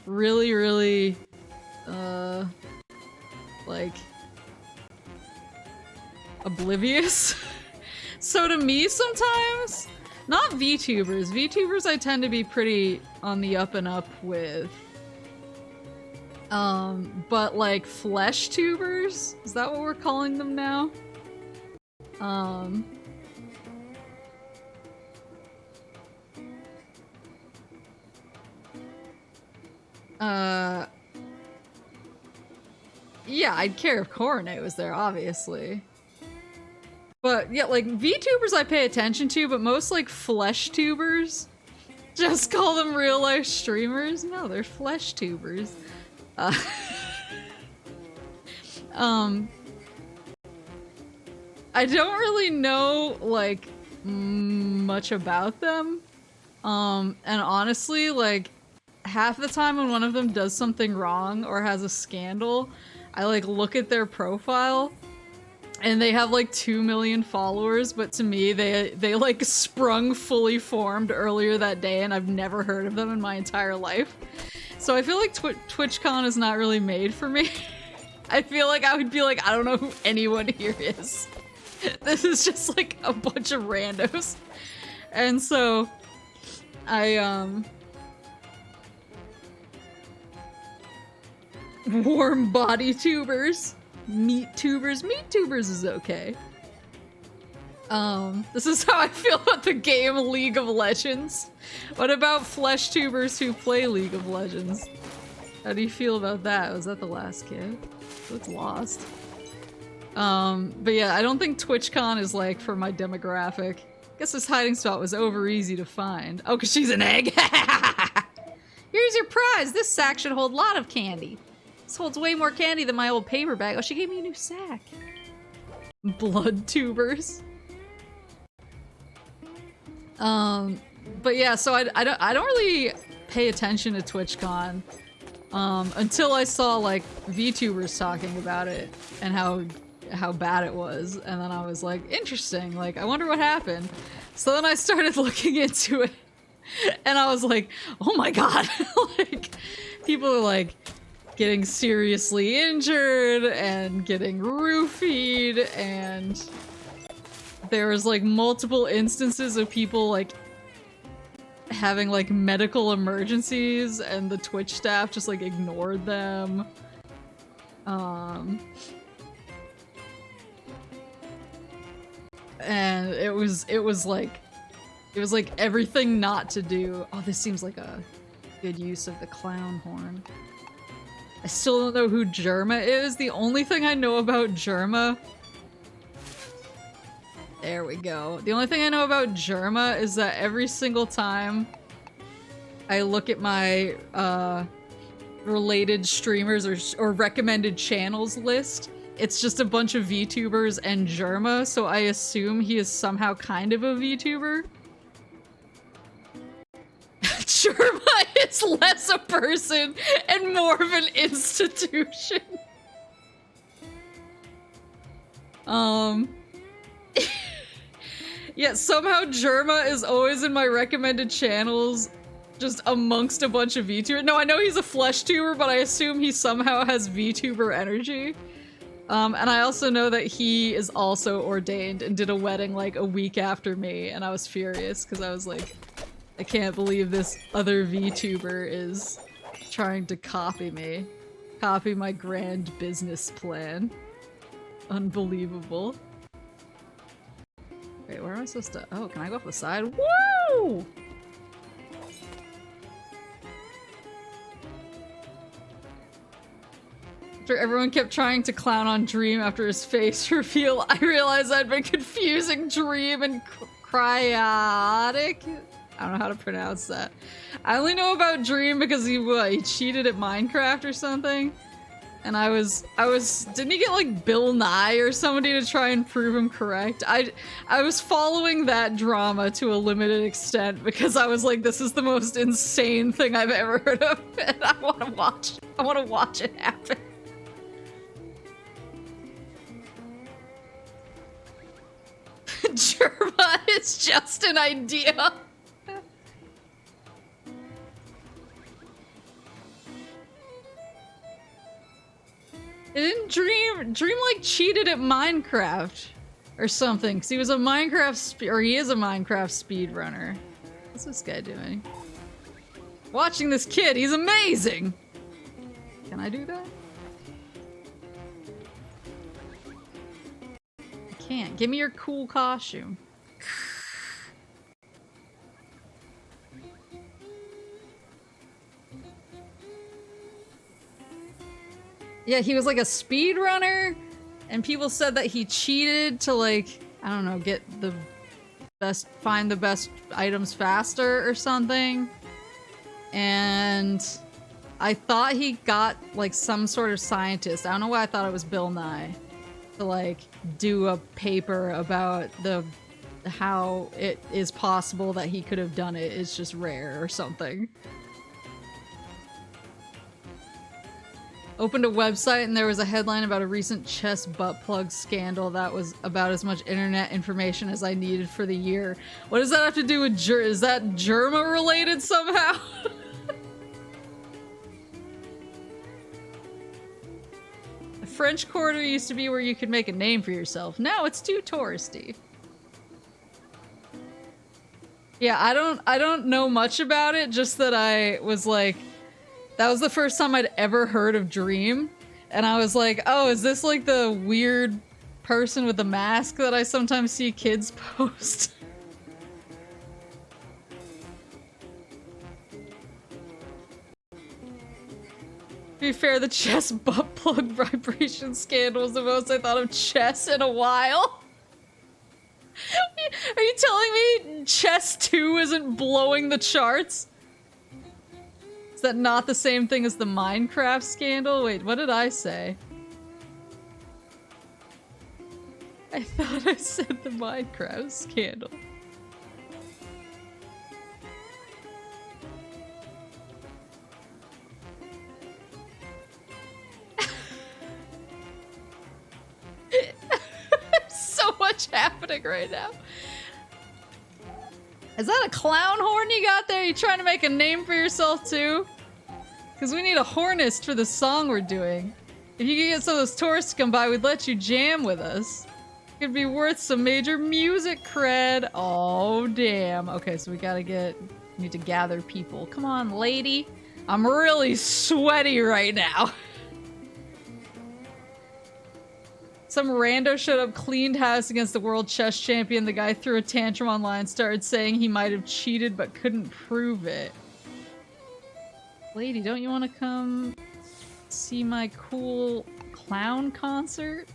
really like oblivious. So to me sometimes, not VTubers. VTubers I tend to be pretty on the up and up with. But like flesh tubers? Is that what we're calling them now? Yeah, I'd care if Coronet was there, obviously. But yeah, like VTubers I pay attention to, but most like flesh tubers, just call them real life streamers? No, they're flesh tubers. I don't really know, like, much about them. And honestly, like, half the time when one of them does something wrong or has a scandal, I, like, look at their profile, and they have, like, 2 million followers, but to me, they like, sprung fully formed earlier that day, and I've never heard of them in my entire life. So I feel like TwitchCon is not really made for me. I feel like I would be like, I don't know who anyone here is. This is just like a bunch of randos. And so warm body tubers, meat tubers is okay. This is how I feel about the game League of Legends. What about flesh tubers who play League of Legends? How do you feel about that? Was that the last kid? It's lost. But yeah, I don't think TwitchCon is like for my demographic. Guess this hiding spot was over easy to find. Oh, cause she's an egg. Here's your prize. This sack should hold a lot of candy. This holds way more candy than my old paper bag. Oh, she gave me a new sack. Blood tubers. But yeah, so I don't really pay attention to TwitchCon until I saw like VTubers talking about it and how bad it was, and then I was like, interesting, like I wonder what happened. So then I started looking into it, and I was like, oh my god, like people are like getting seriously injured and getting roofied, and there was like multiple instances of people like having like medical emergencies, and the Twitch staff just like ignored them. And it was like everything not to do. Oh, this seems like a good use of the clown horn. I still don't know who Germa is. The only thing I know about Germa... There we go. The only thing I know about Germa is that every single time I look at my related streamers or recommended channels list, it's just a bunch of VTubers and Germa, so I assume he is somehow kind of a VTuber. Germa is less a person and more of an institution. Yeah, somehow Germa is always in my recommended channels, just amongst a bunch of VTubers. No, I know he's a flesh tuber, but I assume he somehow has VTuber energy. And I also know that he is also ordained and did a wedding like a week after me, and I was furious because I was like, I can't believe this other VTuber is trying to copy me. Copy my grand business plan. Unbelievable. Wait, where am I supposed to- oh, can I go off the side? Woo! After everyone kept trying to clown on Dream after his face reveal, I realized I'd been confusing Dream and Cryotic. I don't know how to pronounce that. I only know about Dream because he cheated at Minecraft or something. And didn't he get like Bill Nye or somebody to try and prove him correct? I was following that drama to a limited extent because I was like, this is the most insane thing I've ever heard of, and I want to watch it happen. Germa is just an idea. Didn't Dream like cheated at Minecraft or something? Cause he was a he is a Minecraft speedrunner. What's this guy doing? Watching this kid, he's amazing. Can I do that? I can't. Give me your cool costume. Yeah, he was like a speedrunner, and people said that he cheated to like, I don't know, find the best items faster or something. And I thought he got like some sort of scientist, I don't know why I thought it was Bill Nye, to like do a paper about how it is possible that he could have done it. It's just rare or something. Opened a website and there was a headline about a recent chess butt plug scandal that was about as much internet information as I needed for the year. What does that have to do with is that Germa related somehow? The French Quarter used to be where you could make a name for yourself. Now it's too touristy. Yeah, I don't know much about it, just that I was like, that was the first time I'd ever heard of Dream, and I was like, oh, is this like the weird person with the mask that I sometimes see kids post? To be fair, the chess butt plug vibration scandal was the most I thought of chess in a while. Are you telling me Chess 2 isn't blowing the charts? Is that not the same thing as the Minecraft scandal? Wait, what did I say? I thought I said the Minecraft scandal. So much happening right now. Is that a clown horn you got there? You trying to make a name for yourself too? Because we need a hornist for the song we're doing. If you could get some of those tourists to come by, we'd let you jam with us. It could be worth some major music cred. Oh, damn. Okay, so we need to gather people. Come on, lady. I'm really sweaty right now. Some rando showed up, cleaned house against the world chess champion. The guy threw a tantrum online, started saying he might have cheated but couldn't prove it. Lady, don't you want to come see my cool clown concert?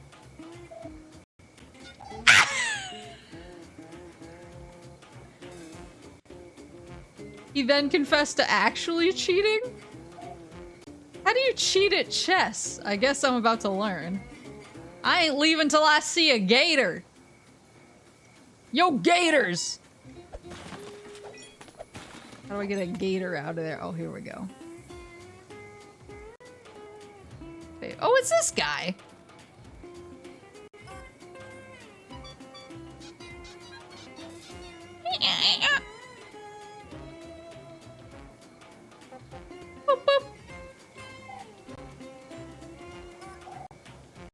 He then confessed to actually cheating? How do you cheat at chess? I guess I'm about to learn. I ain't leaving till I see a gator. Yo, gators! How do I get a gator out of there? Oh, here we go. Okay. Oh, it's this guy. Boop, boop.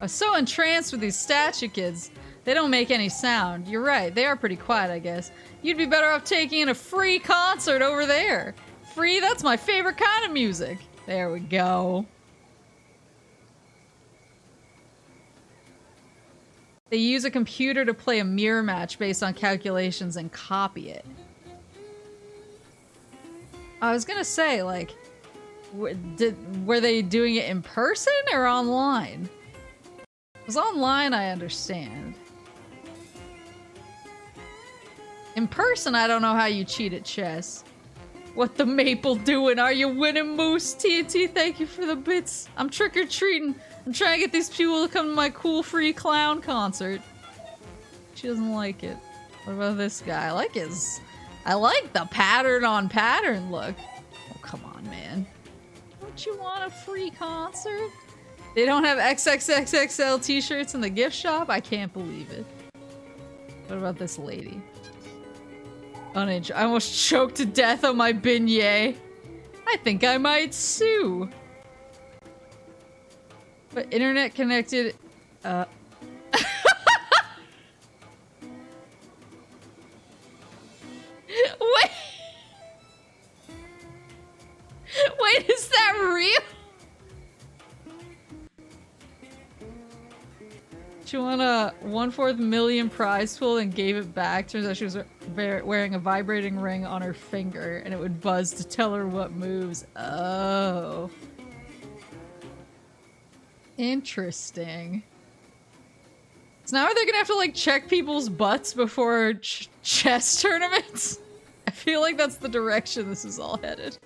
I was so entranced with these statue kids. They don't make any sound. You're right, they are pretty quiet, I guess. You'd be better off taking in a free concert over there. Free? That's my favorite kind of music. There we go. They use a computer to play a mirror match based on calculations and copy it. I was gonna say, like, were they doing it in person or online? Because online, I understand. In person, I don't know how you cheat at chess. What the Maple doing? Are you winning, Moose? TNT, thank you for the bits. I'm trick-or-treating. I'm trying to get these people to come to my cool free clown concert. She doesn't like it. What about this guy? I like the pattern on pattern look. Oh, come on, man. Don't you want a free concert? They don't have XXXXL t-shirts in the gift shop? I can't believe it. What about this lady? I almost choked to death on my beignet. I think I might sue. But internet connected, Wait. Wait, is that real? She won a 1/4 million prize pool and gave it back. Turns out she was wearing a vibrating ring on her finger and it would buzz to tell her what moves. Oh. Interesting. So now are they gonna have to like check people's butts before chess tournaments? I feel like that's the direction this is all headed.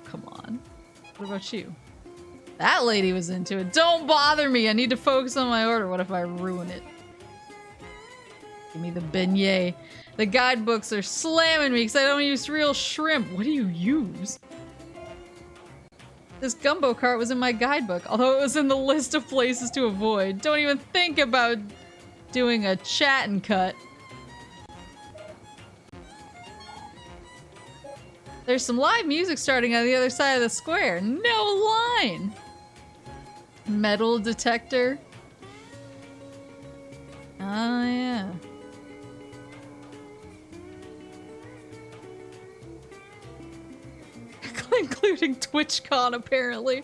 Come on. What about you? That lady was into it. Don't bother me. I need to focus on my order. What if I ruin it? Give me the beignet. The guidebooks are slamming me because I don't use real shrimp. What do you use? This gumbo cart was in my guidebook, although it was in the list of places to avoid. Don't even think about doing a chat and cut. There's some live music starting on the other side of the square. No line! Metal detector. Oh, yeah. Including TwitchCon, apparently.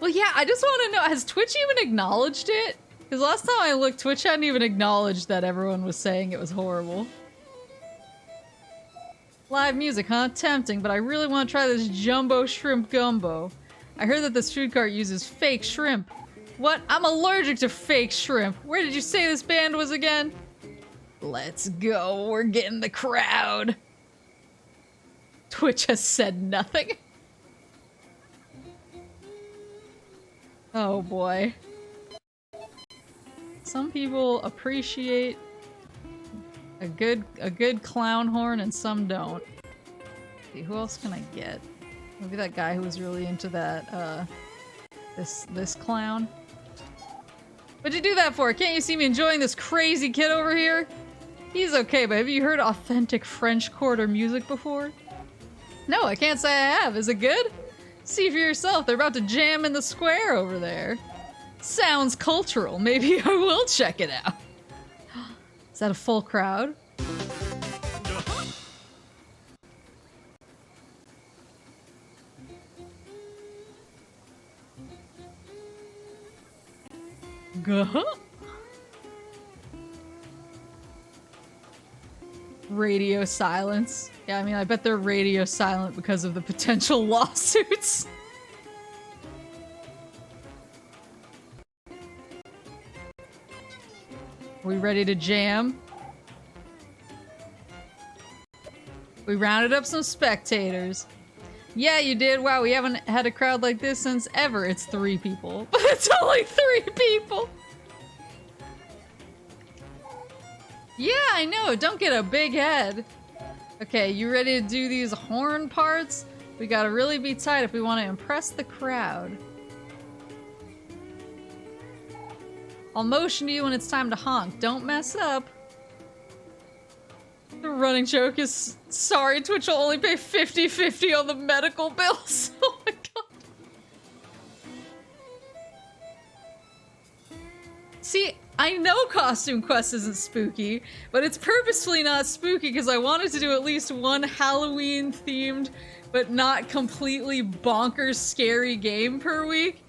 Well, yeah, I just want to know, has Twitch even acknowledged it? Because last time I looked, Twitch hadn't even acknowledged that everyone was saying it was horrible. Live music, huh? Tempting, but I really want to try this jumbo shrimp gumbo. I heard that this food cart uses fake shrimp. What? I'm allergic to fake shrimp. Where did you say this band was again? Let's go, we're getting the crowd. Twitch has said nothing. Oh boy. Some people appreciate a good clown horn and some don't. Let's see, who else can I get? Maybe that guy who was really into that, this clown. What'd you do that for? Can't you see me enjoying this crazy kid over here? He's okay, but have you heard authentic French Quarter music before? No, I can't say I have. Is it good? See for yourself. They're about to jam in the square over there. Sounds cultural. Maybe I will check it out. Is that a full crowd? Radio silence. Yeah, I mean, I bet they're radio silent because of the potential lawsuits. We ready to jam? We rounded up some spectators. Yeah, you did. Wow, we haven't had a crowd like this since ever. It's 3 people. But it's only 3 people! Yeah, I know. Don't get a big head. Okay, you ready to do these horn parts? We gotta really be tight if we want to impress the crowd. I'll motion to you when it's time to honk. Don't mess up. 3, running joke is, sorry, Twitch will only pay 50-50 on the medical bills. Oh my god. See, I know Costume Quest isn't spooky, but it's purposefully not spooky because I wanted to do at least one Halloween-themed, but not completely bonkers scary game per week.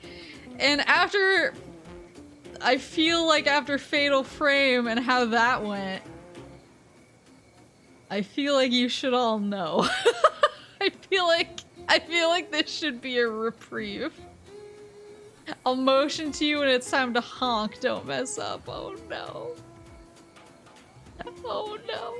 And I feel like after Fatal Frame and how that went, I feel like you should all know. I feel like this should be a reprieve. I'll motion to you when it's time to honk. Don't mess up. Oh no. Oh no.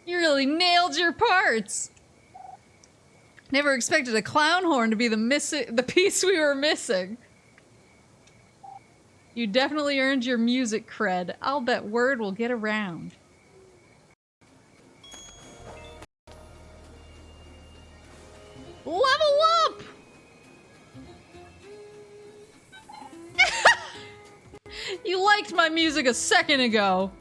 You really nailed your parts! Never expected a clown horn to be the piece we were missing. You definitely earned your music cred. I'll bet word will get around. Level up! You liked my music a second ago.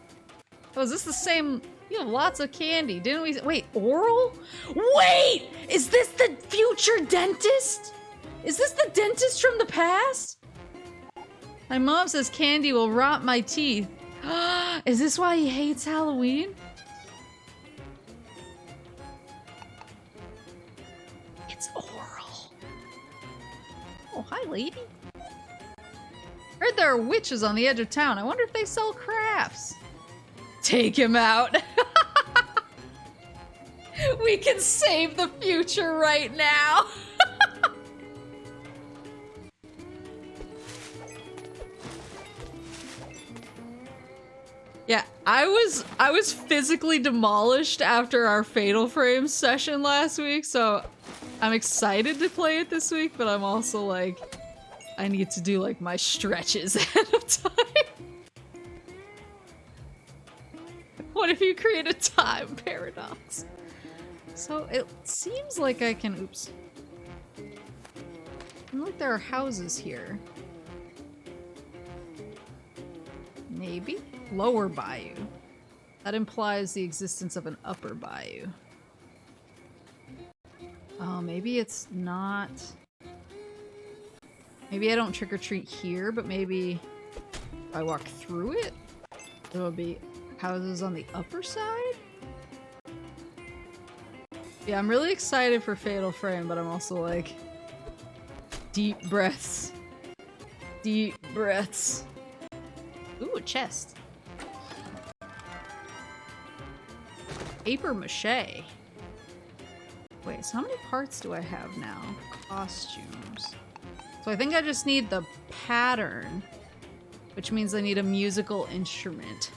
Oh, is this the same? You have lots of candy, didn't we? Wait, oral? Wait! Is this the future dentist? Is this the dentist from the past? My mom says candy will rot my teeth. Is this why he hates Halloween? It's oral. Oh, hi, lady. Heard there are witches on the edge of town. I wonder if they sell crafts. Take him out. We can save the future right now. Yeah, I was physically demolished after our Fatal Frame session last week, so I'm excited to play it this week, but I'm also like, I need to do like my stretches ahead of time. What if you create a time paradox? So it seems like I can, oops. Look, there are houses here. Maybe? Lower bayou. That implies the existence of an upper bayou. Oh, maybe it's not. Maybe I don't trick-or-treat here, but maybe if I walk through it, there will be houses on the upper side? Yeah, I'm really excited for Fatal Frame, but I'm also like, deep breaths. Deep breaths. Ooh, a chest. Paper mache. Wait, so how many parts do I have now? Costumes. So I think I just need the pattern, which means I need a musical instrument.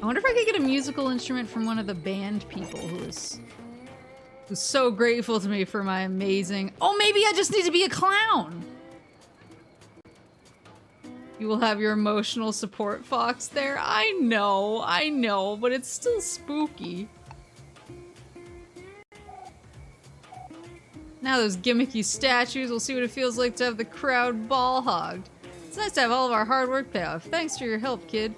I wonder if I could get a musical instrument from one of the band people who's so grateful to me for my amazing— oh, maybe I just need to be a clown! You will have your emotional support fox there? I know, but it's still spooky. Now those gimmicky statues, we'll see what it feels like to have the crowd ball hogged. It's nice to have all of our hard work pay off. Thanks for your help, kid.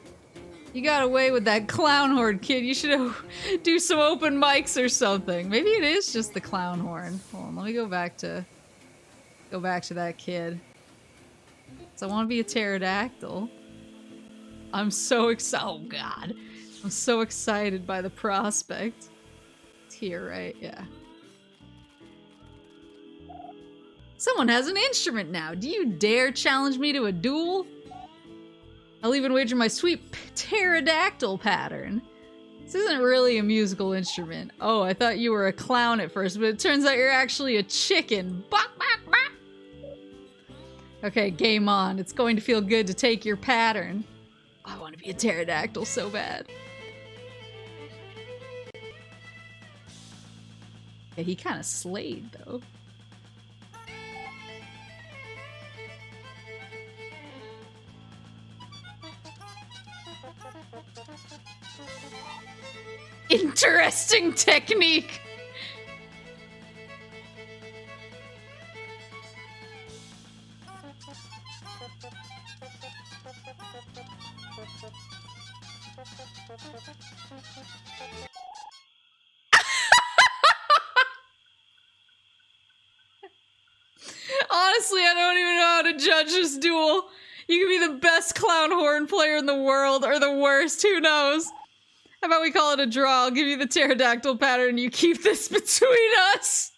You got away with that clown horn, kid. You should do some open mics or something. Maybe it is just the clown horn. Hold on, let me go back to that kid. So I want to be a pterodactyl. I'm so excited. Oh god. I'm so excited by the prospect. It's here, right? Yeah. Someone has an instrument now. Do you dare challenge me to a duel? I'll even wager my sweet pterodactyl pattern. This isn't really a musical instrument. Oh, I thought you were a clown at first, but it turns out you're actually a chicken. Bok, bok, bok. Okay, game on. It's going to feel good to take your pattern. I want to be a pterodactyl so bad. Yeah, he kind of slayed, though. Interesting technique! Honestly, I don't even know how to judge this duel. You could be the best clown horn player in the world, or the worst, who knows? How about we call it a draw? I'll give you the pterodactyl pattern, you keep this between us!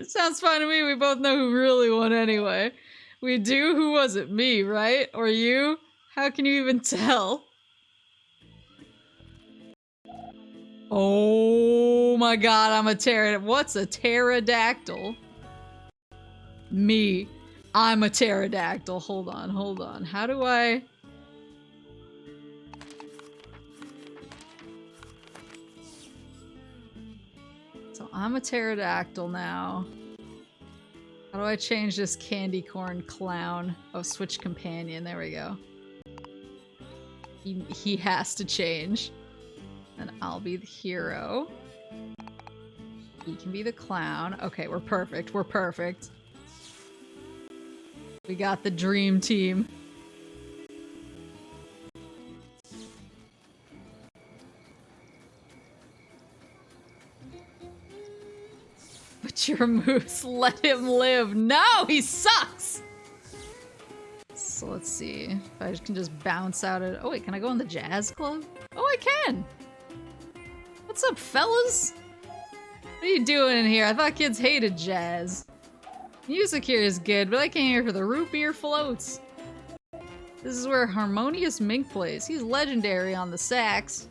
Sounds fine to me, we both know who really won anyway. We do? Who was it? Me, right? Or you? How can you even tell? Oh my god, I'm a pterodactyl. What's a pterodactyl? Me. I'm a pterodactyl. Hold on, hold on. How do I... So I'm a pterodactyl now. How do I change this candy corn clown? Oh, switch companion. There we go. He has to change. And I'll be the hero. He can be the clown. Okay, we're perfect. We're perfect. We got the dream team. But you're a moose. Let him live. No, he sucks! So let's see. If I can just bounce out of... Oh wait, can I go in the jazz club? Oh, I can! What's up, fellas? What are you doing in here? I thought kids hated jazz. Music here is good, but I came here for the root beer floats. This is where Harmonious Mink plays. He's legendary on the sax.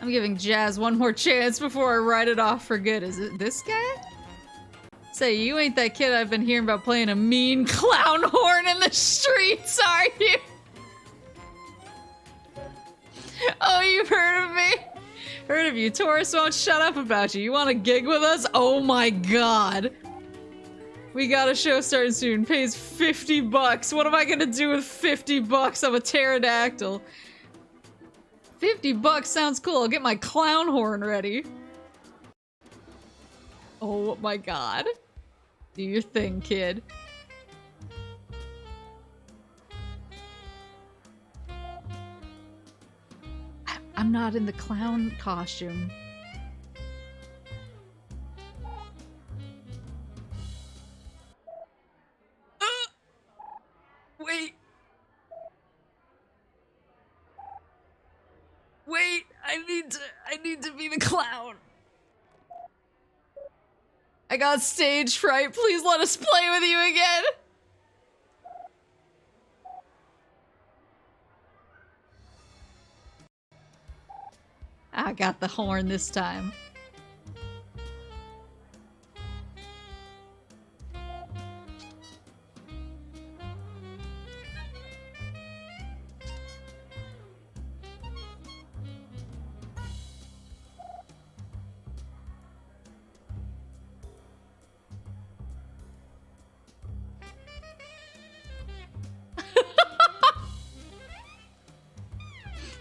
I'm giving jazz one more chance before I write it off for good. Is it this guy? Say, you ain't that kid I've been hearing about playing a mean clown horn in the streets, are you? Oh, you've heard of me? Heard of you. Taurus won't shut up about you. You want to gig with us? Oh my god. We got a show starting soon. Pays 50 bucks. What am I gonna do with 50 bucks? I'm a pterodactyl. 50 bucks sounds cool. I'll get my clown horn ready. Oh my god. Do your thing, kid. I'm not in the clown costume. Wait. Wait, I need to be the clown. I got stage fright. Please let us play with you again. I got the horn this time.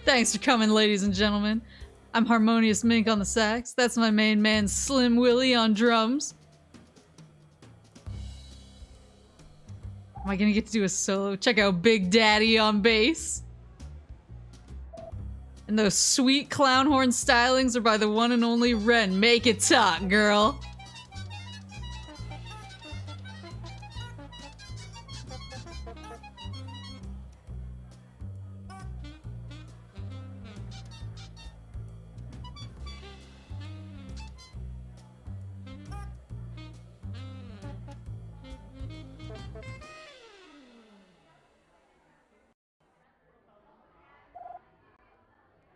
Thanks for coming, ladies and gentlemen. I'm Harmonious Mink on the sax. That's my main man, Slim Willy, on drums. Am I gonna get to do a solo? Check out Big Daddy on bass. And those sweet clown horn stylings are by the one and only Ren. Make it talk, girl.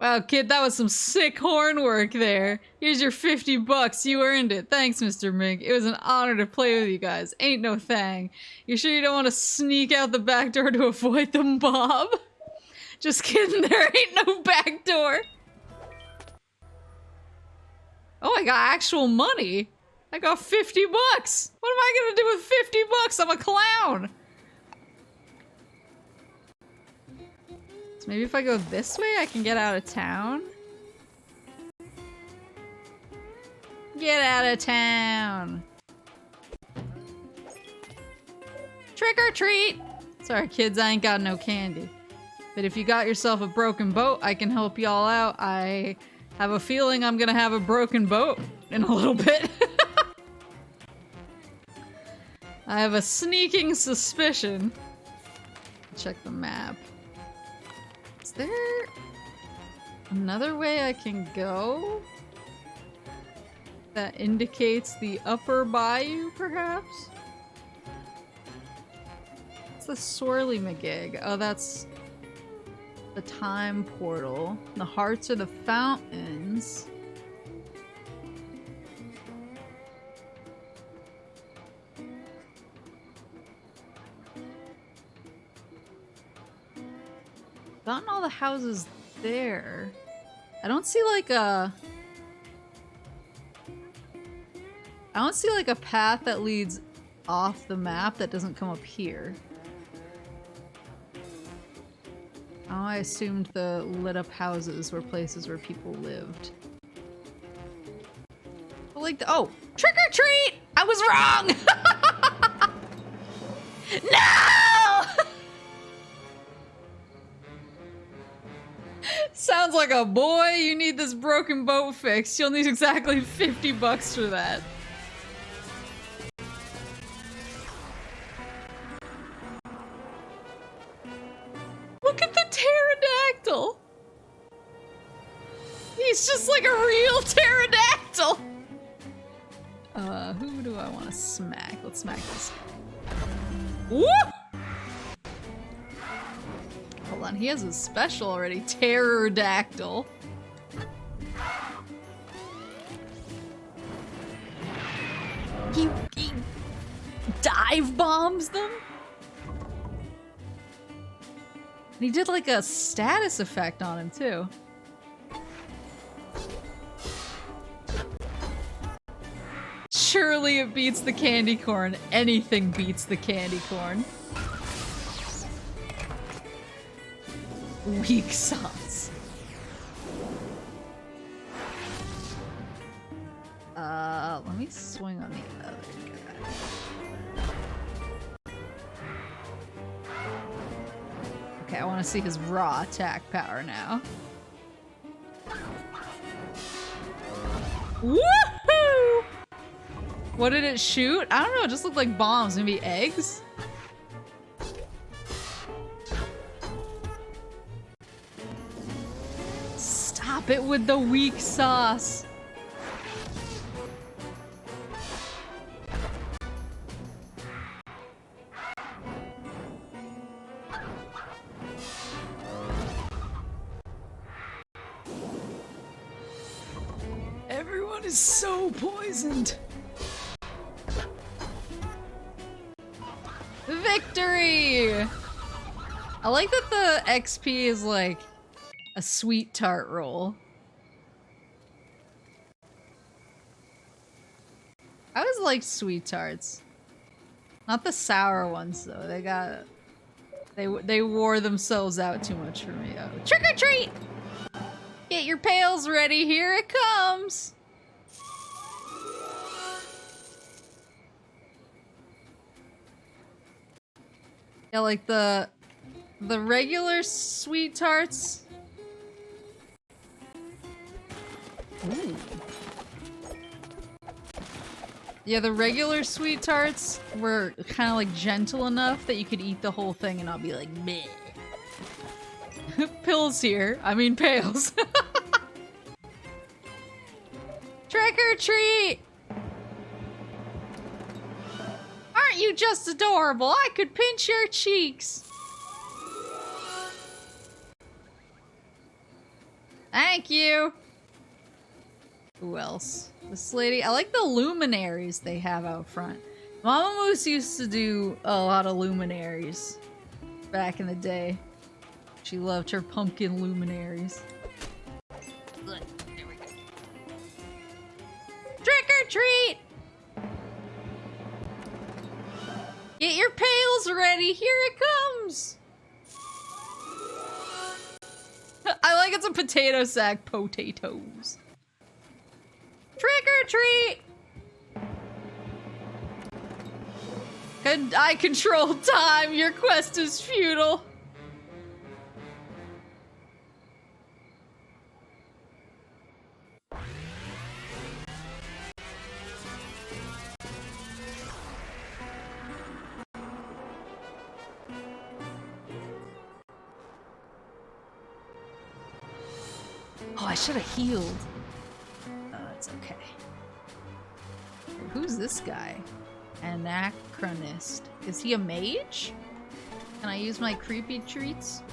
Wow, kid, that was some sick horn work there. Here's your 50 bucks. You earned it. Thanks, Mr. Mink. It was an honor to play with you guys. Ain't no thang. You sure you don't want to sneak out the back door to avoid the mob? Just kidding, there ain't no back door. Oh, I got actual money. I got 50 bucks. What am I gonna do with 50 bucks? I'm a clown. So maybe if I go this way, I can get out of town. Get out of town. Trick or treat. Sorry, kids, I ain't got no candy. But if you got yourself a broken boat, I can help y'all out. I have a feeling I'm gonna have a broken boat in a little bit. I have a sneaking suspicion. Check the map. Is there another way I can go that indicates the upper bayou, perhaps? It's the Swirly McGig. Oh, that's the time portal. The hearts are the fountains. Gotten all the houses there. I don't see like a path that leads off the map that doesn't come up here. Oh, I assumed the lit up houses were places where people lived. But like oh, trick or treat! I was wrong! No! Sounds like a boy. You need this broken boat fixed. You'll need exactly 50 bucks for that. Look at the pterodactyl. He's just like a real pterodactyl. Who do I want to smack? Let's smack this guy. Woo! Hold on, he has a special already. Pterodactyl. He dive bombs them? And he did like a status effect on him too. Surely it beats the candy corn. Anything beats the candy corn. Weak sauce. Let me swing on the other guy. Okay, I want to see his raw attack power now. Woohoo! What did it shoot? I don't know, it just looked like bombs. Maybe eggs? Stop it with the weak sauce. Everyone is so poisoned. Victory! I like that the XP is like a sweet tart roll. I always liked sweet tarts. Not the sour ones though. They wore themselves out too much for me. Oh, trick or treat! Get your pails ready, here it comes! Yeah, like the regular sweet tarts. Ooh. Yeah, the regular sweet tarts were kind of like gentle enough that you could eat the whole thing and not be like, meh. Pills here. I mean pails. Trick or treat! Aren't you just adorable? I could pinch your cheeks. Thank you. Who else? This lady. I like the luminaries they have out front. Mama Moose used to do a lot of luminaries back in the day. She loved her pumpkin luminaries. Good. There we go. Trick or treat! Get your pails ready, here it comes! I like it's a potato sack, potatoes. Trick or treat! I control time, your quest is futile. Oh, I should have healed. It's okay. Who's this guy? Anachronist. Is he a mage? Can I use my creepy treats?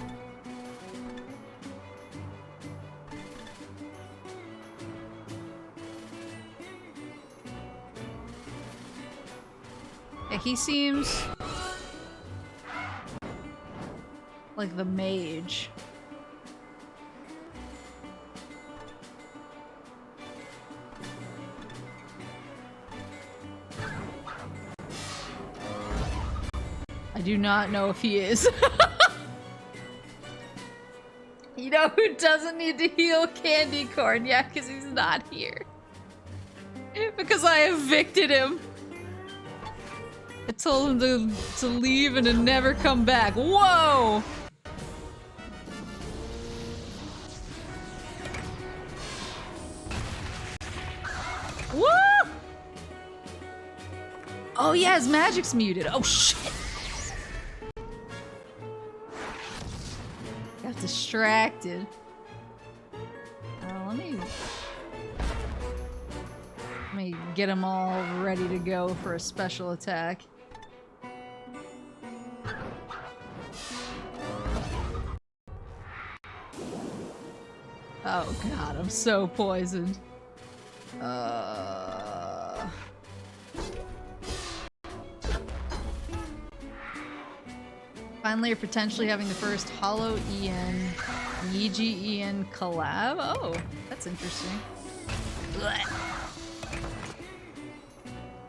Yeah, he seems like the mage. I do not know if he is. You know who doesn't need to heal Candy Corn? Yeah, because he's not here. Because I evicted him. I told him to leave and to never come back. Whoa! Woo! Oh yeah, his magic's muted. Oh shit! Got distracted. Let me get them all ready to go for a special attack. Oh god, I'm so poisoned. Finally, or potentially having the first Hollow EN, Yeegy EN collab? Oh, that's interesting. Blech.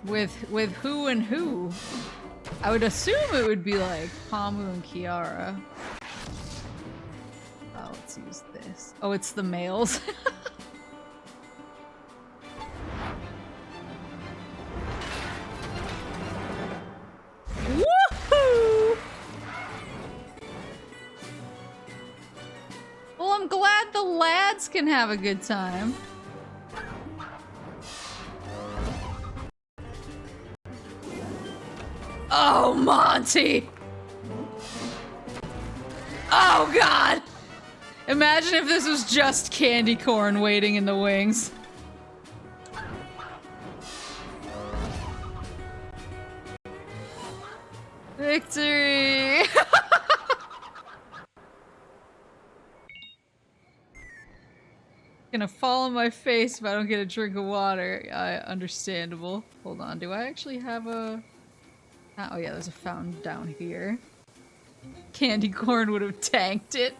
With who and who? I would assume it would be like Pamu and Kiara. Oh, let's use this. Oh, it's the males. Woohoo! Well, I'm glad the lads can have a good time. Oh, Monty! Oh, God! Imagine if this was just candy corn waiting in the wings. Victory! Gonna fall on my face if I don't get a drink of water. Understandable. Hold on, do I actually have a... Oh yeah, there's a fountain down here. Candy corn would have tanked it.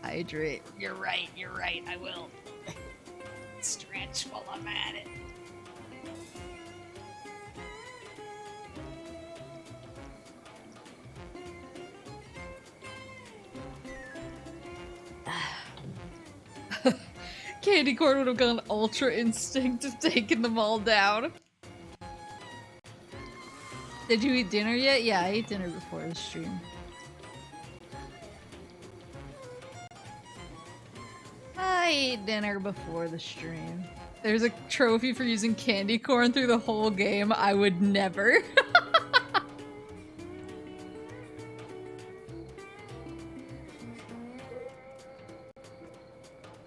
Hydrate. You're right, I will. Stretch while I'm at it. Candy corn would have gone ultra instinct of taking them all down. Did you eat dinner yet? Yeah, I ate dinner before the stream. I ate dinner before the stream. There's a trophy for using candy corn through the whole game. I would never.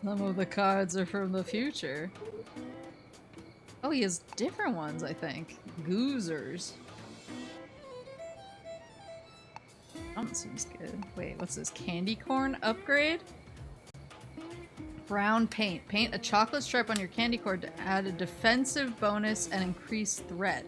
Some of the cards are from the future. Oh, he has different ones, I think. Goozers. That seems good. Wait, what's this? Candy corn upgrade? Brown paint. Paint a chocolate stripe on your candy corn to add a defensive bonus and increase threat.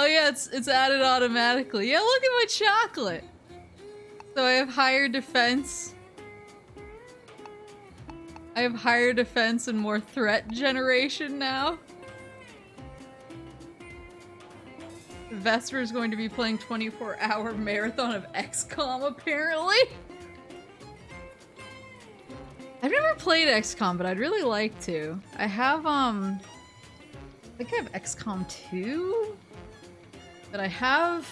Oh yeah, it's added automatically. Yeah, look at my chocolate. So I have higher defense. I have higher defense and more threat generation now. Vesper's going to be playing 24-hour marathon of XCOM, apparently. I've never played XCOM, but I'd really like to. I have, I think I have XCOM 2? But I have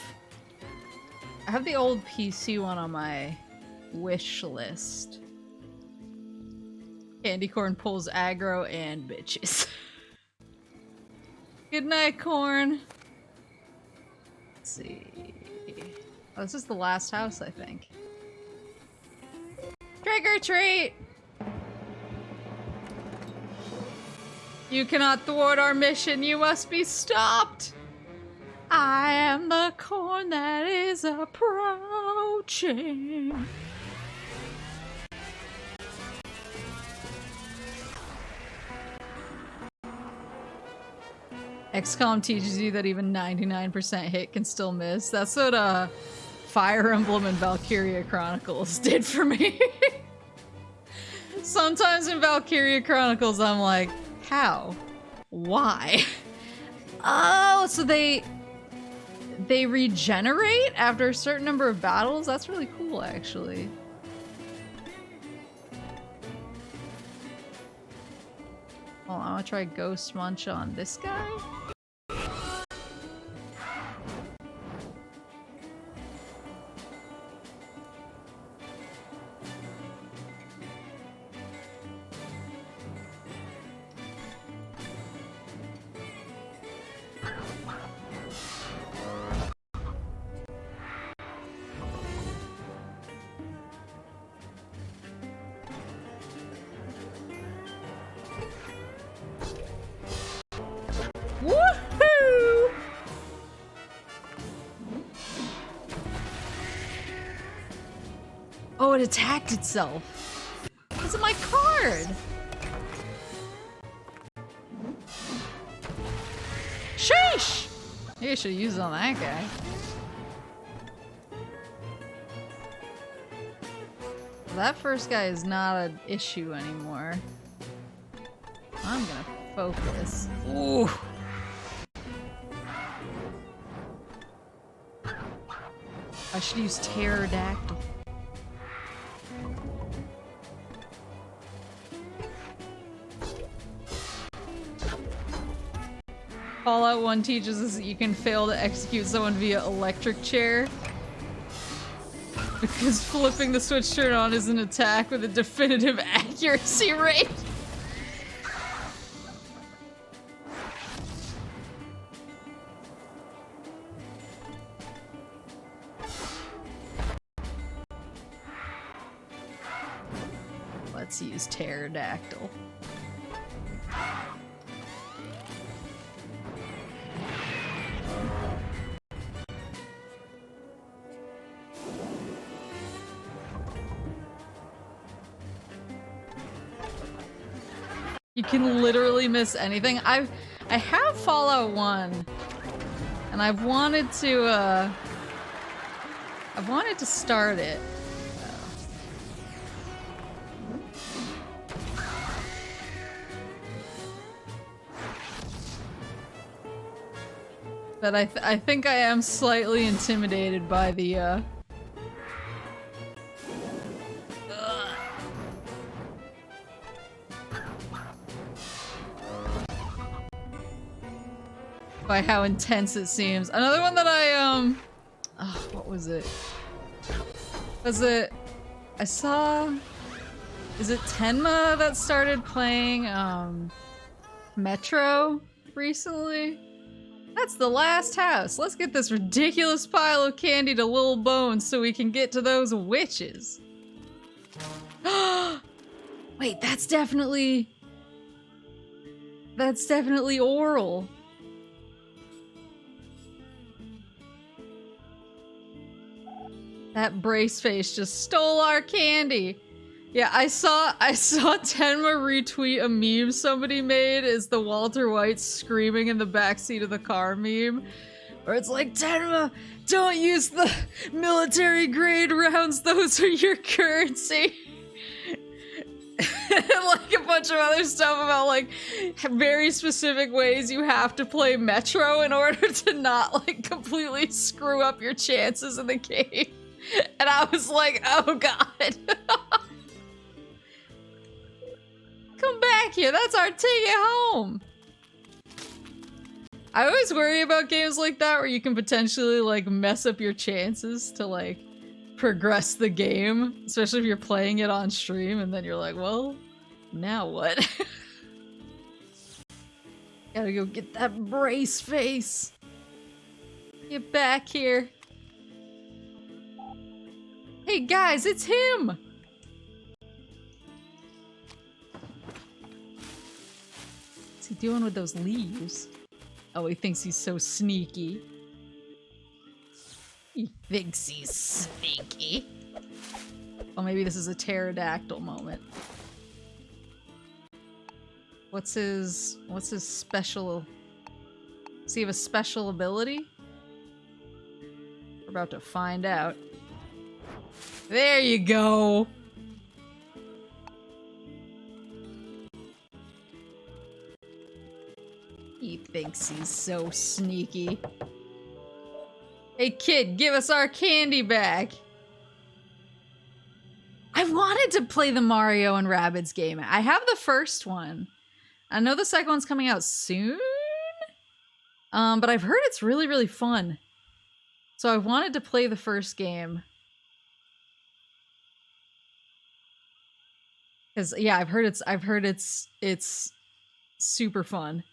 the old PC one on my wish list. Candy Corn pulls aggro and bitches. Good night, Corn. Let's see. Oh, this is the last house, I think. Trick or treat! You cannot thwart our mission. You must be stopped. I am the corn that is approaching. XCOM teaches you that even 99% hit can still miss. That's what Fire Emblem and Valkyria Chronicles did for me. Sometimes in Valkyria Chronicles I'm like, how? Why? Oh, so they regenerate after a certain number of battles? That's really cool, actually. Well, I want to try Ghost Munch on this guy. Woohoo! Oh, it attacked itself. What's in my card? Sheesh! Maybe I should use it on that guy. That first guy is not an issue anymore. I'm gonna focus. Ooh. I should use Pterodactyl. Fallout 1 teaches us that you can fail to execute someone via electric chair. Because flipping the switch turn on is an attack with a definitive accuracy rate. Let's use Pterodactyl. You can literally miss anything. I have Fallout 1, and I've wanted to start it. But I think I am slightly intimidated by the by how intense it seems. Another one that I what was it? I saw, is it Tenma that started playing Metro recently? That's the last house. Let's get this ridiculous pile of candy to Lil Bones so we can get to those witches. Wait, that's definitely oral. That brace face just stole our candy. Yeah, I saw Tenma retweet a meme somebody made as the Walter White screaming in the backseat of the car meme. Or it's like, Tenma, don't use the military grade rounds, those are your currency. And like a bunch of other stuff about like very specific ways you have to play Metro in order to not like completely screw up your chances in the game. And I was like, oh god. Come back here, that's our ticket home. I always worry about games like that where you can potentially like mess up your chances to like progress the game, especially if you're playing it on stream and then you're like, well, now what? Gotta go get that brace face. Get back here. Hey guys, it's him! What's he doing with those leaves? Oh, he thinks he's so sneaky. He thinks he's sneaky. Oh, maybe this is a pterodactyl moment. What's his special... Does he have a special ability? We're about to find out. There you go! He thinks he's so sneaky. Hey kid, give us our candy back! I wanted to play the Mario and Rabbids game. I have the first one. I know the second one's coming out soon? But I've heard it's really, really fun. So I wanted to play the first game. Cause yeah, I've heard it's super fun.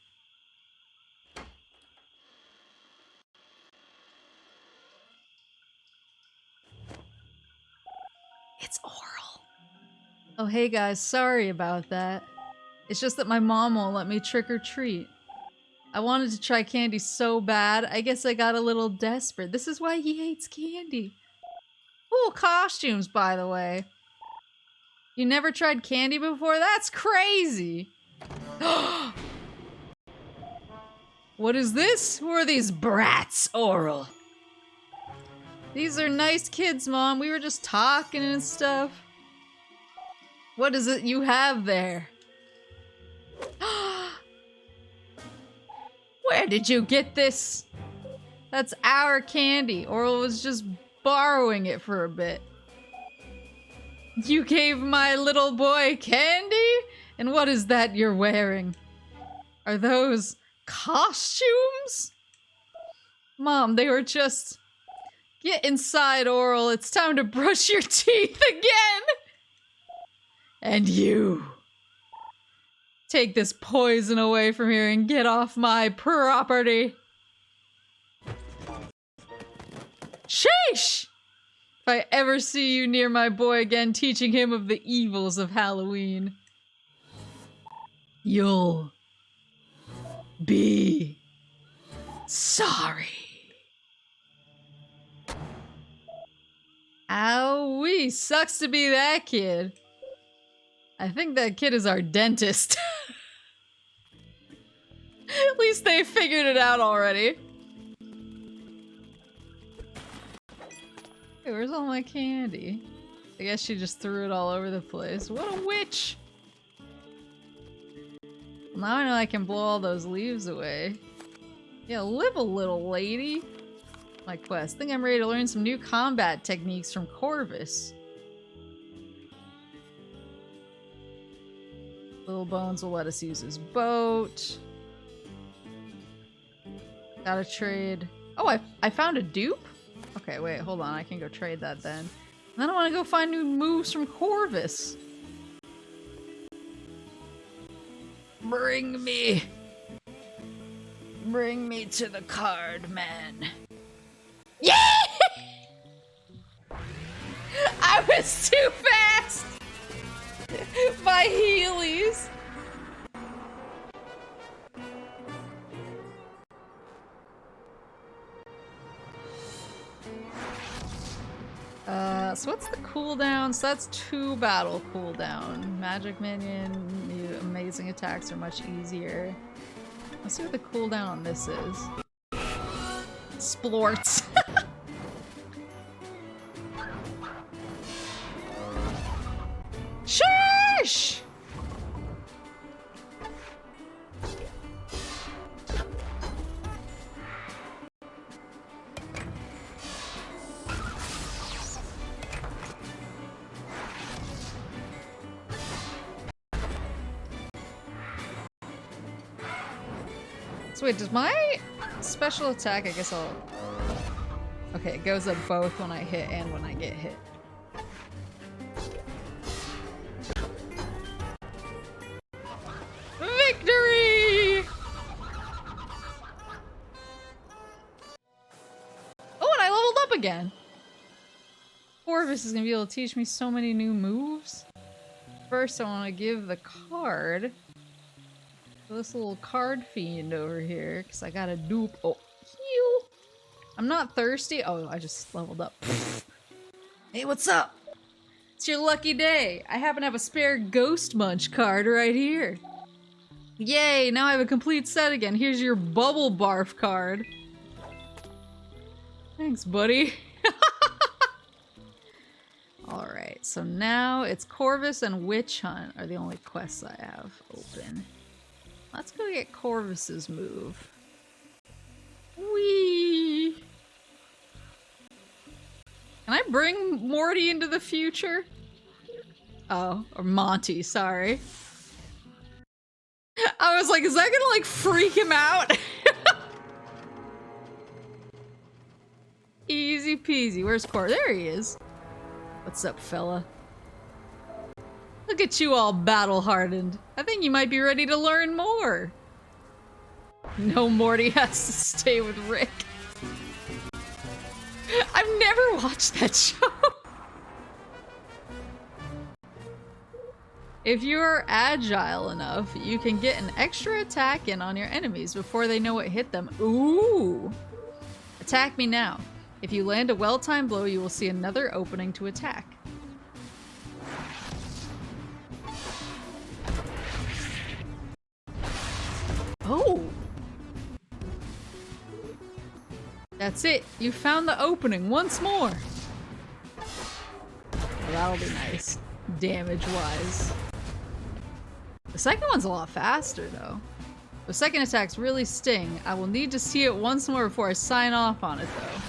It's oral. Oh, hey guys, sorry about that. It's just that my mom won't let me trick or treat. I wanted to try candy so bad, I guess I got a little desperate. This is why he hates candy. Cool costumes, by the way. You never tried candy before? That's crazy! What is this? Who are these brats, Oral? These are nice kids, Mom. We were just talking and stuff. What is it you have there? Where did you get this? That's our candy. Oral was just borrowing it for a bit. You gave my little boy candy? And what is that you're wearing? Are those costumes? Mom, they were just... Get inside, Oral. It's time to brush your teeth again! And you... Take this poison away from here and get off my property! Sheesh! If I ever see you near my boy again, teaching him of the evils of Halloween, you'll be sorry. Owie, sucks to be that kid. I think that kid is our dentist. At least they figured it out already. Hey, where's all my candy? I guess she just threw it all over the place. What a witch! Well, now I know I can blow all those leaves away. Yeah, live a little, lady. My quest. Think I'm ready to learn some new combat techniques from Corvus. Little Bones will let us use his boat. Gotta trade. Oh, I found a dupe? Okay, wait, hold on. I can go trade that then. And then I want to go find new moves from Corvus. Bring me to the card, man. Yeah! I was too fast! My Heelys! So what's the cooldown? So that's 2 battle cooldown. Magic minion, new amazing attacks are much easier. Let's see what the cooldown on this is. splorts. Sheesh! So wait, does my special attack, I guess I'll... Okay, it goes up both when I hit and when I get hit. Victory! Oh, and I leveled up again! Corvus is gonna be able to teach me so many new moves. First, I want to give the card to this little card fiend over here, because I got a dupe. Oh, heal! I'm not thirsty. Oh, I just leveled up. Hey, what's up? It's your lucky day. I happen to have a spare Ghost Munch card right here. Yay, now I have a complete set again. Here's your Bubble Barf card. Thanks, buddy. Alright, so now it's Corvus and Witch Hunt are the only quests I have open. Let's go get Corvus's move. Whee! Can I bring Morty into the future? Oh, or Monty, sorry. I was like, is that gonna like freak him out? Easy peasy. Where's Cor? There he is. What's up, fella? Look at you all battle-hardened. I think you might be ready to learn more. No, Morty has to stay with Rick. I've never watched that show. If you're agile enough, you can get an extra attack in on your enemies before they know what hit them. Ooh! Attack me now. If you land a well-timed blow, you will see another opening to attack. Oh! That's it. You found the opening once more. Well, that'll be nice, damage-wise. The second one's a lot faster, though. The second attacks really sting. I will need to see it once more before I sign off on it, though.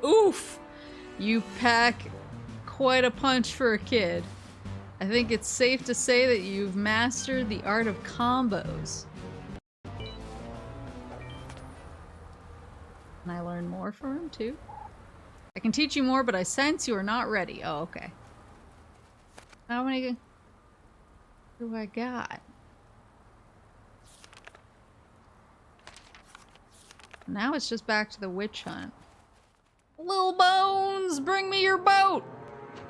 Oof! You pack quite a punch for a kid. I think it's safe to say that you've mastered the art of combos. Can I learn more from him, too? I can teach you more, but I sense you are not ready. Oh, okay. How many do I got? Now it's just back to the witch hunt. Lil Bones, bring me your boat!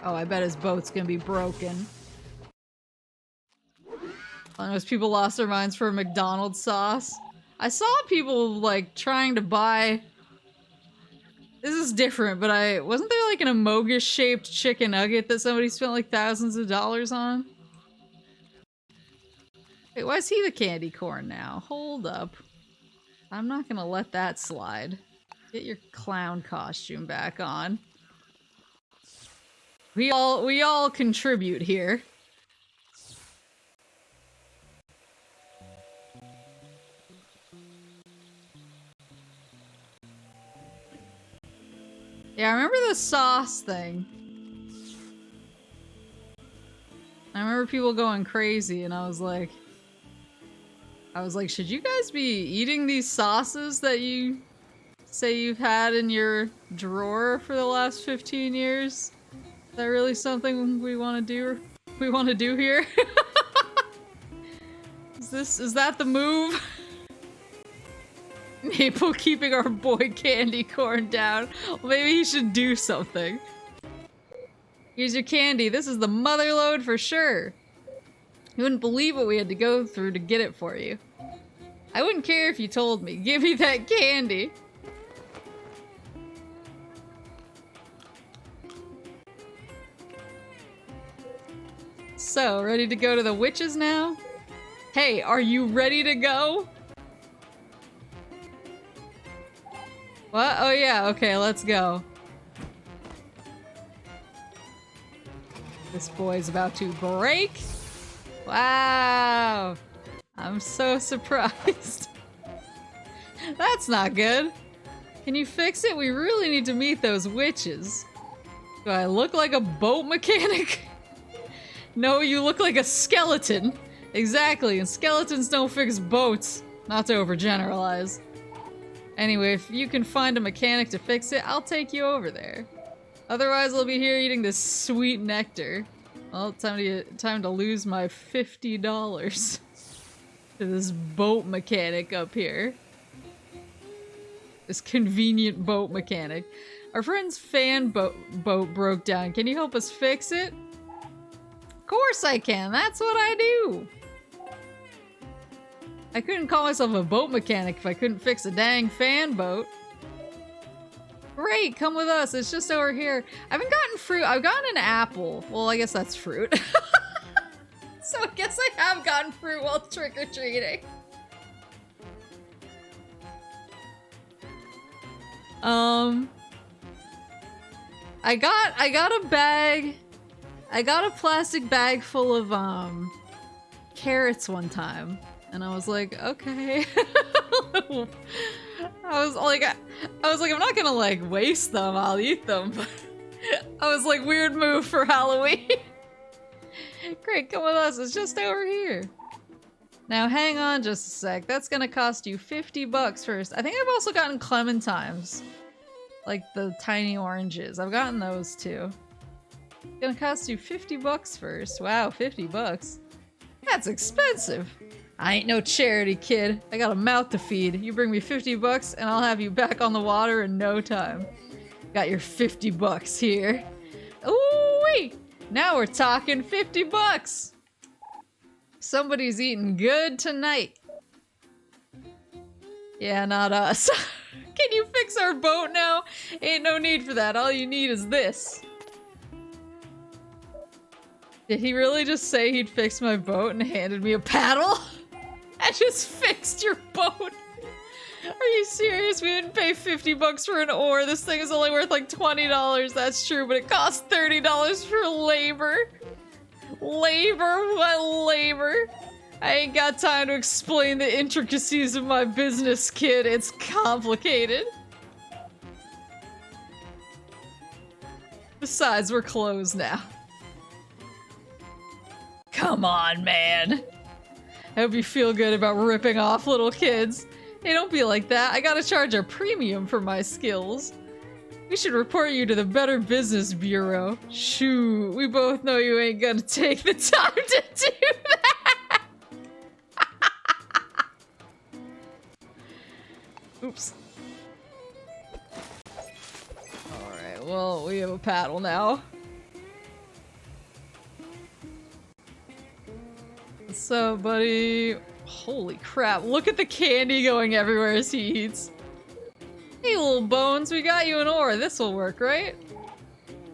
Oh, I bet his boat's gonna be broken. Most people lost their minds for McDonald's sauce. I saw people, like, trying to buy... This is different, but wasn't there, like, an Amogus-shaped chicken nugget that somebody spent, like, thousands of dollars on? Wait, why is he the candy corn now? Hold up. I'm not gonna let that slide. Get your clown costume back on. We all contribute here. Yeah, I remember the sauce thing. I remember people going crazy, and I was like, should you guys be eating these sauces that you say you've had in your drawer for the last 15 years? Is that really something we want to do? We want to do here? Is that the move? Maple keeping our boy candy corn down. Well, maybe he should do something. Here's your candy. This is the mother lode for sure. You wouldn't believe what we had to go through to get it for you. I wouldn't care if you told me. Give me that candy. So, ready to go to the witches now? Hey, are you ready to go? What? Oh yeah, okay, let's go. This boy's about to break. Wow. I'm so surprised. That's not good. Can you fix it? We really need to meet those witches. Do I look like a boat mechanic? No, you look like a skeleton. Exactly, and skeletons don't fix boats. Not to overgeneralize. Anyway, if you can find a mechanic to fix it, I'll take you over there. Otherwise, I'll be here eating this sweet nectar. Well, time to lose my $50 to this boat mechanic up here. This convenient boat mechanic. Our friend's fan boat broke down. Can you help us fix it? Of course I can. That's what I do. I couldn't call myself a boat mechanic if I couldn't fix a dang fan boat. Great, come with us. It's just over here. I haven't gotten fruit. I've gotten an apple. Well, I guess that's fruit. So I guess I have gotten fruit while trick-or-treating. I got a bag. I got a plastic bag full of carrots one time, and I was like, okay. I was like, I'm not gonna like waste them. I'll eat them. But I was like, weird move for Halloween. Great, come with us. It's just over here. Now hang on just a sec. That's gonna cost you $50 first. I think I've also gotten clementines. Like the tiny oranges. I've gotten those too. It's gonna cost you $50 first. Wow, $50. That's expensive. I ain't no charity kid. I got a mouth to feed. You bring me $50 and I'll have you back on the water in no time. Got your $50 here. Ooh wait! Now we're talking $50. Somebody's eating good tonight. Yeah, not us. Can you fix our boat now? Ain't no need for that. All you need is this. Did he really just say he'd fix my boat and handed me a paddle? I just fixed your boat. Are you serious? We didn't pay $50 for an oar. This thing is only worth like $20. That's true, but it costs $30 for labor. Labor? What labor? I ain't got time to explain the intricacies of my business, kid. It's complicated. Besides, we're closed now. Come on, man. I hope you feel good about ripping off little kids. Hey, don't be like that. I gotta charge a premium for my skills. We should report you to the Better Business Bureau. Shoot, we both know you ain't gonna take the time to do that. Oops. Alright, well, we have a paddle now. What's up, buddy? Holy crap, look at the candy going everywhere as he eats. Hey, little bones, we got you an oar. This'll work, right?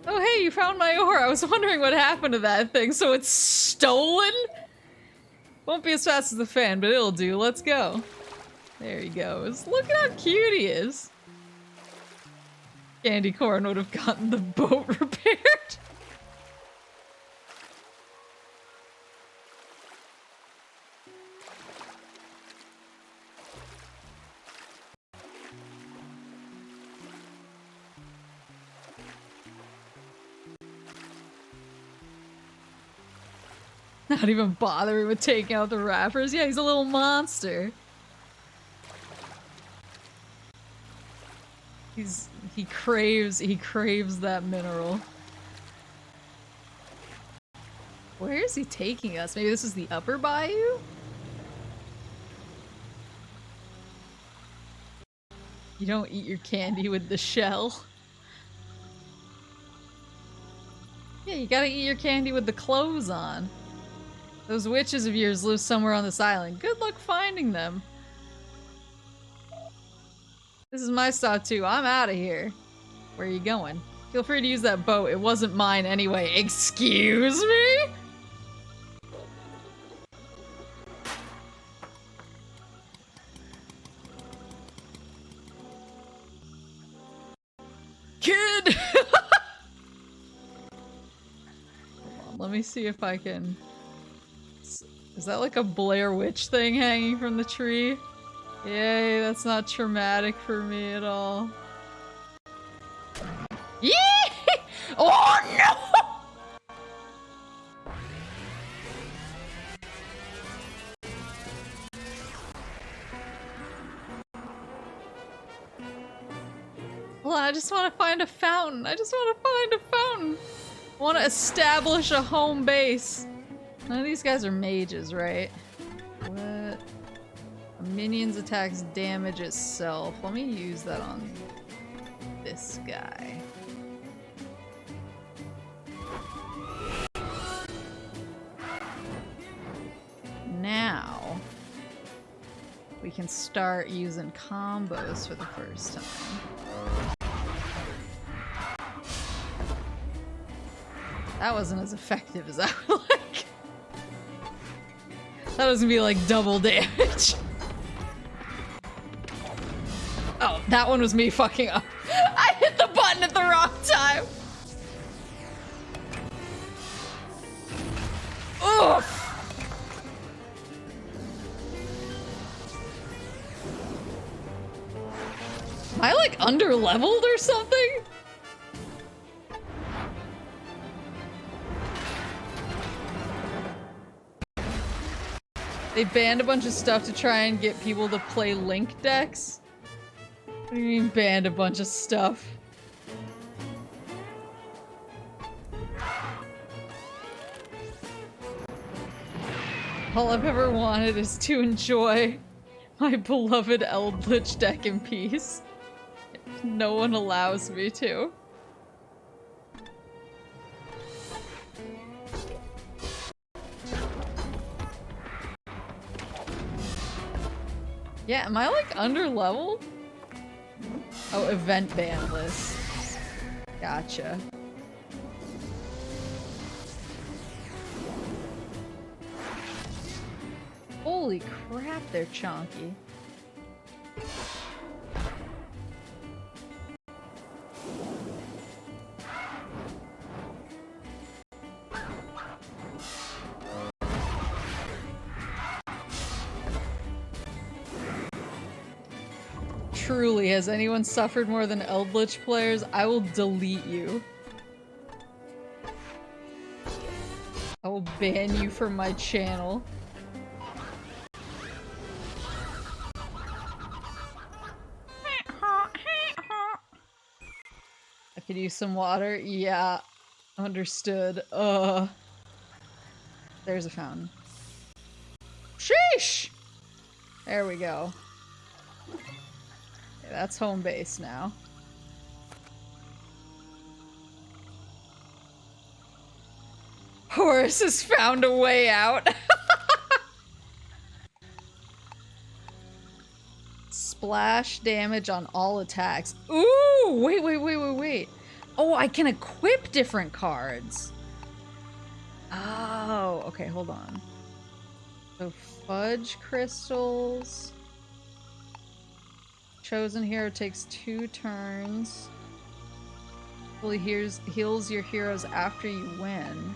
Oh, hey, you found my oar. I was wondering what happened to that thing. So it's stolen? Won't be as fast as the fan, but it'll do. Let's go. There he goes. Look at how cute he is. Candy corn would have gotten the boat repaired. Not even bothering with taking out the wrappers. Yeah, he's a little monster. He craves that mineral. Where is he taking us? Maybe this is the upper bayou? You don't eat your candy with the shell. Yeah, you gotta eat your candy with the clothes on. Those witches of yours live somewhere on this island. Good luck finding them. This is my stop too. I'm out of here. Where are you going? Feel free to use that boat. It wasn't mine anyway. Excuse me? kid! Hold on, let me see if I can... Is that like a Blair Witch thing hanging from the tree? Yay, that's not traumatic for me at all. Yee! Oh no! Well, I just want to find a fountain. I just want to find a fountain. I want to establish a home base. None of these guys are mages, right? What? A minion's attacks damage itself. Let me use that on this guy. Now we can start using combos for the first time. That wasn't as effective as I would like. That was gonna be like double damage. Oh, that one was me fucking up. I hit the button at the wrong time. Oof. Am I like under-leveled or something? They banned a bunch of stuff to try and get people to play Link decks? What do you mean banned a bunch of stuff? All I've ever wanted is to enjoy my beloved Eldritch deck in peace. No one allows me to. Yeah, am I like under-leveled? Oh, event ban list. Gotcha. Holy crap, they're chonky. Truly, has anyone suffered more than Eldritch players? I will delete you. I will ban you from my channel. I could use some water? Yeah. Understood. There's a fountain. Sheesh! There we go. Okay, that's home base now. Horus has found a way out. Splash damage on all attacks. Ooh! Wait. Oh, I can equip different cards. Oh, okay, hold on. So fudge crystals. Chosen hero takes 2 turns. Fully heals your heroes after you win.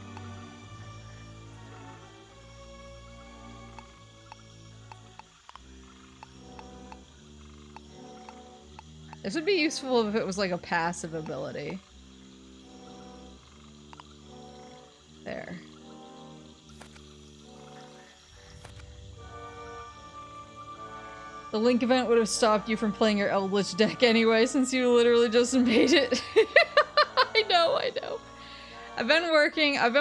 This would be useful if it was like a passive ability. There. The Link event would have stopped you from playing your Eldritch deck anyway, since you literally just made it. I know. I've been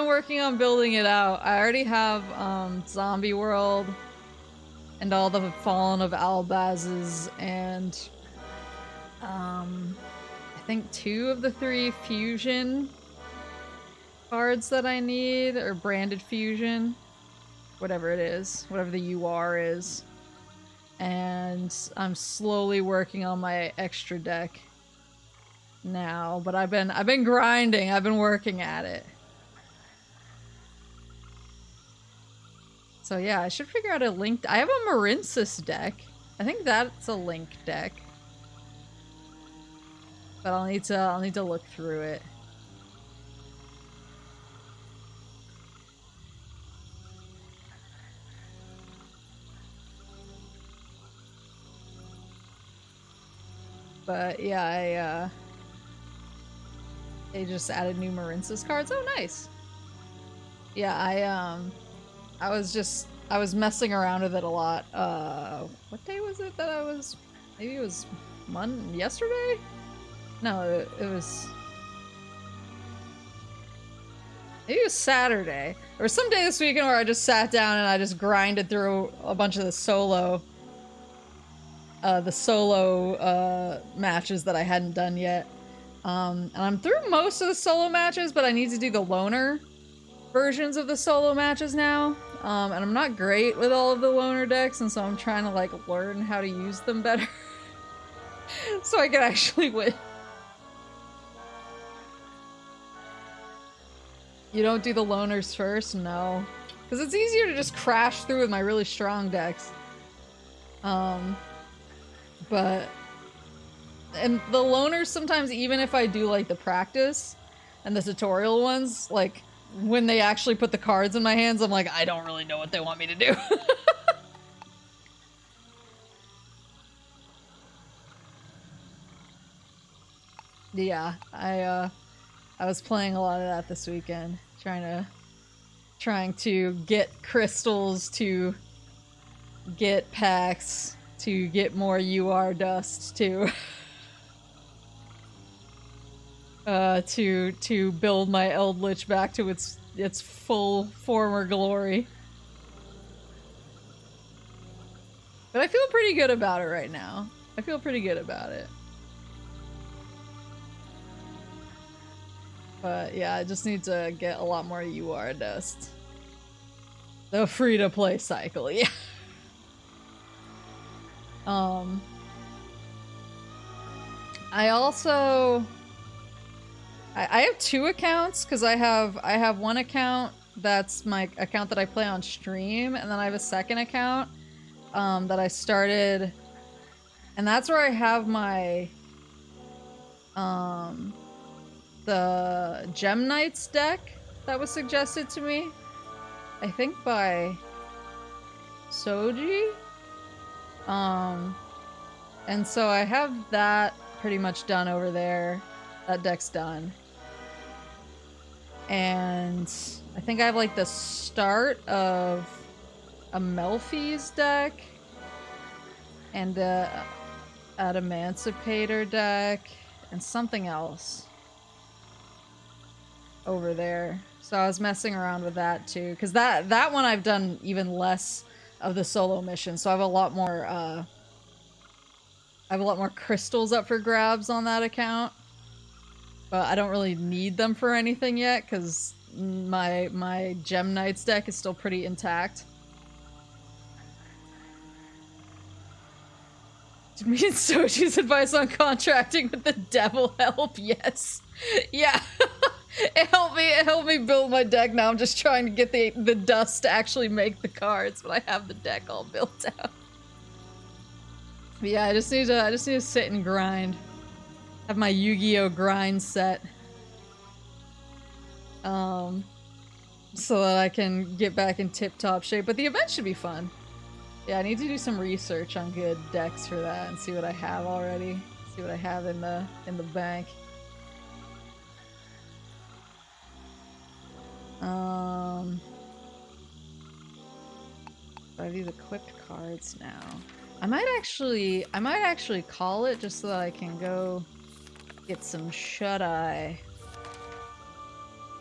working on building it out. I already have Zombie World and all the Fallen of Albaz's and I think 2 of the 3 fusion cards that I need, or branded fusion. Whatever it is. Whatever the UR is. And I'm slowly working on my extra deck now, but I've been grinding. I've been working at it. So yeah, I should figure out a Link. I have a Marinsis deck. I think that's a Link deck. But I'll need to look through it. But yeah, they just added new Marince's cards. Oh, nice. Yeah, I was messing around with it a lot. What day was it that I was? Maybe it was yesterday? No, it was. Maybe it was Saturday. Or some day this weekend where I just sat down and I just grinded through a bunch of the solo matches that I hadn't done yet. And I'm through most of the solo matches, but I need to do the loner versions of the solo matches now. And I'm not great with all of the loner decks, and so I'm trying to like learn how to use them better. So I can actually win. You don't do the loners first? No. Because it's easier to just crash through with my really strong decks. But... And the loners sometimes, even if I do like the practice and the tutorial ones, like when they actually put the cards in my hands, I'm like, I don't really know what they want me to do. Yeah, I was playing a lot of that this weekend, trying to get crystals, to get packs, to get more UR dust, to build my Eldritch back to its full former glory. But I feel pretty good about it right now. I feel pretty good about it. But yeah, I just need to get a lot more UR dust. The free-to-play cycle, yeah. I also... I have two accounts, because I have one account that's my account that I play on stream, and then I have a second account that I started, and that's where I have my the Genmates deck that was suggested to me, I think by Soji. And so I have that pretty much done over there. That deck's done. And I think I have like the start of a Melfi's deck and a Emancipator deck and something else over there. So I was messing around with that too, because that one I've done even less of the solo mission, so I have a lot more crystals up for grabs on that account. But I don't really need them for anything yet, because my Gem Knights deck is still pretty intact. Did me and Soji's advice on contracting with the devil help? Yes. Yeah. It helped me build my deck. Now I'm just trying to get the dust to actually make the cards, but I have the deck all built out. But yeah, I just need to sit and grind. Have my Yu-Gi-Oh grind set. So that I can get back in tip-top shape. But the event should be fun. Yeah, I need to do some research on good decks for that and see what I have already. See what I have in the bank. I have these equipped cards now. I might actually call it just so that I can go get some shut-eye.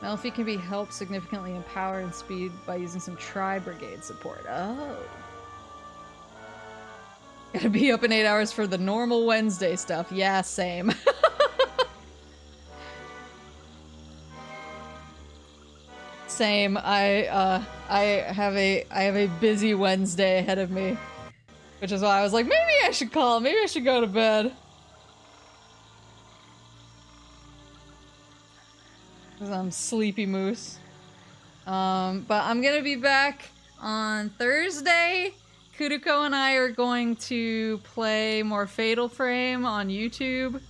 Melfi can be helped significantly in power and speed by using some Tri-Brigade support. Oh. Gotta be up in 8 hours for the normal Wednesday stuff. Yeah, same. Same. I have a busy Wednesday ahead of me. Which is why I was like, maybe I should call. Maybe I should go to bed. Because I'm sleepy moose. But I'm gonna be back on Thursday. Kuruko and I are going to play more Fatal Frame on YouTube.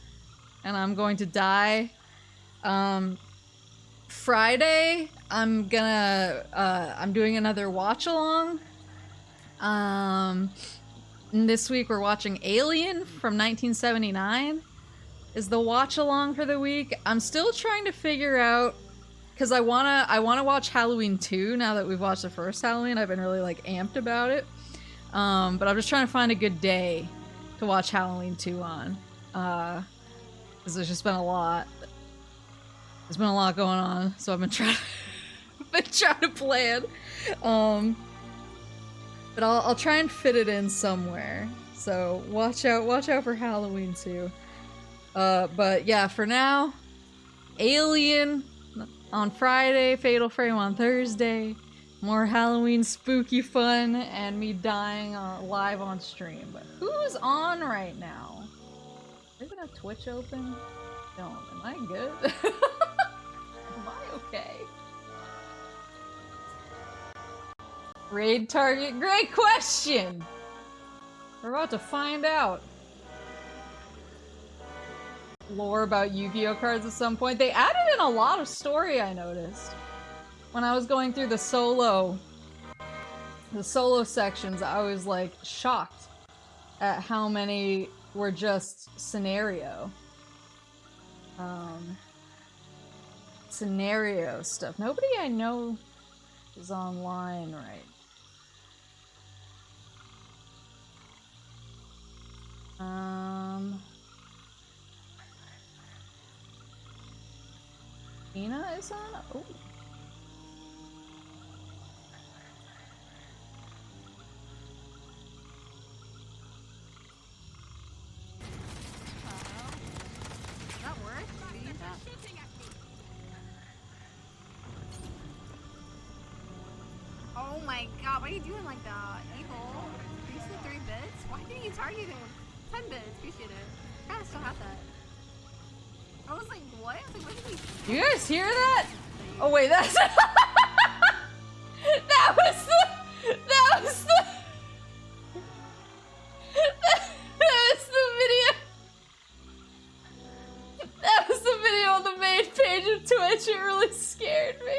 and I'm going to die. Friday, I'm doing another watch along. And this week we're watching Alien from 1979 is the watch along for the week. I'm still trying to figure out, because I wanna watch Halloween 2 now that we've watched the first Halloween. I've been really like amped about it. But I'm just trying to find a good day to watch Halloween 2 on. Because there's just been a lot. There's been a lot going on, so I've been trying to plan. But I'll try and fit it in somewhere. So watch out for Halloween 2. But yeah, for now, Alien on Friday, Fatal Frame on Thursday, more Halloween spooky fun, and me dying live on stream. But who's on right now? Is it a Twitch open? No, am I good? Am I okay? Raid target? Great question! We're about to find out. Lore about Yu-Gi-Oh cards at some point. They added in a lot of story, I noticed. When I was going through the solo sections, I was like shocked at how many were just scenario. Scenario stuff. Nobody I know is online, right? Tina is on? Oh. Oh my god, why are you doing like that? Evil. You said 3 bits? Why didn't you target him? 10 bits, appreciate it. I kinda still have that. I was like, what? I was like, what did he... You guys hear that? Oh wait, that's... that was the... That was the video. That was the video on the main page of Twitch. It really scared me.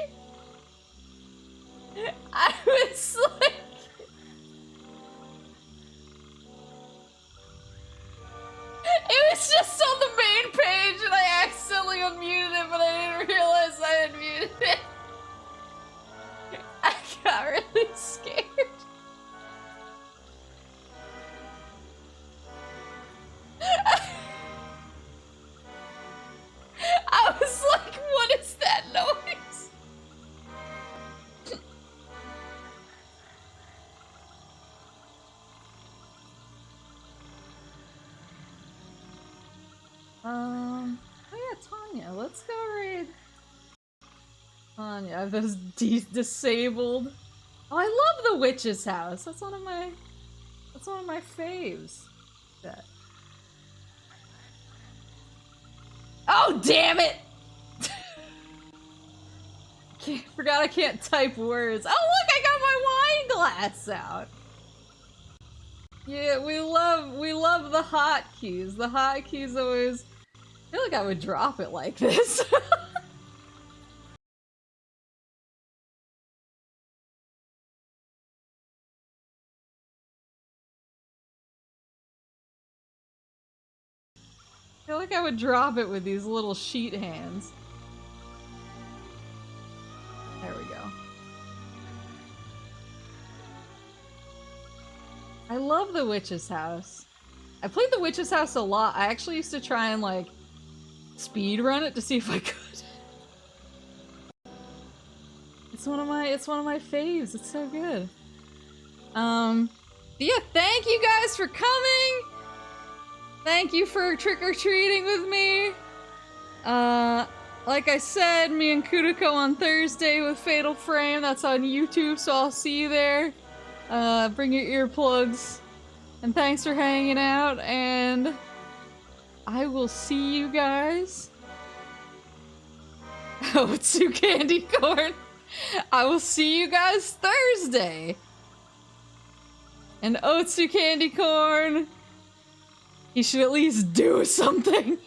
I was like... It was just on the main page and I accidentally unmuted it, but I didn't realize I unmuted it. I got really scared. I was like, what is that noise? Oh yeah, Tanya. Let's go raid Tanya. Those disabled. Oh, I love the witch's house. That's one of my faves. That. Oh damn it! Forgot I can't type words. Oh look, I got my wine glass out. Yeah, we love the hotkeys. The hotkeys always. I feel like I would drop it like this. I feel like I would drop it with these little sheet hands. There we go. I love the witch's house. I played the witch's house a lot. I actually used to try and like speed run it to see if I could. It's one of my faves. It's so good. Yeah, thank you guys for coming. Thank you for trick-or-treating with me. Like I said, me and Kudiko on Thursday with Fatal Frame. That's on YouTube, so I'll see you there. Bring your earplugs. And thanks for hanging out, and I will see you guys. Otsu Candy Corn. I will see you guys Thursday. And Otsu Candy Corn, he should at least do something.